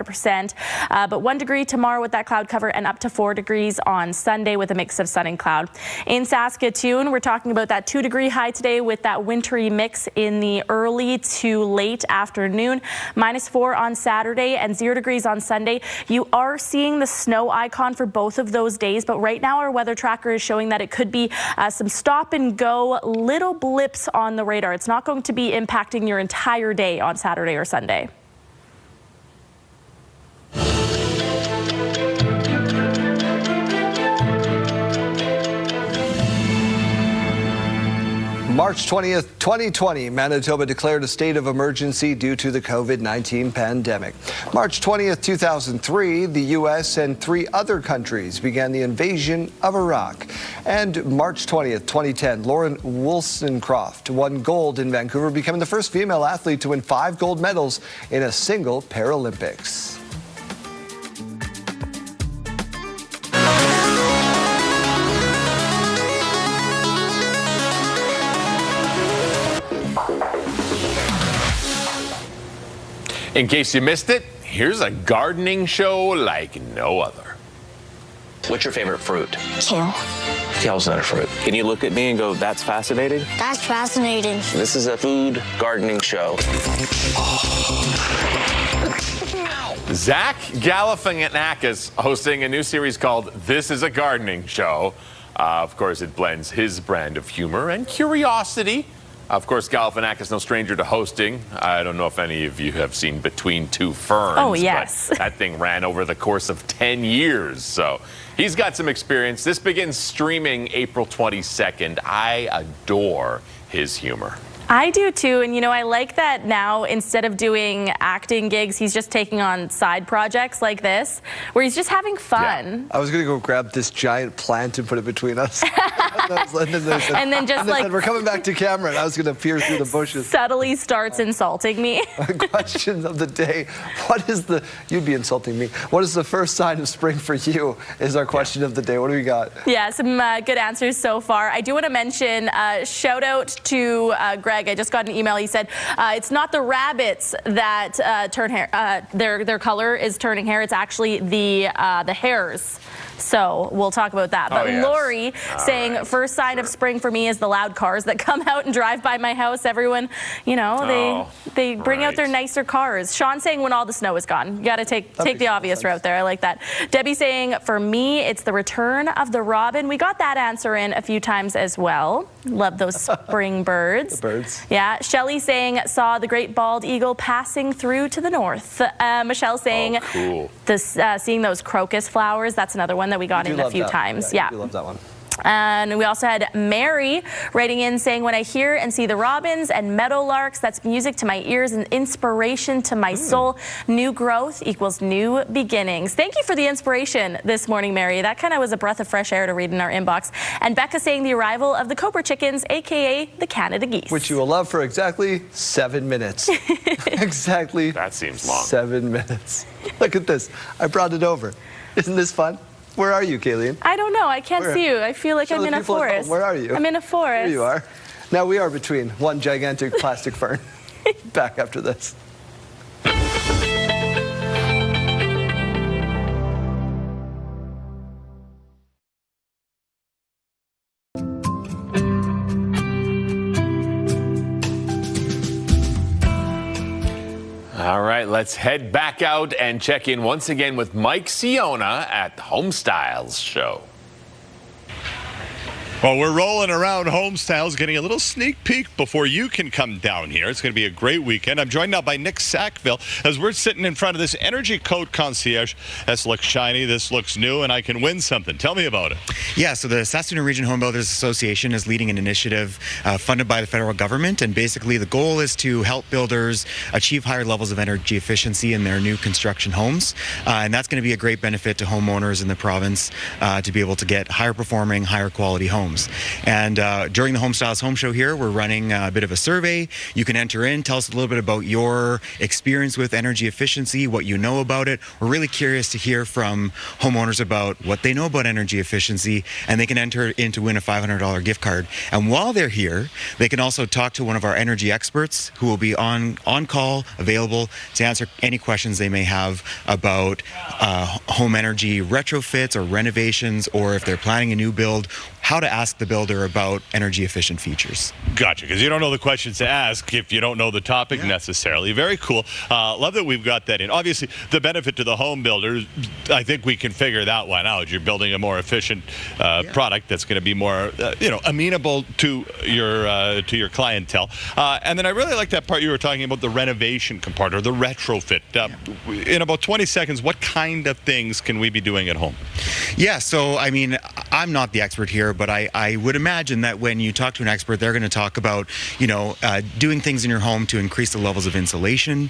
Speaker 6: But 1 degree tomorrow with that cloud cover, and up to 4 degrees on Sunday with a mix of sun and cloud. In Saskatoon, we're talking about that 2 degree high today with that wintry mix in the early to late afternoon. -4 on Saturday and 0 degrees on Sunday. You are seeing the snow icon for both of those days, but right now our weather tracker is showing that it could be some stop and go little blips on the radar. It's not going to be impacting your entire day on Saturday or Sunday.
Speaker 1: March 20th, 2020, Manitoba declared a state of emergency due to the COVID-19 pandemic. March 20th, 2003, the U.S. and 3 other countries began the invasion of Iraq. And March 20th, 2010, Lauren Wollstonecroft won gold in Vancouver, becoming the first female athlete to win 5 gold medals in a single Paralympics.
Speaker 11: In case you missed it, here's a gardening show like no other.
Speaker 8: What's your favorite fruit?
Speaker 9: Kale.
Speaker 8: Kale's not a fruit. Can you look at me and go, that's fascinating?
Speaker 9: That's fascinating.
Speaker 8: This is a food gardening show.
Speaker 11: Zach Galifianakis hosting a new series called This is a Gardening Show. Of course, it blends his brand of humor and curiosity. Of course, Galifianakis, no stranger to hosting. I don't know if any of you have seen Between Two Ferns.
Speaker 6: Oh, yes.
Speaker 11: But that thing ran over the course of 10 years. So he's got some experience. This begins streaming April 22nd. I adore his humor.
Speaker 6: I do too, and I like that now instead of doing acting gigs, he's just taking on side projects like this, where he's just having fun.
Speaker 1: I was going to go grab this giant plant and put it between us.
Speaker 6: And then just like,
Speaker 1: we're coming back to camera, and I was going to peer through the bushes.
Speaker 6: Subtly starts insulting me.
Speaker 1: Question of the day. You'd be insulting me. What is the first sign of spring for you is our question of the day. What do we got?
Speaker 6: Yeah, some good answers so far. I do want to mention, shout out to Greg. I just got an email. He said it's not the rabbits that turn hair. Their color is turning hair. It's actually the hares. So we'll talk about that. But
Speaker 11: yes.
Speaker 6: Lori saying first sign of spring for me is the loud cars that come out and drive by my house. Everyone, they bring out their nicer cars. Sean saying when all the snow is gone. You got to take the obvious route there. I like that. Debbie saying for me it's the return of the robin. We got that answer in a few times as well. Love those spring birds.
Speaker 1: The birds.
Speaker 6: Yeah. Shelly saying saw the great bald eagle passing through to the north. Michelle saying
Speaker 11: cool.
Speaker 6: Seeing those crocus flowers. That's another one that we got in a few times.
Speaker 1: Yeah. I love that one.
Speaker 6: And we also had Mary writing in saying, when I hear and see the robins and meadowlarks, that's music to my ears and inspiration to my soul. New growth equals new beginnings. Thank you for the inspiration this morning, Mary. That kind of was a breath of fresh air to read in our inbox. And Becca saying the arrival of the Cobra chickens, a.k.a. the Canada geese.
Speaker 1: Which you will love for exactly 7 minutes. Exactly.
Speaker 11: That seems long.
Speaker 1: 7 minutes. Look at this. I brought it over. Isn't this fun? Where are you, Kayleen?
Speaker 6: I don't know. I can't see you. I feel like I'm in a forest.
Speaker 1: Where are you?
Speaker 6: I'm in a forest.
Speaker 1: There you are. Now we are between one gigantic plastic fern. Back after this.
Speaker 11: All right, let's head back out and check in once again with Mike Siona at the Homestyles Show.
Speaker 10: Well, we're rolling around Homestyles, getting a little sneak peek before you can come down here. It's going to be a great weekend. I'm joined now by Nick Sackville as we're sitting in front of this Energy Coat Concierge. This looks shiny, this looks new, and I can win something. Tell me about it.
Speaker 12: Yeah, so the Saskatoon Region Home Builders Association is leading an initiative funded by the federal government, and basically the goal is to help builders achieve higher levels of energy efficiency in their new construction homes, and that's going to be a great benefit to homeowners in the province to be able to get higher performing, higher quality homes. And during the Homestyles Home Show here, we're running a bit of a survey. You can enter in, tell us a little bit about your experience with energy efficiency, what you know about it. We're really curious to hear from homeowners about what they know about energy efficiency, and they can enter in to win a $500 gift card. And while they're here, they can also talk to one of our energy experts who will be on call, available to answer any questions they may have about home energy retrofits or renovations, or if they're planning a new build, how to ask the builder about energy efficient features.
Speaker 10: Gotcha, because you don't know the questions to ask if you don't know the topic necessarily. Very cool. Love that we've got that in. Obviously, the benefit to the home builders, I think we can figure that one out. You're building a more efficient product that's going to be more, amenable to your clientele. And then I really like that part you were talking about, the renovation component or the retrofit. In about 20 seconds, what kind of things can we be doing at home?
Speaker 12: Yeah, so I mean, I'm not the expert here, but I would imagine that when you talk to an expert, they're going to talk about, doing things in your home to increase the levels of insulation,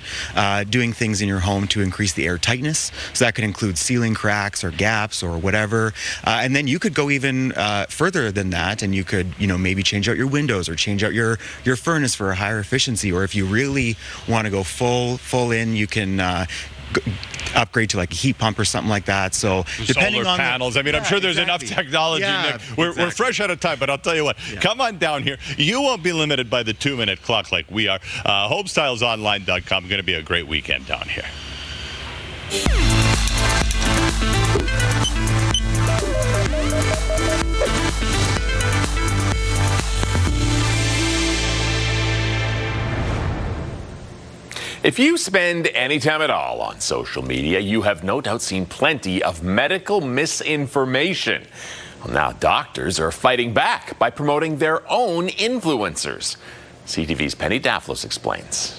Speaker 12: doing things in your home to increase the air tightness. So that could include ceiling cracks or gaps or whatever. And then you could go even further than that, and you could, maybe change out your windows or change out your furnace for a higher efficiency. Or if you really want to go full in, you can upgrade to like a heat pump or something like that. So depending
Speaker 10: solar
Speaker 12: on
Speaker 10: panels. I'm sure there's enough technology.
Speaker 12: Yeah,
Speaker 10: Nick. We're fresh out of time, but I'll tell you what. Come on down here. You won't be limited by the 2-minute clock like we are. Homestylesonline.com. Going to be a great weekend down here.
Speaker 11: If you spend any time at all on social media, you have no doubt seen plenty of medical misinformation. Well, now doctors are fighting back by promoting their own influencers. CTV's Penny Daflos explains.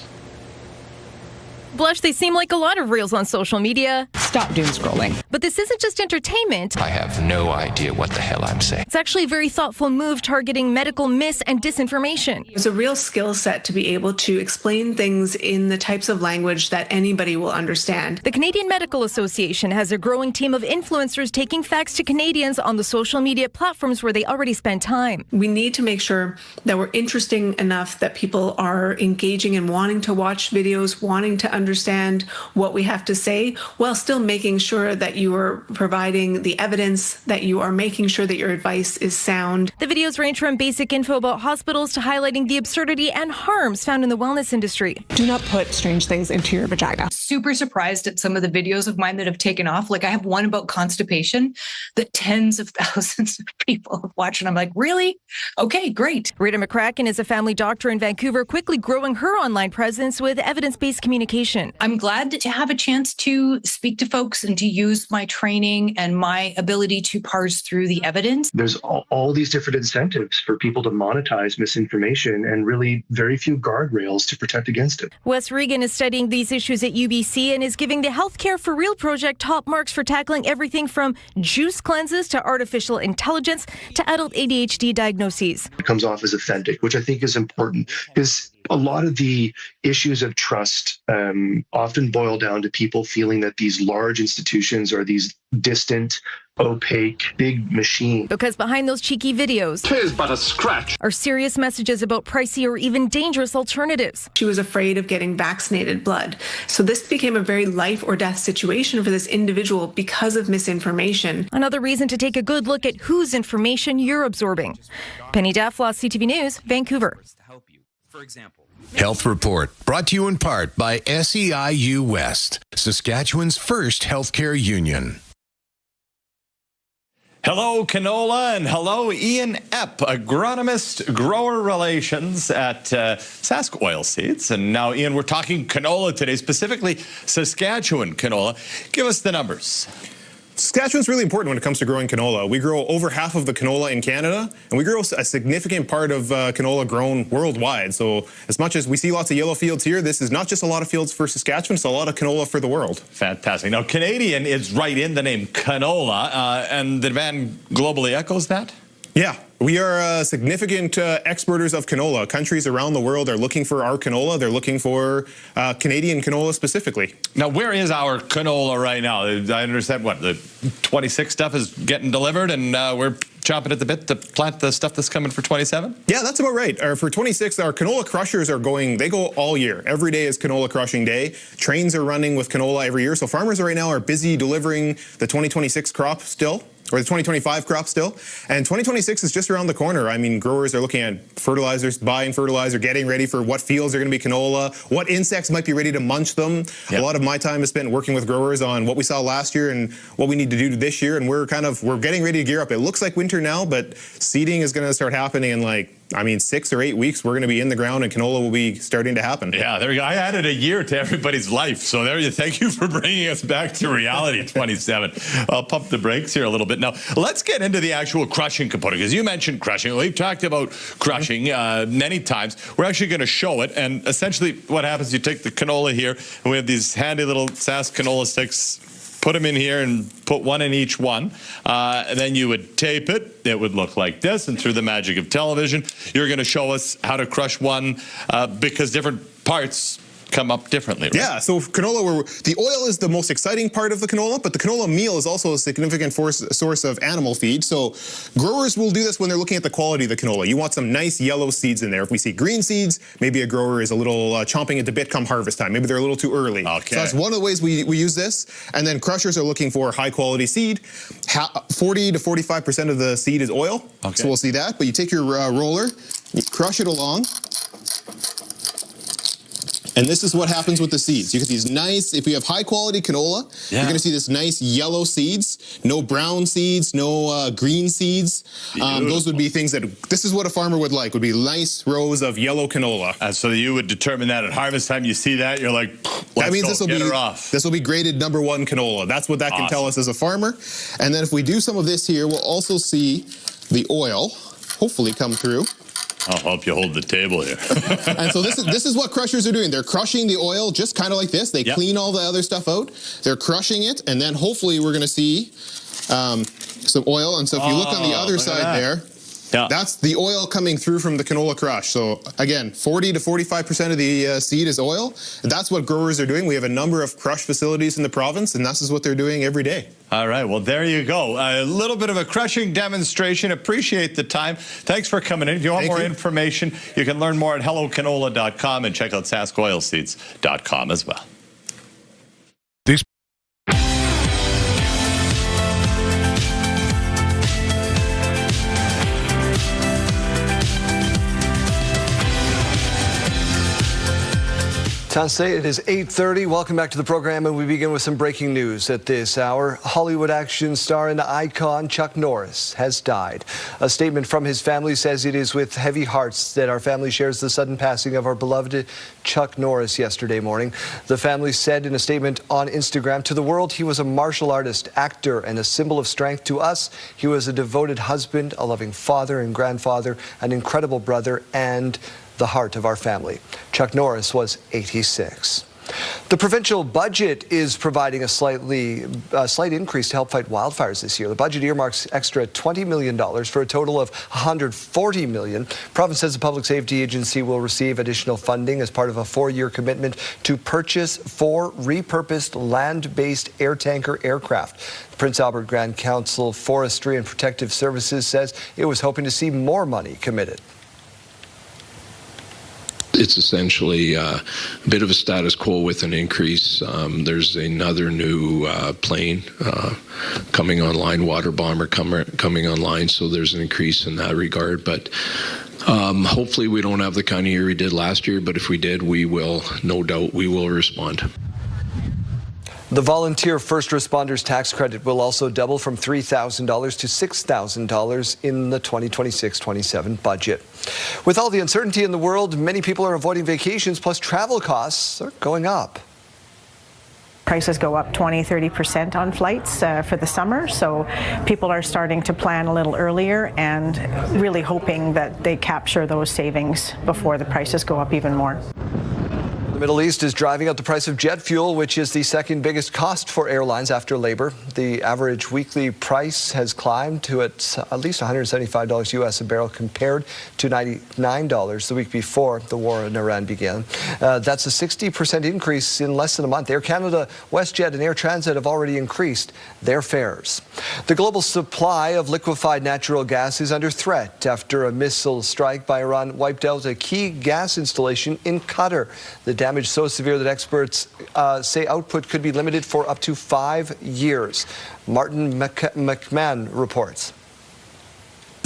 Speaker 9: Blush, they seem like a lot of reels on social media. Stop doom scrolling. But this isn't just entertainment.
Speaker 15: I have no idea what the hell I'm saying.
Speaker 9: It's actually a very thoughtful move targeting medical mis and disinformation.
Speaker 16: It's a real skill set to be able to explain things in the types of language that anybody will understand.
Speaker 9: The Canadian Medical Association has a growing team of influencers taking facts to Canadians on the social media platforms where they already spend time.
Speaker 16: We need to make sure that we're interesting enough that people are engaging and wanting to watch videos, wanting to understand what we have to say, while still making sure that you are providing the evidence, that you are making sure that your advice is sound.
Speaker 9: The videos range from basic info about hospitals to highlighting the absurdity and harms found in the wellness industry.
Speaker 17: Do not put strange things into your vagina.
Speaker 18: Super surprised at some of the videos of mine that have taken off. Like I have one about constipation that tens of thousands of people have watched, and I'm like, really? Okay, great.
Speaker 9: Rita McCracken is a family doctor in Vancouver, quickly growing her online presence with evidence-based communication.
Speaker 18: I'm glad to have a chance to speak to folks and to use my training and my ability to parse through the evidence.
Speaker 19: There's all these different incentives for people to monetize misinformation and really very few guardrails to protect against it.
Speaker 9: Wes Regan is studying these issues at UBC and is giving the Healthcare for Real project top marks for tackling everything from juice cleanses to artificial intelligence to adult ADHD diagnoses.
Speaker 19: It comes off as authentic, which I think is important because a lot of the issues of trust often boil down to people feeling that these large institutions are these distant, opaque, big machines.
Speaker 9: Because behind those cheeky videos,
Speaker 19: 'tis but a scratch,
Speaker 9: are serious messages about pricey or even dangerous alternatives.
Speaker 16: She was afraid of getting vaccinated blood. So this became a very life or death situation for this individual because of misinformation.
Speaker 9: Another reason to take a good look at whose information you're absorbing. Penny Daflos, CTV News, Vancouver.
Speaker 23: For example. Health Report, brought to you in part by SEIU West, Saskatchewan's first healthcare union.
Speaker 10: Hello, canola, and hello, Ian Epp, agronomist, grower relations at Sask Oilseeds. And now, Ian, we're talking canola today, specifically Saskatchewan canola. Give us the numbers.
Speaker 24: Saskatchewan's really important when it comes to growing canola. We grow over half of the canola in Canada, and we grow a significant part of canola grown worldwide. So as much as we see lots of yellow fields here, this is not just a lot of fields for Saskatchewan, it's a lot of canola for the world.
Speaker 10: Fantastic. Now, Canadian is right in the name canola, and the demand globally echoes that?
Speaker 24: Yeah. We are significant exporters of canola. Countries around the world are looking for our canola. They're looking for Canadian canola specifically.
Speaker 10: Now, where is our canola right now? I understand, what, the 26 stuff is getting delivered, and we're chomping at the bit to plant the stuff that's coming for 27?
Speaker 24: Yeah, that's about right. For 26, our canola crushers are going, they go all year. Every day is canola crushing day. Trains are running with canola every year. So farmers right now are busy delivering the 2026 crop still, or the 2025 crop still. And 2026 is just around the corner. I mean, growers are looking at fertilizers, buying fertilizer, getting ready for what fields are going to be canola, what insects might be ready to munch them. Yep. A lot of my time is spent working with growers on what we saw last year and what we need to do this year. And we're getting ready to gear up. It looks like winter now, but seeding is going to start happening in 6 or 8 weeks. We're going to be in the ground and canola will be starting to happen.
Speaker 10: Yeah, there you go. I added a year to everybody's life. So there you thank you for bringing us back to reality 27. I'll pump the brakes here a little bit. Now, let's get into the actual crushing component, because you mentioned crushing. We've talked about crushing many times. We're actually going to show it. And essentially what happens, you take the canola here, and we have these handy little Sask canola sticks. Put them in here and put one in each one. And then you would tape it. It would look like this. And through the magic of television, you're going to show us how to crush one because different parts come up differently, right?
Speaker 24: Yeah, so canola, the oil is the most exciting part of the canola, but the canola meal is also a significant source of animal feed. So growers will do this when they're looking at the quality of the canola. You want some nice yellow seeds in there. If we see green seeds, maybe a grower is a little chomping at the bit come harvest time. Maybe they're a little too early.
Speaker 10: Okay.
Speaker 24: So that's one of the ways we use this. And then crushers are looking for high quality seed. 40 to 45% of the seed is oil. Okay. So we'll see that. But you take your roller, you crush it along. And this is what happens with the seeds. You get these nice, if we have high quality canola, you're going to see this nice yellow seeds, no brown seeds, no green seeds. Those would be things that, this is what a farmer would like, would be nice rows of yellow canola.
Speaker 10: And so you would determine that at harvest time, you see that, you're like,
Speaker 24: that means this will be graded #1 canola. That's what that can tell us as a farmer. And then if we do some of this here, we'll also see the oil hopefully come through.
Speaker 10: I'll help you hold the table here.
Speaker 24: And so this is what crushers are doing. They're crushing the oil just kind of like this. They clean all the other stuff out. They're crushing it, and then hopefully we're going to see some oil. And so if you look on the other side there, that's the oil coming through from the canola crush. So again, 40 to 45% of the seed is oil. That's what growers are doing. We have a number of crush facilities in the province, and this is what they're doing every day.
Speaker 10: All right, well, there you go. A little bit of a crushing demonstration. Appreciate the time. Thanks for coming in. If you want more information, you can learn more at hellocanola.com and check out saskoilseeds.com as well.
Speaker 1: Time to say it is 8:30. Welcome back to the program, and we begin with some breaking news at this hour. Hollywood action star and icon Chuck Norris has died. A statement from his family says it is with heavy hearts that our family shares the sudden passing of our beloved Chuck Norris yesterday morning. The family said in a statement on Instagram, "To the world, he was a martial artist, actor, and a symbol of strength. To us, he was a devoted husband, a loving father and grandfather, an incredible brother, and the heart of our family." Chuck Norris was 86. The provincial budget is providing a slight increase to help fight wildfires this year. The budget earmarks extra $20 million for a total of $140 million. The province says the Public Safety Agency will receive additional funding as part of a 4-year commitment to purchase 4 repurposed land-based air tanker aircraft. The Prince Albert Grand Council Forestry and Protective Services says it was hoping to see more money committed.
Speaker 23: It's essentially a bit of a status quo with an increase. There's another new plane coming online, water bomber coming online, so there's an increase in that regard. But hopefully we don't have the kind of year we did last year, but if we did, we will, no doubt, we will respond.
Speaker 1: The volunteer first responders tax credit will also double from $3,000 to $6,000 in the 2026-27 budget. With all the uncertainty in the world, many people are avoiding vacations, plus travel costs are going up.
Speaker 17: Prices go up 20-30% on flights for the summer, so people are starting to plan a little earlier and really hoping that they capture those savings before the prices go up even more.
Speaker 1: The Middle East is driving up the price of jet fuel, which is the second biggest cost for airlines after labor. The average weekly price has climbed to at least $175 US a barrel compared to $99 the week before the war in Iran began. That's a 60% increase in less than a month. Air Canada, WestJet and Air Transat have already increased their fares. The global supply of liquefied natural gas is under threat after a missile strike by Iran wiped out a key gas installation in Qatar. The damage so severe that experts say output could be limited for up to 5 years. Martin McMahon reports.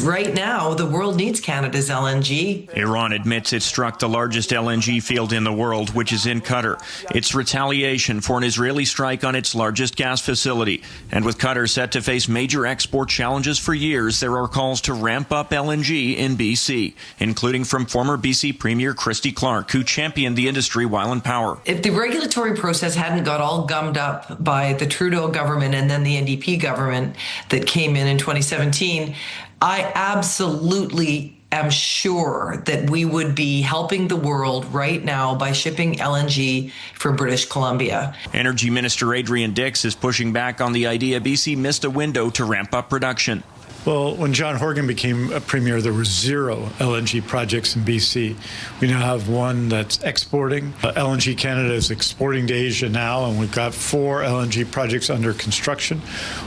Speaker 3: Right now, the world needs Canada's LNG.
Speaker 5: Iran admits it struck the largest LNG field in the world, which is in Qatar. It's retaliation for an Israeli strike on its largest gas facility. And with Qatar set to face major export challenges for years, there are calls to ramp up LNG in BC, including from former BC Premier Christy Clark, who championed the industry while in power.
Speaker 3: If the regulatory process hadn't got all gummed up by the Trudeau government and then the NDP government that came in 2017, I absolutely am sure that we would be helping the world right now by shipping LNG for British Columbia.
Speaker 5: Energy Minister Adrian Dix is pushing back on the idea BC missed a window to ramp up production.
Speaker 4: Well, when John Horgan became a premier, there were 0 LNG projects in BC. We now have one that's exporting. LNG Canada is exporting to Asia now, and we've got 4 LNG projects under construction,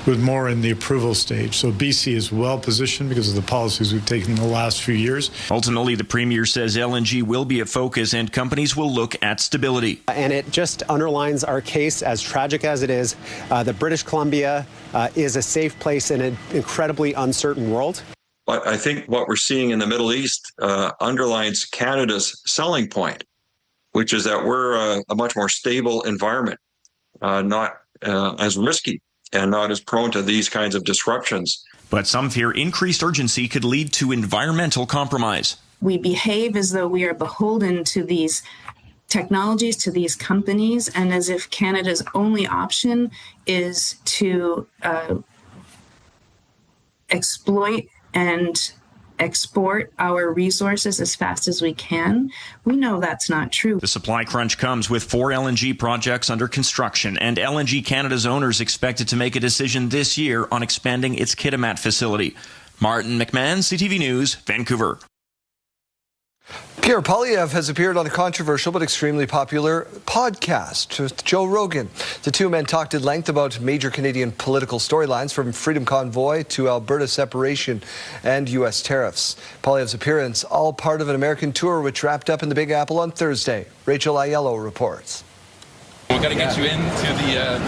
Speaker 4: with more in the approval stage. So BC is well positioned because of the policies we've taken in the last few years.
Speaker 5: Ultimately, the premier says LNG will be a focus and companies will look at stability.
Speaker 13: And it just underlines our case, as tragic as it is, that British Columbia is a safe place in an incredibly uncertain world.
Speaker 14: But I think what we're seeing in the Middle East underlines Canada's selling point, which is that we're a much more stable environment, not as risky and not as prone to these kinds of disruptions.
Speaker 5: But some fear increased urgency could lead to environmental compromise.
Speaker 20: We behave as though we are beholden to these technologies, to these companies, and as if Canada's only option is to exploit and export our resources as fast as we can. We know that's not true.
Speaker 5: The supply crunch comes with 4 LNG projects under construction, and LNG Canada's owners expected to make a decision this year on expanding its Kitimat facility. Martin McMahon, CTV News, Vancouver.
Speaker 1: Pierre Poilievre has appeared on a controversial but extremely popular podcast with Joe Rogan. The two men talked at length about major Canadian political storylines, from Freedom Convoy to Alberta separation and U.S. tariffs. Poilievre's appearance, all part of an American tour which wrapped up in the Big Apple on Thursday. Rachel Aiello reports.
Speaker 21: We've got to get you into the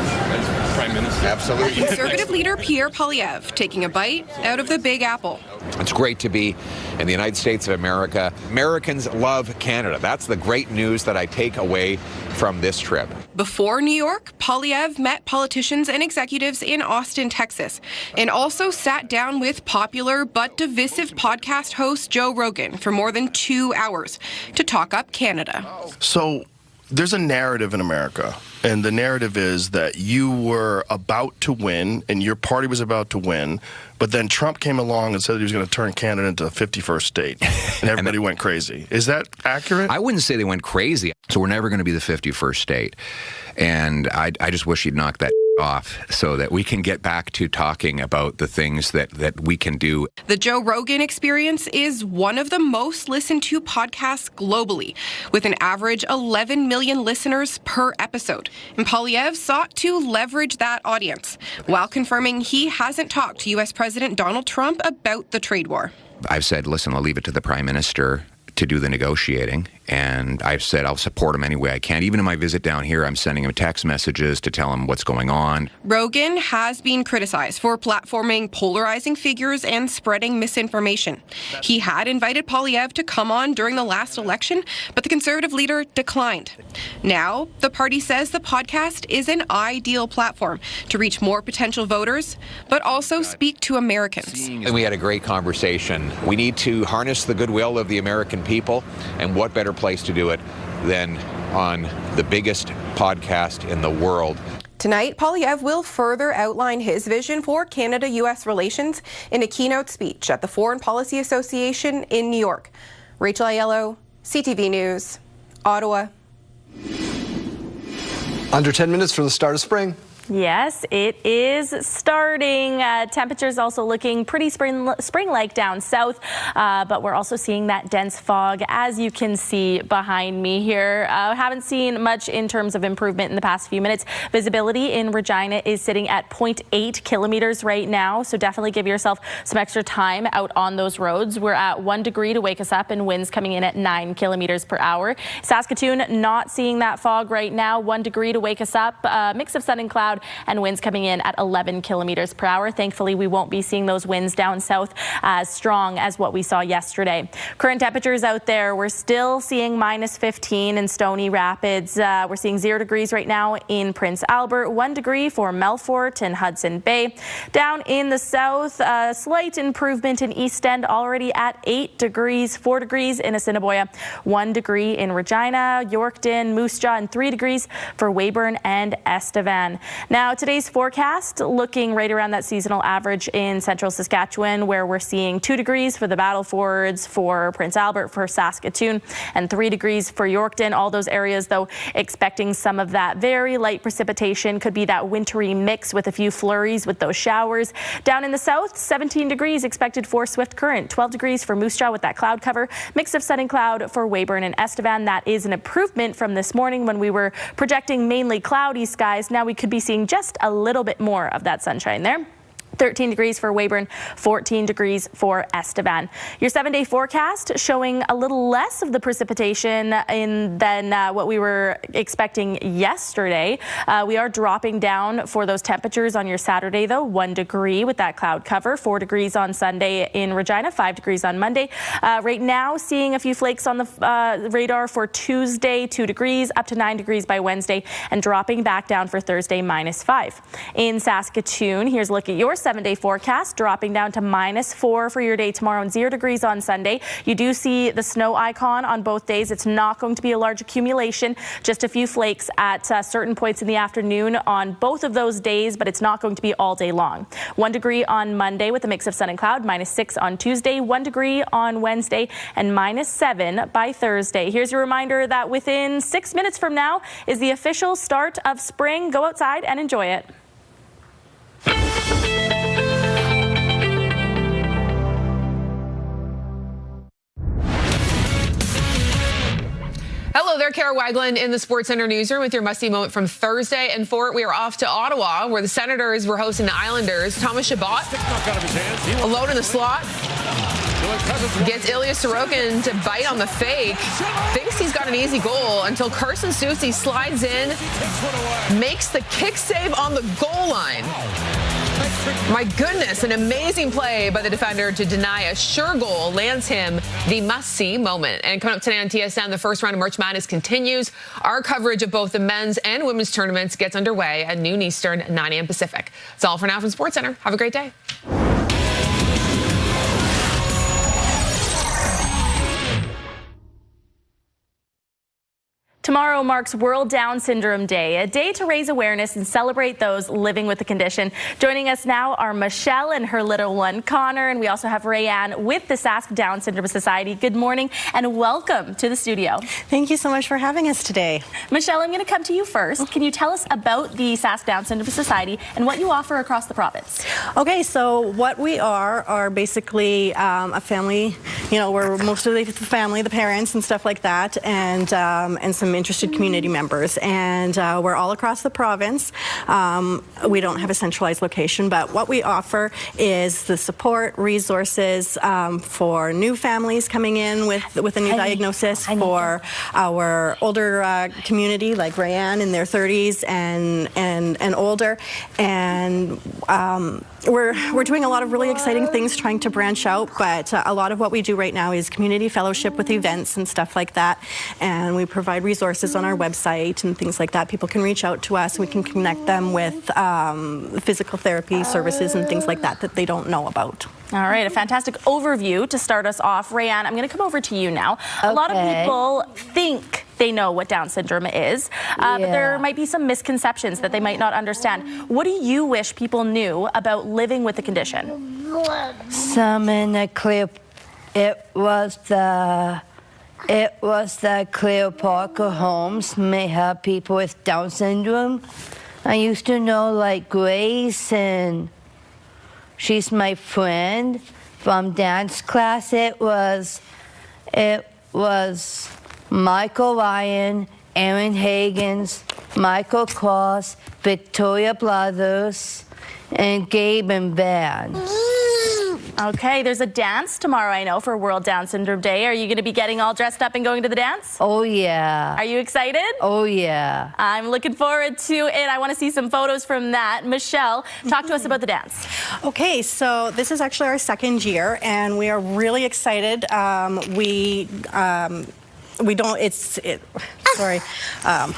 Speaker 21: Prime Minister.
Speaker 22: Absolutely. Conservative leader Pierre Poilievre taking a bite out of the Big Apple.
Speaker 25: It's great to be in the United States of America. Americans love Canada. That's the great news that I take away from this trip.
Speaker 22: Before New York, Poilievre met politicians and executives in Austin, Texas, and also sat down with popular but divisive podcast host Joe Rogan for more than 2 hours to talk up Canada.
Speaker 26: So there's a narrative in America, and the narrative is that you were about to win and your party was about to win, but then Trump came along and said he was going to turn Canada into the 51st state, and everybody went crazy. Is that accurate?
Speaker 29: I wouldn't say they went crazy. So we're never going to be the 51st state, and I just wish he'd knock that off so that we can get back to talking about the things that we can do.
Speaker 22: The Joe Rogan Experience is one of the most listened to podcasts globally, with an average 11 million listeners per episode. And Poilievre sought to leverage that audience while confirming he hasn't talked to U.S. President Donald Trump about the trade war.
Speaker 29: I've said, listen, I'll leave it to the Prime Minister to do the negotiating, and I've said I'll support him any way I can. Even in my visit down here, I'm sending him text messages to tell him what's going on.
Speaker 22: Rogan has been criticized for platforming polarizing figures and spreading misinformation. He had invited Poilievre to come on during the last election, but the Conservative leader declined. Now, the party says the podcast is an ideal platform to reach more potential voters, but also speak to Americans.
Speaker 25: And we had a great conversation. We need to harness the goodwill of the American people, and what better place to do it than on the biggest podcast in the world.
Speaker 22: Tonight, Poilievre will further outline his vision for Canada-U.S. relations in a keynote speech at the Foreign Policy Association in New York. Rachel Aiello, CTV News, Ottawa.
Speaker 1: Under 10 minutes from the start of spring.
Speaker 6: Yes, it is starting. Temperatures also looking pretty spring-like down south, but we're also seeing that dense fog, as you can see behind me here. Haven't seen much in terms of improvement in the past few minutes. Visibility in Regina is sitting at 0.8 kilometers right now, so definitely give yourself some extra time out on those roads. We're at 1 degree to wake us up, and winds coming in at 9 kilometers per hour. Saskatoon, not seeing that fog right now. 1 degree to wake us up. Mix of sun and cloud, and winds coming in at 11 kilometers per hour. Thankfully, we won't be seeing those winds down south as strong as what we saw yesterday. Current temperatures out there, we're still seeing minus 15 in Stony Rapids. We're seeing 0 degrees right now in Prince Albert, 1 degree for Melfort and Hudson Bay. Down in the south, a slight improvement in East End, already at 8 degrees, 4 degrees in Assiniboia, 1 degree in Regina, Yorkton, Moose Jaw, and 3 degrees for Weyburn and Estevan. Now, today's forecast looking right around that seasonal average in central Saskatchewan, where we're seeing 2 degrees for the Battlefords, for Prince Albert, for Saskatoon, and 3 degrees for Yorkton. All those areas, though, expecting some of that very light precipitation. Could be that wintry mix with a few flurries with those showers. Down in the south, 17 degrees expected for Swift Current, 12 degrees for Moose Jaw with that cloud cover, mix of sun and cloud for Weyburn and Estevan. That is an improvement from this morning when we were projecting mainly cloudy skies. Now we could be seeing just a little bit more of that sunshine there. 13 degrees for Weyburn, 14 degrees for Estevan. Your 7-day forecast showing a little less of the precipitation than what we were expecting yesterday. We are dropping down for those temperatures on your Saturday, though. 1 degree with that cloud cover, 4 degrees on Sunday in Regina, 5 degrees on Monday. Right now, seeing a few flakes on the radar for Tuesday, 2 degrees, up to 9 degrees by Wednesday, and dropping back down for Thursday, -5. In Saskatoon, here's a look at your 7-day forecast, dropping down to -4 for your day tomorrow and 0 degrees on Sunday. You do see the snow icon on both days. It's not going to be a large accumulation, just a few flakes at certain points in the afternoon on both of those days, but it's not going to be all day long. 1 degree on Monday with a mix of sun and cloud, -6 on Tuesday, 1 degree on Wednesday, and -7 by Thursday. Here's your reminder that within 6 minutes from now is the official start of spring. Go outside and enjoy it.
Speaker 2: Hello there, Kara Wagland in the SportsCenter newsroom with your must-see moment from Thursday. And for it, we are off to Ottawa, where the Senators were hosting the Islanders. Thomas Chabot, alone in the slot, gets Ilya Sorokin to bite on the fake. Thinks he's got an easy goal until Carson Soucy slides in, makes the kick save on the goal line. My goodness, an amazing play by the defender to deny a sure goal lands him the must-see moment. And coming up today on TSN, the first round of March Madness continues. Our coverage of both the men's and women's tournaments gets underway at noon Eastern, 9 a.m. Pacific. That's all for now from SportsCenter. Have a great day.
Speaker 6: Tomorrow marks World Down Syndrome Day, a day to raise awareness and celebrate those living with the condition. Joining us now are Michelle and her little one, Connor, and we also have Rayanne with the Sask Down Syndrome Society. Good morning and welcome to the studio.
Speaker 7: Thank you so much for having us today.
Speaker 6: Michelle, I'm going to come to you first. Can you tell us about the Sask Down Syndrome Society and what you offer across the province?
Speaker 7: Okay, so what we are basically a family, you know, we're mostly the family, the parents and stuff like that, and some interested community members, and we're all across the province. We don't have a centralized location, but what we offer is the support, resources for new families coming in with a new diagnosis, for our older community like Rayanne in their 30s and older, and we're doing a lot of really exciting things trying to branch out, but a lot of what we do right now is community fellowship with events and stuff like that, and we provide resources on our website and things like that. People can reach out to us. We can connect them with physical therapy services and things like that that they don't know about.
Speaker 6: All right, a fantastic overview to start us off. Rayanne, I'm going to come over to you now. Okay. A lot of people think they know what Down syndrome is, but there might be some misconceptions that they might not understand. What do you wish people knew about living with the condition?
Speaker 8: Some in the clip, it was the Cleopatra Holmes may have people with Down syndrome. I used to know like Grace, and she's my friend from dance class. It was Michael Ryan, Aaron Higgins, Michael Cross, Victoria Brothers, and Gabe and Van.
Speaker 6: Okay, there's a dance tomorrow, I know, for World Down Syndrome Day. Are you going to be getting all dressed up and going to the dance?
Speaker 8: Oh, yeah.
Speaker 6: Are you excited?
Speaker 8: Oh, yeah.
Speaker 6: I'm looking forward to it. I want to see some photos from that. Michelle, talk to us about the dance.
Speaker 7: Okay, so this is actually our second year, and we are really excited. Sorry,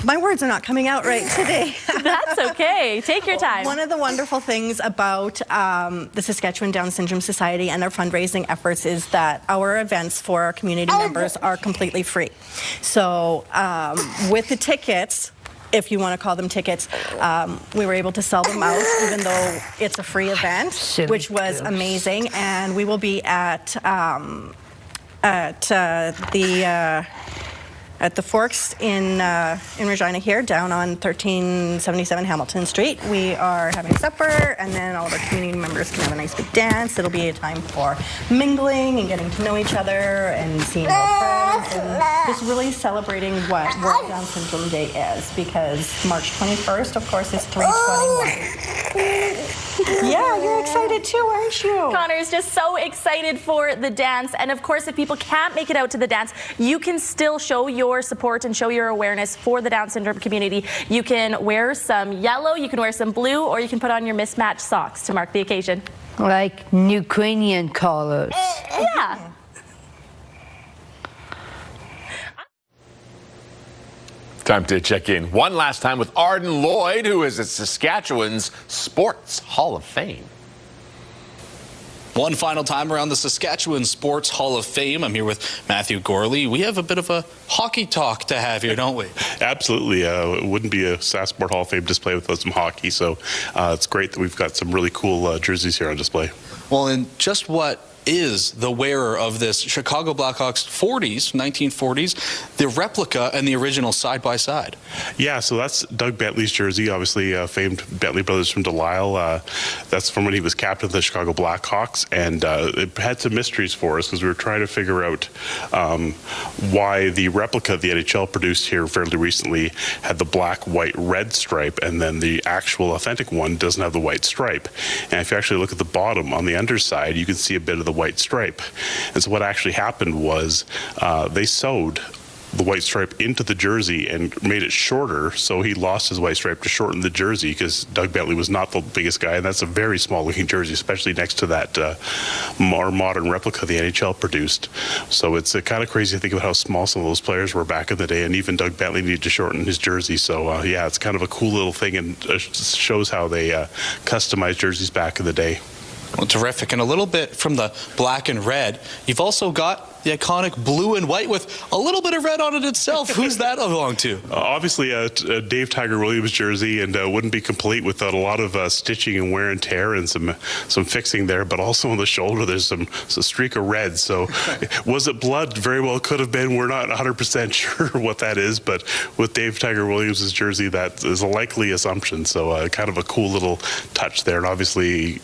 Speaker 7: my words are not coming out right today.
Speaker 6: That's okay. Take your time.
Speaker 7: One of the wonderful things about the Saskatchewan Down Syndrome Society and our fundraising efforts is that our events for our community members are completely free. So with the tickets, if you want to call them tickets. We were able to sell them out, even though it's a free event, which was amazing. And we will be at the Forks in Regina here, down on 1377 Hamilton Street. We are having supper, and then all of our community members can have a nice big dance. It'll be a time for mingling and getting to know each other and seeing old friends and just really celebrating what World Down Syndrome Day is, because March 21st, of course, is 3/21. Yeah, you're excited too, aren't you?
Speaker 6: Connor is just so excited for the dance. And of course, if people can't make it out to the dance, you can still show your support and show your awareness for the Down syndrome community. You can wear some yellow, you can wear some blue, or you can put on your mismatched socks to mark the occasion.
Speaker 8: Like Ukrainian colors.
Speaker 6: Yeah.
Speaker 9: Time to check in one last time with Arden Lloyd, who is at Saskatchewan's Sports Hall of Fame.
Speaker 11: One final time around the Saskatchewan Sports Hall of Fame. I'm here with Matthew Gorley. We have a bit of a hockey talk to have here, don't we?
Speaker 12: Absolutely. It wouldn't be a Sask Sport Hall of Fame display without some hockey, so it's great that we've got some really cool jerseys here on display.
Speaker 11: Well, and just what is the wearer of this Chicago Blackhawks 1940s, the replica and the original side by side?
Speaker 12: Yeah, so that's Doug Bentley's jersey, obviously famed Bentley brothers from Delisle. That's from when he was captain of the Chicago Blackhawks, and it had some mysteries for us because we were trying to figure out why the replica the NHL produced here fairly recently had the black, white, red stripe, and then the actual authentic one doesn't have the white stripe. And if you actually look at the bottom on the underside, you can see a bit of the white stripe. And so what actually happened was they sewed the white stripe into the jersey and made it shorter, so he lost his white stripe to shorten the jersey because Doug Bentley was not the biggest guy, and that's a very small looking jersey, especially next to that more modern replica the NHL produced. So it's kind of crazy to think about how small some of those players were back in the day, and even Doug Bentley needed to shorten his jersey. So yeah, it's kind of a cool little thing, and shows how they customized jerseys back in the day.
Speaker 11: Well, terrific. And a little bit from the black and red, you've also got the iconic blue and white with a little bit of red on it itself. Who's that belong to?
Speaker 12: Obviously, Dave Tiger Williams jersey, and wouldn't be complete without a lot of stitching and wear and tear and some fixing there. But also on the shoulder, there's a streak of red. So was it blood? Very well could have been. We're not 100% sure what that is, but with Dave Tiger Williams' jersey, that is a likely assumption. So kind of a cool little touch there. And obviously,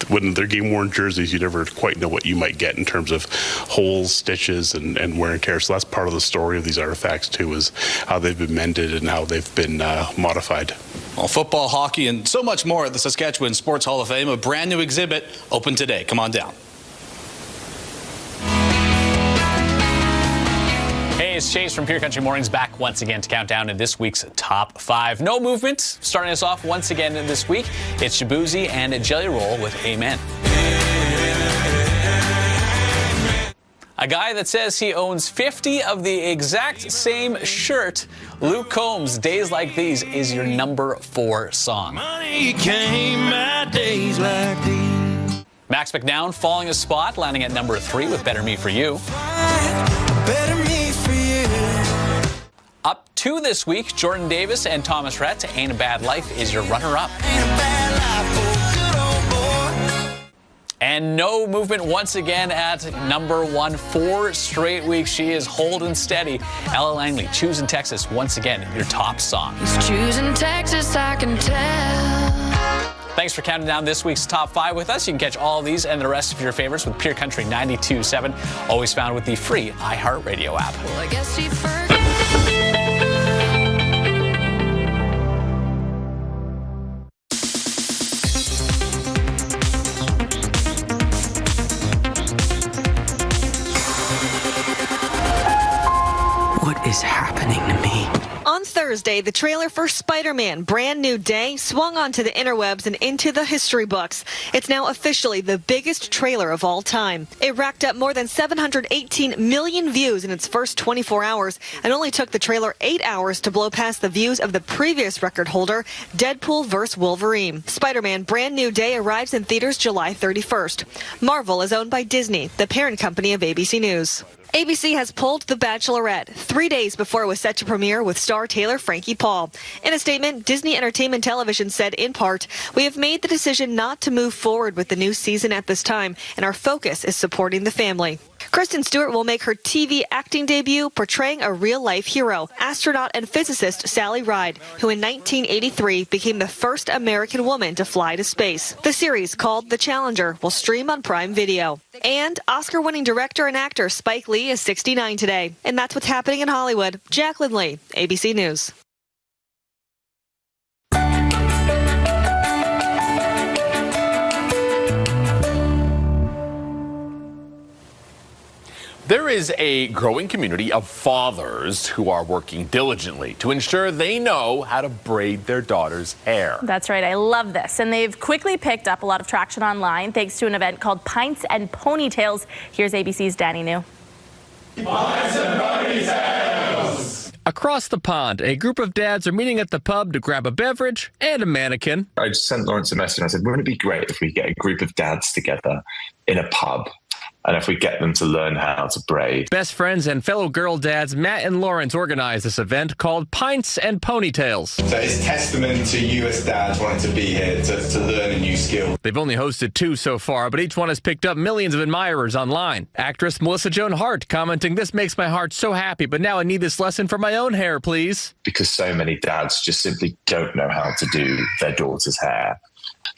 Speaker 12: when they're game-worn jerseys, you never quite know what you might get in terms of holes, stitches, and wear and tear. So that's part of the story of these artifacts too, is how they've been mended and how they've been modified.
Speaker 11: Well, football, hockey, and so much more at the Saskatchewan Sports Hall of Fame. A brand new exhibit open today. Come on down.
Speaker 15: Hey, it's Chase from Pure Country Mornings back once again to count down to this week's top 5. No movement. Starting us off once again this week, it's Shabuzi and Jelly Roll with Amen. A guy that says he owns 50 of the exact same shirt, Luke Combs' Days Like These is your number 4 song. Money came my days like these. Max McNown falling a spot, landing at number 3 with Better Me For You. Better Me For You. Up 2 this week, Jordan Davis and Thomas Rhett, Ain't a Bad Life is your runner-up. And no movement once again at number 1. 4 straight weeks. She is holding steady. Ella Langley, Choosing Texas, once again, your top song.
Speaker 16: It's Choosing Texas, I can tell.
Speaker 15: Thanks for counting down this week's top 5 with us. You can catch all of these and the rest of your favorites with Pure Country 92.7, always found with the free iHeartRadio app.
Speaker 16: Well, I guess she first.
Speaker 18: What is happening to me?
Speaker 19: On Thursday, the trailer for Spider-Man Brand New Day swung onto the interwebs and into the history books. It's now officially the biggest trailer of all time. It racked up more than 718 million views in its first 24 hours and only took the trailer 8 hours to blow past the views of the previous record holder, Deadpool vs. Wolverine. Spider-Man Brand New Day arrives in theaters July 31st. Marvel is owned by Disney, the parent company of ABC News. ABC has pulled The Bachelorette 3 days before it was set to premiere with star Taylor Frankie Frankie Paul. In a statement, Disney Entertainment Television said in part, "We have made the decision not to move forward with the new season at this time, and our focus is supporting the family." Kristen Stewart will make her TV acting debut portraying a real-life hero, astronaut and physicist Sally Ride, who in 1983 became the first American woman to fly to space. The series, called The Challenger, will stream on Prime Video. And Oscar-winning director and actor Spike Lee is 69 today. And that's what's happening in Hollywood. Jacqueline Lee, ABC News.
Speaker 9: There is a growing community of fathers who are working diligently to ensure they know how to braid their daughter's hair.
Speaker 6: That's right. I love this. And they've quickly picked up a lot of traction online thanks to an event called Pints and Ponytails. Here's ABC's Danny New.
Speaker 3: Pints and Ponytails! Across the pond, a group of dads are meeting at the pub to grab a beverage and a mannequin.
Speaker 4: I just sent Lawrence a message and I said, wouldn't it be great if we get a group of dads together in a pub? And if we get them to learn how to braid.
Speaker 3: Best friends and fellow girl dads Matt and Lawrence organized this event called Pints and Ponytails.
Speaker 10: So it's testament to you as dads wanting to be here to learn a new skill.
Speaker 3: They've only hosted 2 so far, but each one has picked up millions of admirers online. Actress Melissa Joan Hart commenting, "This makes my heart so happy, but now I need this lesson for my own hair, please."
Speaker 10: Because so many dads just simply don't know how to do their daughter's hair.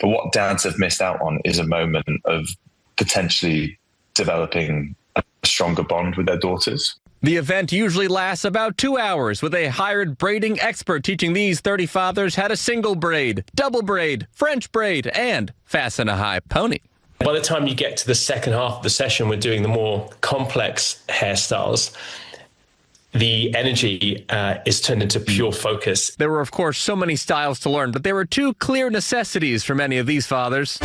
Speaker 10: But what dads have missed out on is a moment of potentially developing a stronger bond with their daughters.
Speaker 3: The event usually lasts about 2 hours with a hired braiding expert teaching these 30 fathers how to single braid, double braid, French braid, and fasten a high pony.
Speaker 13: By the time you get to the second half of the session, we're doing the more complex hairstyles. The energy is turned into pure focus.
Speaker 3: There were, of course, so many styles to learn, but there were 2 clear necessities for many of these fathers.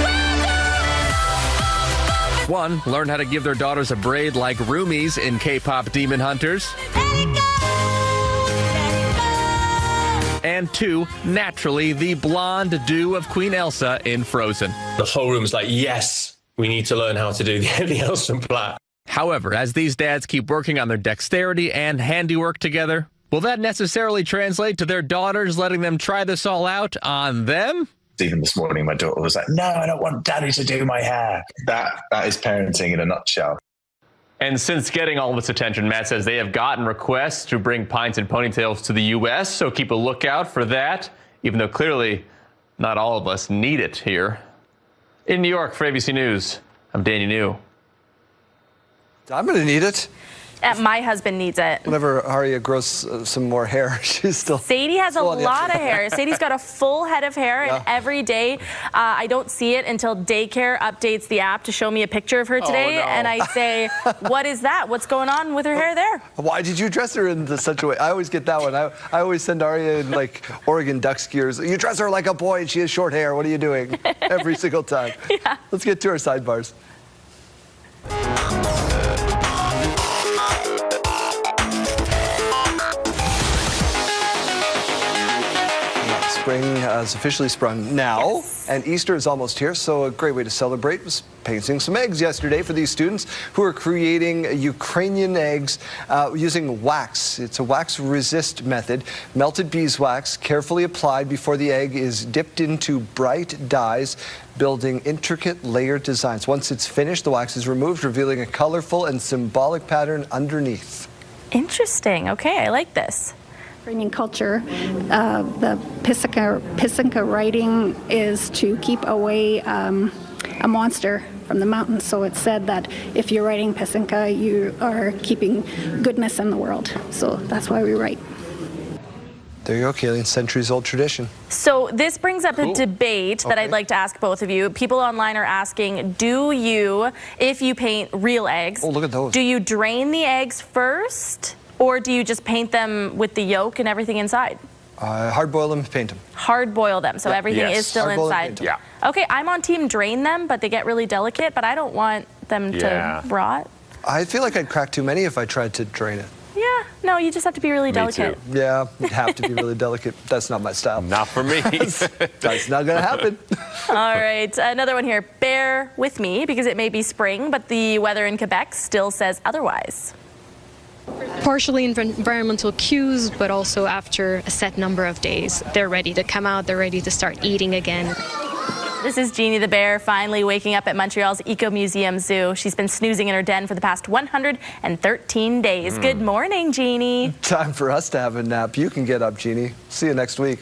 Speaker 3: 1, learn how to give their daughters a braid like Roomies in K-pop Demon Hunters. And 2, naturally, the blonde dew of Queen Elsa in Frozen.
Speaker 13: The whole room's like, yes, we need to learn how to do the Elsa plait.
Speaker 3: However, as these dads keep working on their dexterity and handiwork together, will that necessarily translate to their daughters letting them try this all out on them?
Speaker 10: Even this morning, my daughter was like, "No, I don't want daddy to do my hair." That is parenting in a nutshell.
Speaker 17: And since getting all this attention, Matt says they have gotten requests to bring Pints and Ponytails to the U.S., so keep a lookout for that, even though clearly not all of us need it here. In New York for ABC News, I'm Danny New.
Speaker 1: I'm going to need it.
Speaker 6: My husband needs it.
Speaker 1: Whenever Aria grows some more hair, she's still...
Speaker 6: Sadie has a lot of hair. Sadie's got a full head of hair, and every day I don't see it until daycare updates the app to show me a picture of her today, and I say, what is that? What's going on with her hair there?
Speaker 1: Why did you dress her in such a way? I always get that one. I always send Aria in, like, Oregon Ducks gears. You dress her like a boy, and she has short hair. What are you doing? Every single time.
Speaker 6: Yeah.
Speaker 1: Let's get to our sidebars. Spring has officially sprung now, and Easter is almost here, so a great way to celebrate was painting some eggs yesterday for these students who are creating Ukrainian eggs using wax. It's a wax-resist method. Melted beeswax, carefully applied before the egg is dipped into bright dyes, building intricate layered designs. Once it's finished, the wax is removed, revealing a colorful and symbolic pattern underneath.
Speaker 6: Interesting. Okay, I like this.
Speaker 23: Ukrainian culture, the pisanka writing is to keep away a monster from the mountains. So it's said that if you're writing pisanka, you are keeping goodness in the world. So that's why we write.
Speaker 1: There you go, Kayleen, centuries-old tradition.
Speaker 6: So this brings up a debate that I'd like to ask both of you. People online are asking, do you, if you paint real eggs,
Speaker 1: look at those.
Speaker 6: Do you drain the eggs first? Or do you just paint them with the yolk and everything inside?
Speaker 1: Hard boil them and paint them.
Speaker 6: Hard boil them, so everything is still inside.
Speaker 1: Yeah.
Speaker 6: Okay, I'm on team drain them, but they get really delicate, but I don't want them to rot.
Speaker 1: I feel like I'd crack too many if I tried to drain it.
Speaker 6: Yeah, no, you just have to be really delicate.
Speaker 1: Too. Yeah, you'd have to be really delicate. That's not my style.
Speaker 9: Not for me.
Speaker 1: That's not going to happen.
Speaker 6: All right, another one here. Bear with me because it may be spring, but the weather in Quebec still says otherwise.
Speaker 5: Partially environmental cues, but also after a set number of days, they're ready to come out, they're ready to start eating again.
Speaker 6: This is Jeannie the bear finally waking up at Montreal's Eco Museum Zoo. She's been snoozing in her den for the past 113 days. Good morning, Jeannie.
Speaker 1: Time for us to have a nap. You can get up, Jeannie. See you next week.